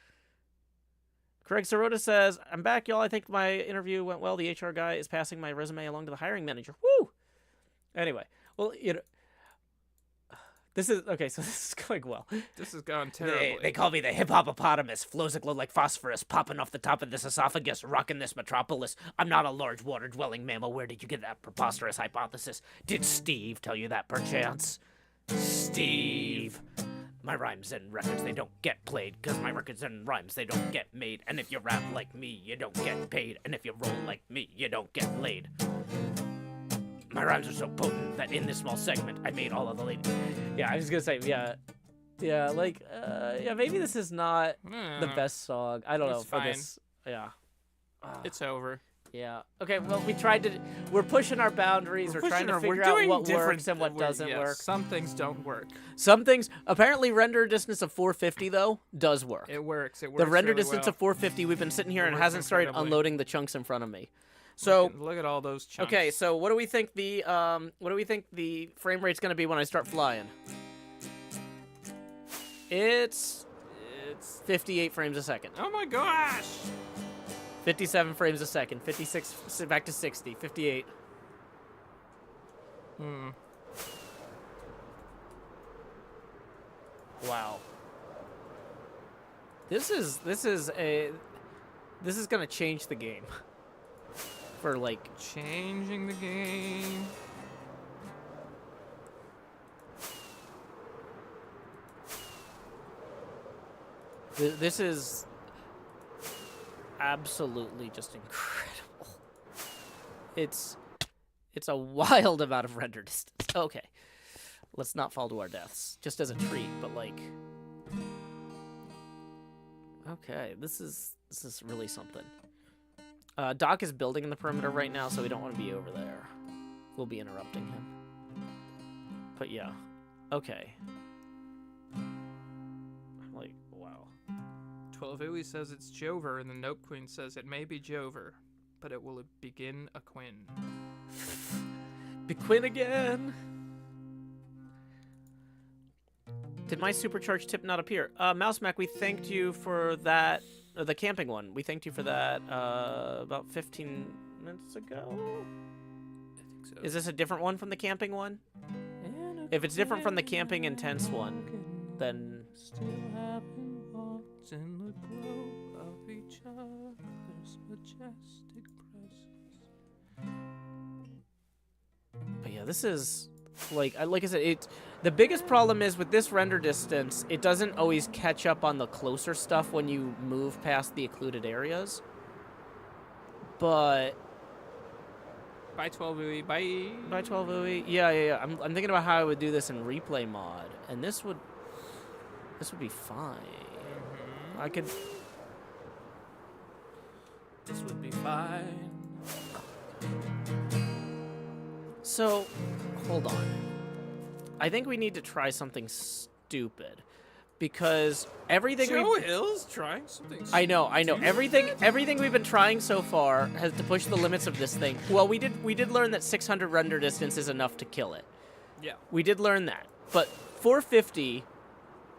Craig Sirota says, "I'm back, y'all. I think my interview went well. The HR guy is passing my resume along to the hiring manager." Woo! Anyway, well, this is okay. So this is going well. This has gone terribly. They call me the hip-hop-opotamus. Flows that glow like phosphorus, popping off the top of this esophagus, rocking this metropolis. I'm not a large water-dwelling mammal. Where did you get that preposterous hypothesis? Did Steve tell you that, perchance? Steve. My rhymes and records, they don't get played, 'cause my records and rhymes, they don't get made. And if you rap like me, you don't get paid. And if you roll like me, you don't get laid. My rhymes are so potent that in this small segment, I made all of the ladies. Yeah, I was gonna say, yeah, like, maybe this is not the best song. I don't know It's for fine. this. Yeah. It's over. Yeah. Okay, well, we tried to... We're pushing our boundaries. We're trying to figure out what works and what doesn't work. Some things don't work. Some things... Apparently, render distance of 450, though, does work. It works. It works The render really distance well. of 450, we've been sitting here It and it works hasn't started incredibly. unloading the chunks in front of me. So... Look at all those chunks. Okay, so what do we think the frame rate's gonna be when I start flying? It's 58 frames a second. Oh my gosh! 57 frames a second. 56 back to 60. 58. Wow. This is gonna change the game. For like Changing the game. this is absolutely just incredible. It's a wild amount of render distance. Okay. Let's not fall to our deaths. Just as a treat, but like okay, this is really something. Doc is building in the perimeter right now, so we don't want to be over there. We'll be interrupting him. But yeah. Okay. Like, wow. 12 says it's Jover, and the Note Queen says it may be Jover, but it will begin a Quinn. Be Quinn again! Did my supercharged tip not appear? Mouse Mac, we thanked you for that, or the camping one. We thanked you for that about 15 minutes ago? I think so. Is this a different one from the camping one? If it's different from the camping intense one, then... Still having walked in the glow of each other's majestic presence. But yeah, this is... Like I said, the biggest problem is with this render distance, it doesn't always catch up on the closer stuff when you move past the occluded areas. But... Bye, 12 bye. By 12 ooey. Yeah. I'm thinking about how I would do this in replay mod, and this would be fine. I could. This would be fine. So, hold on. I think we need to try something stupid, because everything Joe Hill's trying something. I know. Everything we've been trying so far has to push the limits of this thing. Well, we did learn that 600 render distance is enough to kill it. Yeah. We did learn that. But 450,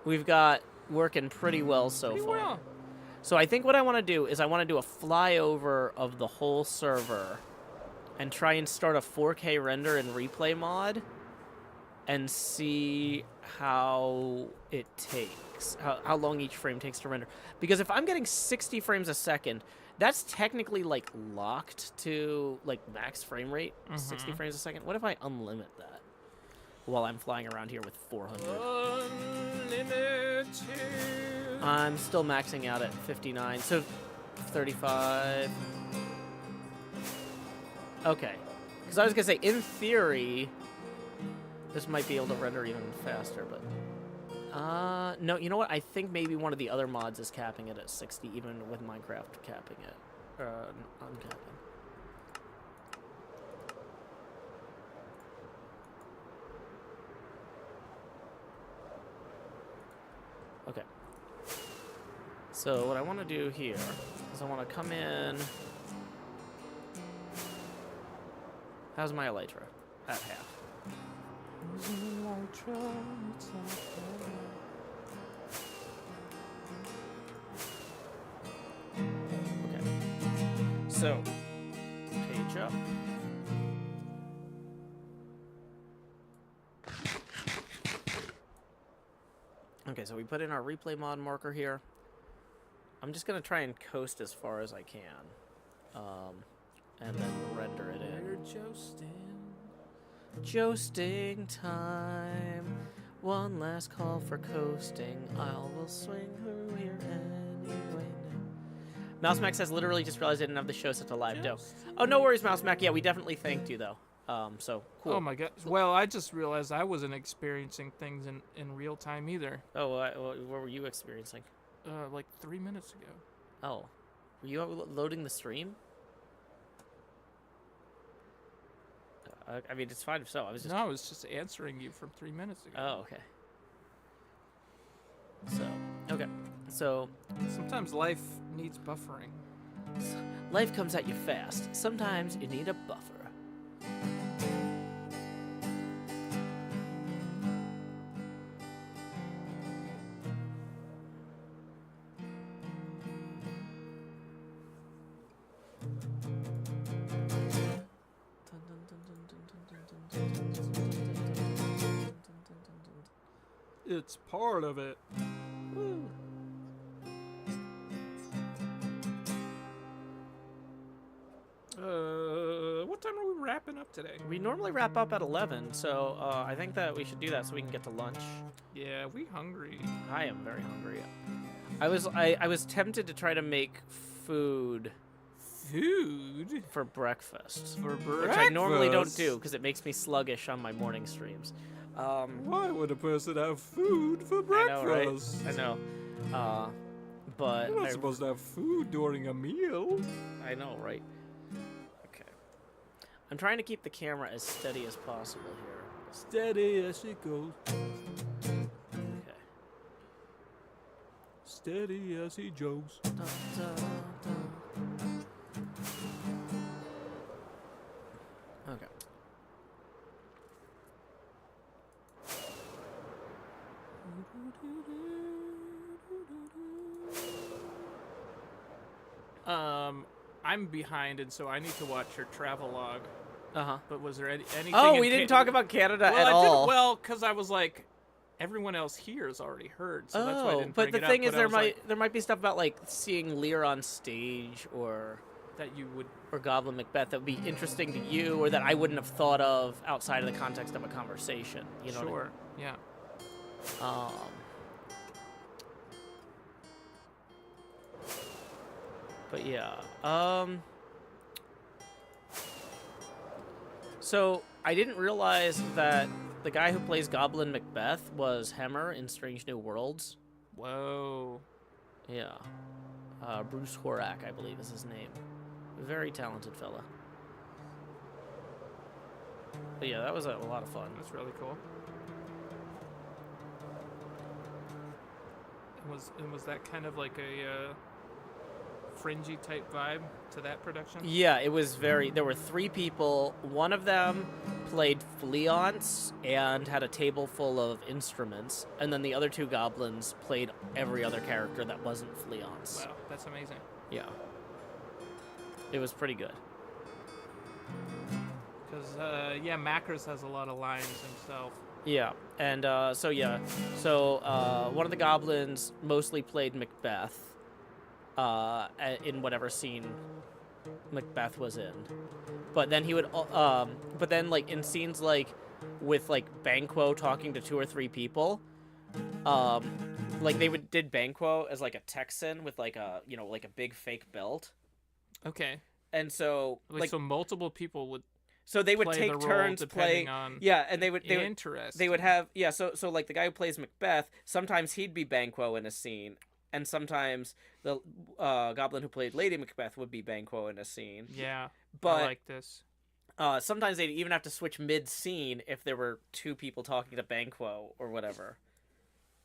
we've got working pretty well so Pretty far. well. So I think what I want to do is I want to do a flyover of the whole server and try and start a 4K render and replay mod and see how it takes, how long each frame takes to render. Because if I'm getting 60 frames a second, that's technically like locked to like max frame rate, 60 frames a second. What if I unlimit that while I'm flying around here with 400? Unlimited. I'm still maxing out at 59, so 35. Okay, because I was gonna say, in theory, this might be able to render even faster, but no, you know what? I think maybe one of the other mods is capping it at 60, even with Minecraft capping it, uncapping. Okay. So what I want to do here is I want to come in. How's my elytra? At half. Okay. So, page up. Okay, so we put in our replay mod marker here. I'm just gonna try and coast as far as I can, and then render it in. We're jousting. Jousting time. One last call for coasting. I will swing through here anyway. Mouse Mac says, literally just realized I didn't have the show set to live dough. Oh, no worries, Mouse Mac. Yeah, we definitely thanked you, though. So, cool. Oh my god. Well, I just realized I wasn't experiencing things in real time either. Oh, what were you experiencing? Like 3 minutes ago. Oh. Were you loading the stream? I mean, it's fine if so. I was just. No, I was just answering you from 3 minutes ago. Oh, okay. Okay. So, Sometimes life needs buffering. life comes at you fast. Sometimes you need a buffer. It's part of it. Woo. What time are we wrapping up today? We normally wrap up at 11, so I think that we should do that so we can get to lunch. Yeah, we hungry. I am very hungry. I was tempted to try to make food Food for breakfast, for breakfast. which I normally don't do because it makes me sluggish on my morning streams. Why would a person have food for I know, right? breakfast? I know. But You're not supposed to have food during a meal. I know, right? Okay. I'm trying to keep the camera as steady as possible here. Steady as she goes. Okay. Steady as he joes. Dun, dun, dun. Okay. I'm behind, and so I need to watch your travel log. Uh-huh. But was there anything? Oh, in we didn't talk about Canada well, at I all. Didn't, well, because I was like, everyone else here has already heard, so that's why I didn't but bring the it thing up, is, but I was like, there might be stuff about like seeing Lear on stage or that you would. Goblin Macbeth that would be interesting to you, or that I wouldn't have thought of outside of the context of a conversation. You know? Sure. Yeah. What I mean? But yeah. So I didn't realize that the guy who plays Goblin Macbeth was Hemmer in Strange New Worlds. Whoa. Yeah. Bruce Horak, I believe, is his name. Very talented fella. But yeah, that was a lot of fun. That's really cool. And was that kind of like a fringy type vibe to that production? Yeah, it was very... There were 3 people. One of them played Fleance and had a table full of instruments. And then the other 2 goblins played every other character that wasn't Fleance. Wow, that's amazing. Yeah. It was pretty good. Because, yeah, Macros has a lot of lines himself. Yeah, and so one of the goblins mostly played Macbeth in whatever scene Macbeth was in. But then he would, but then like in scenes like with like Banquo talking to 2 or 3 people, like they did Banquo as like a Texan with like a like a big fake belt. Okay. And so like so multiple people would. So they would play take the role turns depending play. on Yeah, and they would have So like the guy who plays Macbeth, sometimes he'd be Banquo in a scene, and sometimes the goblin who played Lady Macbeth would be Banquo in a scene. Yeah, but I like this. Sometimes they'd even have to switch mid-scene if there were 2 people talking to Banquo or whatever.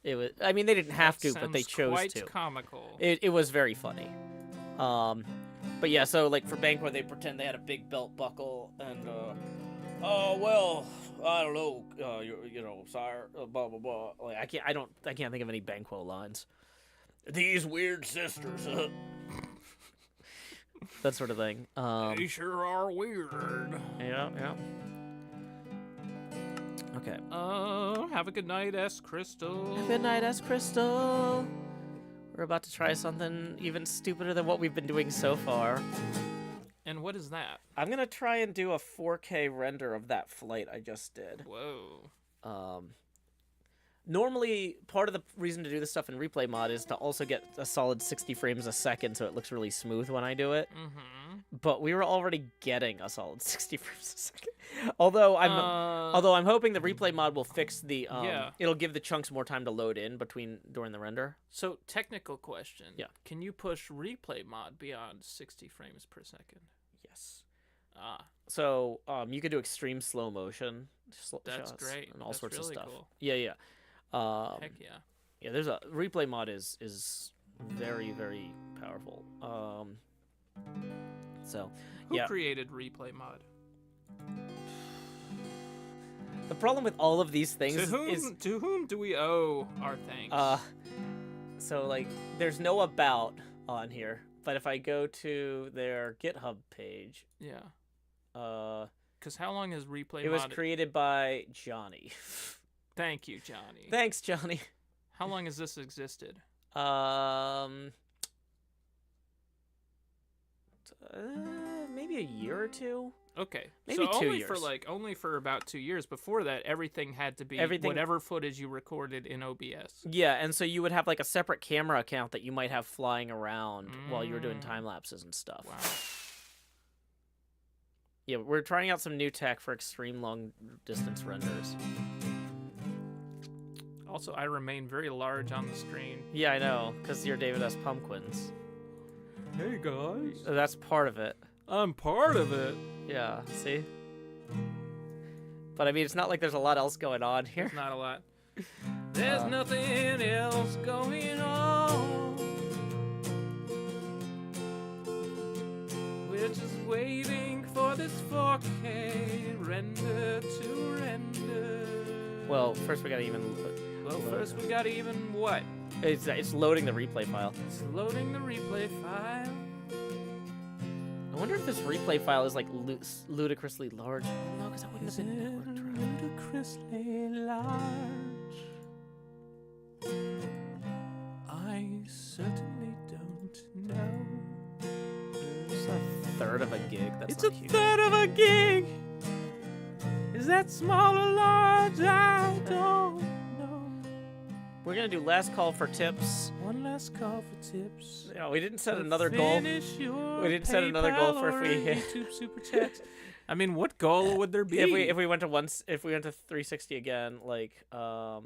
It was. I mean, they didn't have to, but they chose quite to. Comical. It was very funny. But yeah, so like for Banquo, they pretend they had a big belt buckle, and oh well, I don't know, sire, blah blah blah. Like I can't think of any Banquo lines. These weird sisters, that sort of thing. They sure are weird. Yeah. Okay. Have a good night, S. Crystal. Have a good night, S. Crystal. We're about to try something even stupider than what we've been doing so far. And what is that? I'm gonna try and do a 4K render of that flight I just did. Whoa. Normally, part of the reason to do this stuff in replay mod is to also get a solid 60 frames a second, so it looks really smooth when I do it. Mm-hmm. But we were already getting a solid 60 frames a second. Although I'm hoping the replay mod will fix the it'll give the chunks more time to load in during the render. So, technical question. Yeah. Can you push replay mod beyond 60 frames per second? Yes. Ah, So you could do extreme slow motion. that's shots great. and all That's sorts really of stuff. cool. Yeah. Heck yeah. Yeah, there's a replay mod is very, very powerful. So Who yeah. created replay mod? The problem with all of these things To whom do we owe our thanks? so like there's no about on here, but if I go to their GitHub page, yeah. uh Because how long has replay it was mod... created by Johnny. Thank you, Johnny. Thanks, Johnny. How long has this existed? Maybe a year or two. Okay. Maybe so 2 only years. only for about 2 years. Before that, everything had to be whatever footage you recorded in OBS. Yeah, and so you would have like a separate camera account that you might have flying around while you were doing time lapses and stuff. Wow. Yeah, we're trying out some new tech for extreme long distance renders. Also, I remain very large on the screen. Yeah, I know, because you're David S. Pumpkins. Hey guys, That's part of it. I'm part of it. Yeah, see? But I mean, it's not like there's a lot else going on here. Not a lot. There's nothing else going on. We're just waiting for this 4K render to render. Well, first we gotta even... Well, first we gotta even what? It's loading the replay file. It's loading the replay file. I wonder if this replay file is like ludicrously large. No, because that wouldn't have been network drive. Ludicrously large. I certainly don't know. It's a third of a gig. That's It's not a huge. third of a gig. Is that small or large? I don't know. We're gonna do last call for tips. One last call for tips. Yeah, we didn't set another goal. We didn't set another goal for if we hit YouTube super chats. I mean, what goal would there be? if we went to 360 again, like I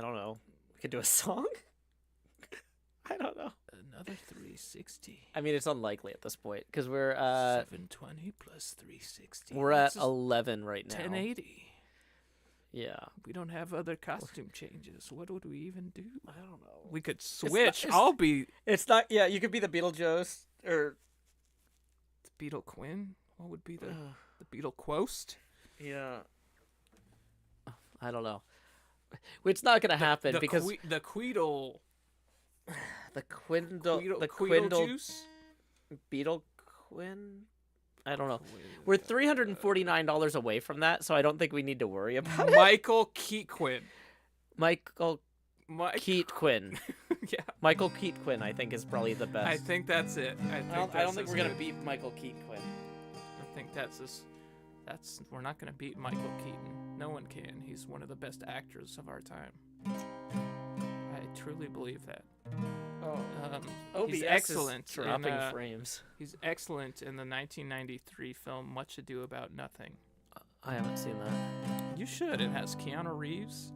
don't know, we could do a song. I don't know. Another 360. I mean, it's unlikely at this point because we're 720 plus 360. we're at 11 right now. 1080. Yeah, We don't have other costume changes. What would we even do? I don't know. We could switch. it's- I'll be It's not. Yeah, you could be the Beetlejuice or Beetle Quinn. What would be the Beetle Quost? yeah. I don't know. It's not gonna happen because the Queedle the Quindle, the Queedle Quindle juice. Beetle Quinn. I don't know. We're $349 away from that, so I don't think we need to worry about it. Michael Keatquinn. Michael Keat Quinn. Yeah, Michael Keat Quinn, I think, is probably the best. I think that's it. I don't think we're gonna beat Michael Keat Quinn. I think we're not gonna beat Michael Keaton. No one can. He's one of the best actors of our time. I truly believe that. OBS He's is excellent. dropping frames. He's excellent in the 1993 film Much Ado About Nothing. I haven't seen that. You should. It has Keanu Reeves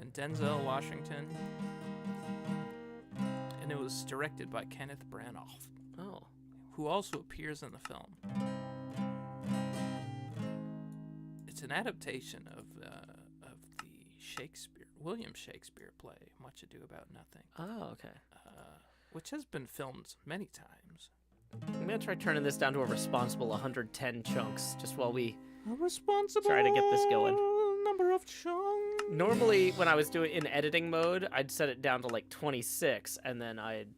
and Denzel Washington. And it was directed by Kenneth Branagh, Oh. who also appears in the film. It's an adaptation of the William Shakespeare play, Much Ado About Nothing, Oh, okay. which has been filmed many times. I'm gonna try turning this down to a responsible 110 chunks, just while we A responsible try to get this going. number of chunks. Normally, when I was doing in editing mode, I'd set it down to like 26, and then I'd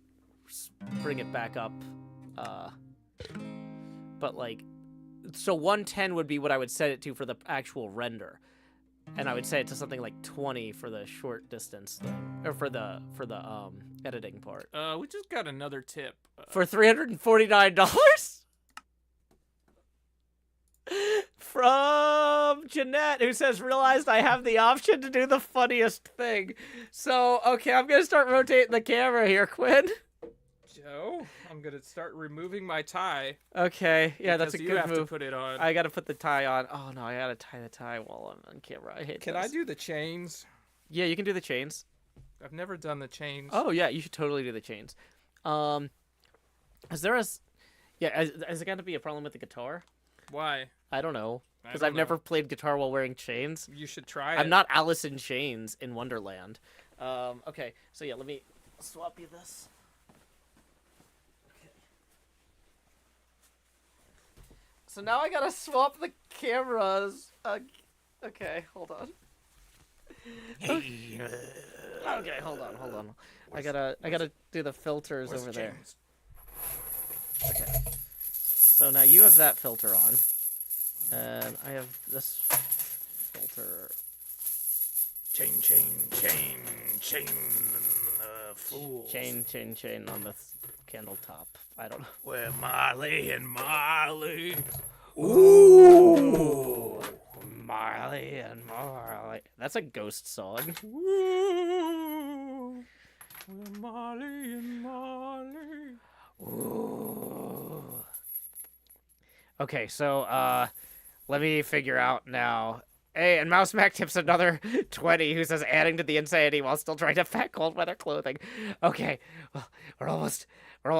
bring it back up. But like, so 110 would be what I would set it to for the actual render, and I would set it to something like 20 for the short distance thing, or for the editing part. We just got another tip. For $349 from from Jeanette, who says, realized I have the option to do the funniest thing. So, okay, I'm going to start rotating the camera here, Quinn. Joe, I'm gonna start removing my tie. Okay, yeah, that's a because good you have move. to put it on. I got to put the tie on. Oh, no, I got to tie the tie while I'm on camera. I hate Can this. I do the chains? Yeah, you can do the chains. I've never done the chains. Oh, yeah, you should totally do the chains. Is there a... Yeah, is it going to be a problem with the guitar? Why? I don't know. Because don't I've never played guitar while wearing chains. You should try it. I'm not Alice in Chains in Wonderland. Okay, so yeah, let me swap you this. Okay. So now I gotta swap the cameras. Okay, hold on. Okay, hold on. I gotta do the filters over there. Okay. So now you have that filter on, and I have this filter. Chain, fool. Chain on the candle top. I don't know. We're Marley and Marley. Ooh, Marley and Marley. That's a ghost song. Ooh, we're Marley and Marley. Ooh. Okay, so let me figure out now. Hey, and Mouse Mac tips another 20 who says adding to the insanity while still trying to pack cold weather clothing. Okay, well,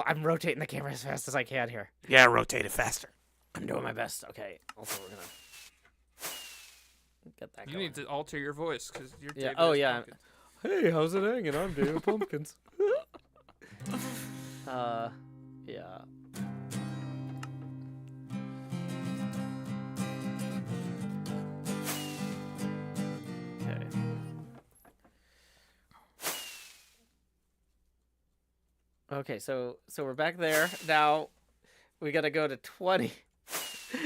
I'm rotating the camera as fast as I can here. Yeah, rotate it faster. I'm doing my best. Okay, also we're gonna get that You going. need to alter your voice because you're. Yeah. David Oh S. yeah. Pumpkins. Hey, how's it hanging? I'm David Pumpkins. Yeah. Okay. Okay, so we're back there. Now we gotta go to 20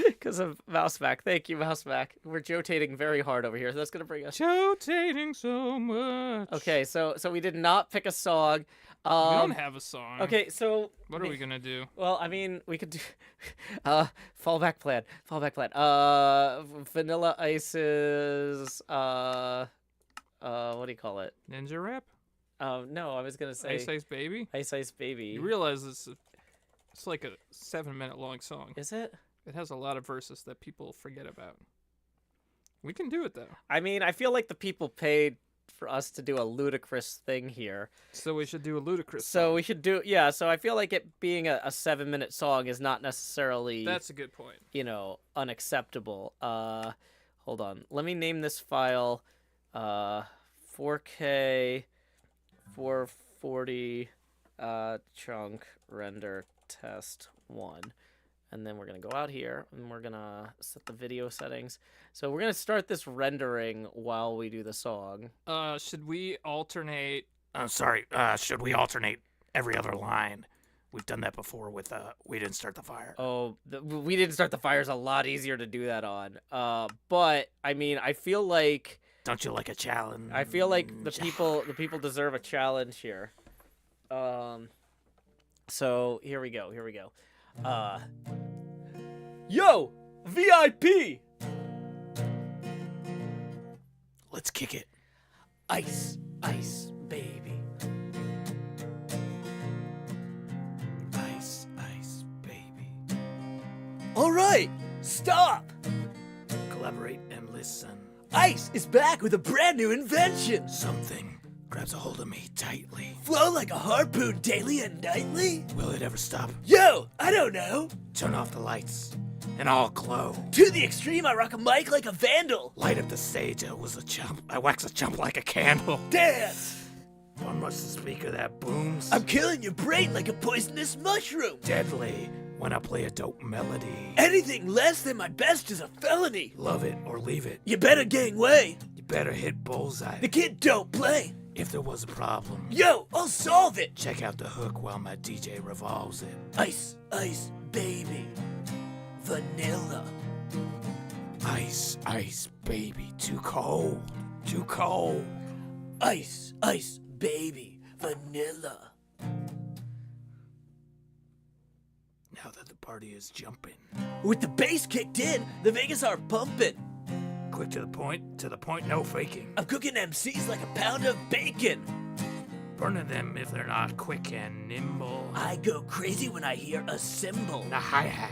because of Mouse Mac. Thank you, Mouse Mac. We're jotating very hard over here. So that's gonna bring us. Jotating so much. Okay, so we did not pick a song. We don't have a song. Okay, so What are we gonna do? well, I mean, we could do fallback plan. Vanilla Ice's what do you call it? Ninja rap? No, I was gonna say Ice Ice Baby? Ice Ice Baby. You realize it's like a 7-minute long song. Is it? It has a lot of verses that people forget about. We can do it though. I mean, I feel like the people paid for us to do a ludicrous thing here. So we should do a ludicrous So song. we should do, yeah, so I feel like it being a 7-minute song is not necessarily, That's a good point. you know, unacceptable. Hold on. Let me name this file 4K 440 chunk render test 1. And then we're going to go out here and we're going to set the video settings. So we're going to start this rendering while we do the song. Should we alternate? Should we alternate every other line? We've done that before with We Didn't Start the Fire. Oh, We Didn't Start the Fire is a lot easier to do that on. But I mean, I feel like Don't you like a challenge? the people deserve a challenge here. So here we go. Yo, VIP. Let's kick it. Ice, ice, baby. Ice, ice, baby. All right, stop. Collaborate and listen. Ice is back with a brand new invention. Something grabs a hold of me tightly. Flow like a harpoon daily and nightly. Will it ever stop? Yo, I don't know. Turn off the lights, and I'll glow. To the extreme, I rock a mic like a vandal. Light up the stage, I wax a chump like a candle. Dance. One must the speaker that booms. I'm killing your brain like a poisonous mushroom. Deadly when I play a dope melody. Anything less than my best is a felony. Love it or leave it. You better gang way. You better hit bullseye. The kid don't play. If there was a problem, Yo, I'll solve it. check out the hook while my DJ revolves it. Ice, ice, baby. Vanilla. Ice, ice, baby, too cold, too cold. Ice, ice, baby. Vanilla. Now that the party is jumping, With the bass kicked in, the Vegas are pumping. Quick to the point, no faking. I'm cooking MCs like a pound of bacon. Burning them if they're not quick and nimble. I go crazy when I hear a cymbal. And a hi-hat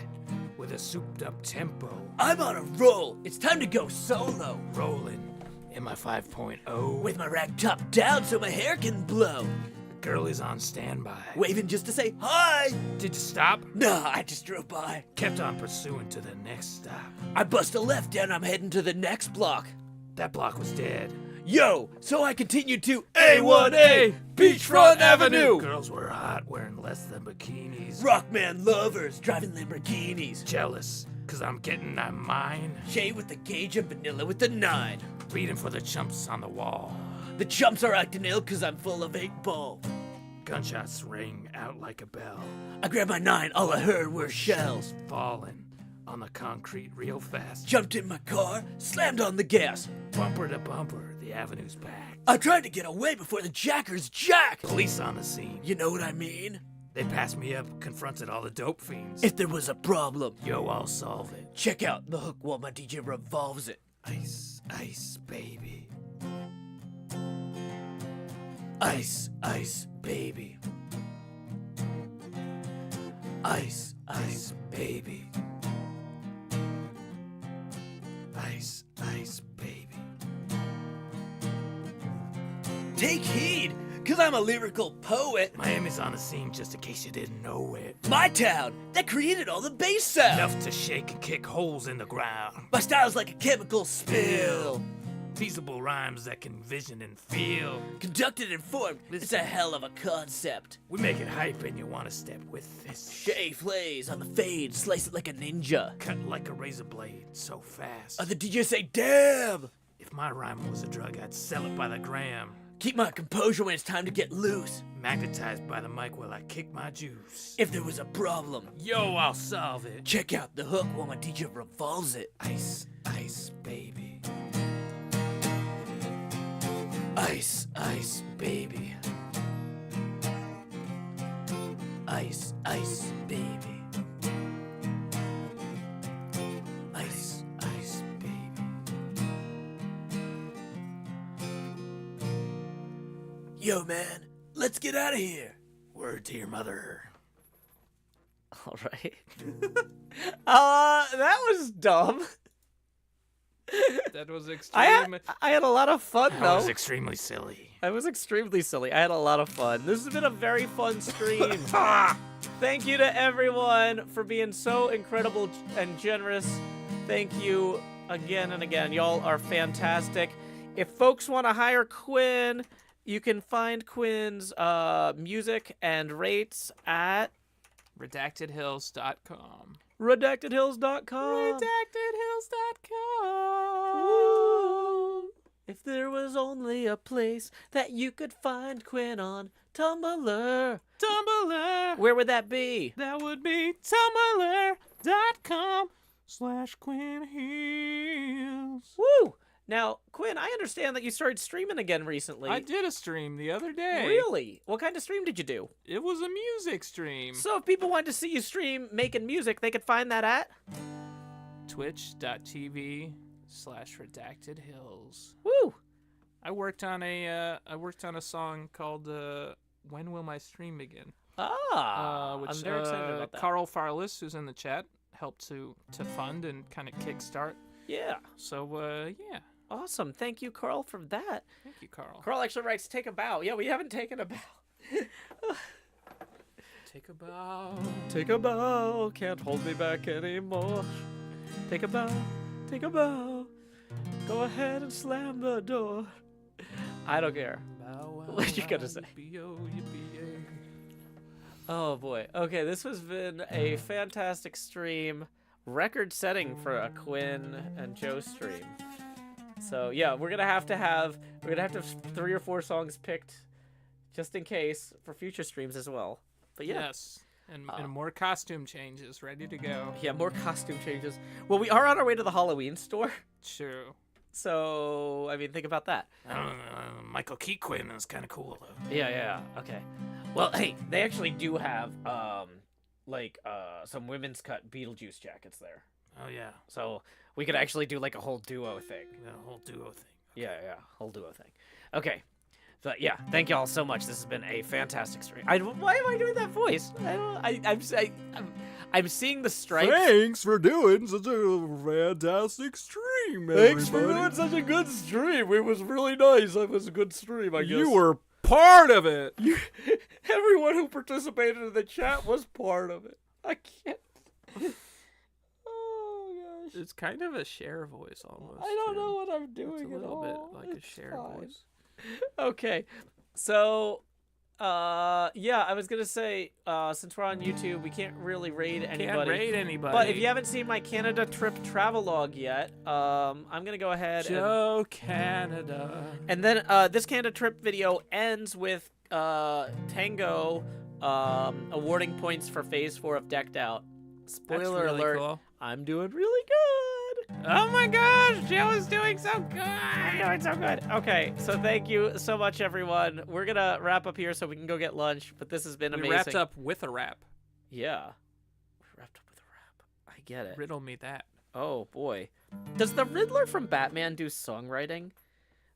with a souped-up tempo. I'm on a roll. It's time to go solo. Rolling in my 5.0. With my rag top down so my hair can blow. Girl is on standby. Waving just to say hi. Did you stop? Nah, I just drove by. Kept on pursuing to the next stop. I bust a left and I'm heading to the next block. That block was dead. Yo, so I continued to A1A, Beachfront Avenue. Girls were hot, wearing less than bikinis. Rockman lovers, driving Lamborghinis. Jealous, cause I'm getting that mine. Shay with the gauge and vanilla with the 9. Reading for the chumps on the wall. The chumps are acting ill cause I'm full of 8-ball. Gunshots ring out like a bell. I grabbed my 9, all I heard were shells. Falling on the concrete real fast. Jumped in my car, slammed on the gas. Bumper to bumper, the avenue's packed. I tried to get away before the jackers jacked. Police on the scene. You know what I mean? They passed me up, confronted all the dope fiends. If there was a problem, Yo, I'll solve it. check out the hook while my DJ revolves it. Ice, ice, baby. Ice, ice, baby. Ice, ice, baby. Ice, ice, baby. Take heed, cause I'm a lyrical poet. Miami's on the scene just in case you didn't know it. My town, that created all the bass sound. Enough to shake and kick holes in the ground. My style's like a chemical spill. Feasible rhymes that can vision and feel. Conducted and formed, it's a hell of a concept. We make it hype and you wanna step with this. Shay flays on the fade, slice it like a ninja. Cut like a razor blade, so fast. Other DJs say, damn! If my rhyme was a drug, I'd sell it by the gram. Keep my composure when it's time to get loose. Magnetized by the mic while I kick my juice. If there was a problem, Yo, I'll solve it. check out the hook while my DJ revolves it. Ice, ice, baby. Ice, ice, baby. Ice, ice, baby. Ice, ice, baby. Yo, man, let's get out of here. Word to your mother. All right. That was dumb. That was I extreme. had a lot of fun That though. was extremely silly. I was extremely silly. I had a lot of fun. This has been a very fun stream. Thank you to everyone for being so incredible and generous. Thank you again and again. Y'all are fantastic. If folks want to hire Quinn, you can find Quinn's music and rates at RedactedHills.com. redactedhills.com. RedactedHills.com. If there was only a place that you could find Quinn on Tumblr, Tumblr. where would that be? That would be Tumblr.com/Quinn Hills. Woo! Now, Quinn, I understand that you started streaming again recently. I did a stream the other day. Really? What kind of stream did you do? It was a music stream. So if people wanted to see you stream making music, they could find that at? Twitch.tv/RedactedHills. Woo! I worked on a song called "When Will My Stream Begin?" I'm Which very excited about that. Carl Farless, who's in the chat, helped to fund and kind of kickstart. Yeah. So yeah, Awesome. Thank you, Carl, for that. thank you, Carl. Carl actually writes, take a bow. Yeah, we haven't taken a bow. Take a bow. Take a bow, can't hold me back anymore. Take a bow, take a bow. Go ahead and slam the door. I don't care. What you gonna say? Oh boy. Okay, this has been a fantastic stream. Record setting for a Quinn and Joe stream. So yeah, we're gonna have to have 3 or 4 songs picked just in case for future streams as well. But yeah. Yes. And more costume changes ready to go. Yeah, more costume changes. Well, we are on our way to the Halloween store. True. So, I mean, think about that. Michael Keaton is kind of cool though. Yeah. Okay. Well, hey, they actually do have like some women's cut Beetlejuice jackets there. Oh yeah, So we could actually do like a whole duo thing. the whole duo thing. Yeah, whole duo thing. Okay. But yeah, thank y'all so much. This has been a fantastic stream. Why am I doing that voice? I'm seeing the stripes. Thanks for doing such a fantastic stream, everybody. such a good stream. It was really nice. It was a good stream, I guess. You were part of it. Everyone who participated in the chat was part of it. I can't. Oh gosh. It's kind of a share voice almost. I don't too. know what I'm doing It's a at little all. bit like a It's share fine. voice. Okay, so yeah, I was gonna say since we're on YouTube, we can't really raid anybody. Can't raid anybody. But if you haven't seen my Canada trip travelogue yet, I'm gonna go ahead Joe Canada. and then this Canada trip video ends with Tango awarding points for Phase 4 of Decked Out. Spoiler That's really alert, cool. I'm doing really good. Oh my gosh, Joe is doing so good. I'm doing so good. Okay, so thank you so much, everyone. We're gonna wrap up here so we can go get lunch. But this has been amazing. We wrapped up with a rap. Yeah, we wrapped up with a rap. I get it. Riddle me that. Oh boy, does the Riddler from Batman do songwriting?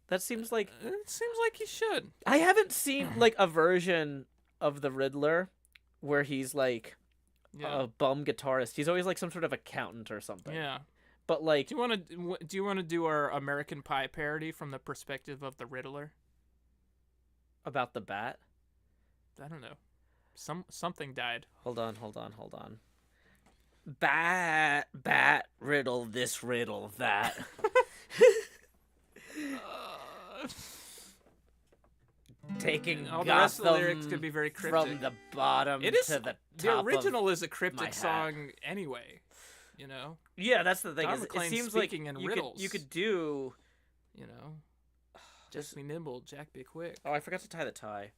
That seems like It seems like he should. I haven't seen like a version of the Riddler where he's like Yeah. a bum guitarist. He's always like some sort of accountant or something. Yeah. But like, Do you want to do our American Pie parody from the perspective of the Riddler? about the bat. I don't know. Something died. Hold on. Bat, riddle this, riddle that. Taking All the rest of the Gotham lyrics could be very cryptic. from the bottom It is to the the top. original Of, is a cryptic hat. song anyway. You know. yeah, that's the thing. Don Is, it McClane's seems like speaking in you riddles. could do. You know. Just be nimble, Jack be quick. Oh, I forgot to tie the tie.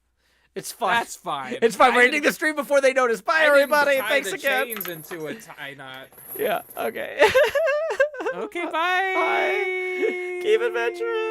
It's fine. That's fine. It's fine. I We're didn't- ending the stream before they notice. Bye, I didn't everybody. tie Thanks the again. chains into a tie knot. Yeah. Okay. Okay, bye. Bye. Keep adventuring.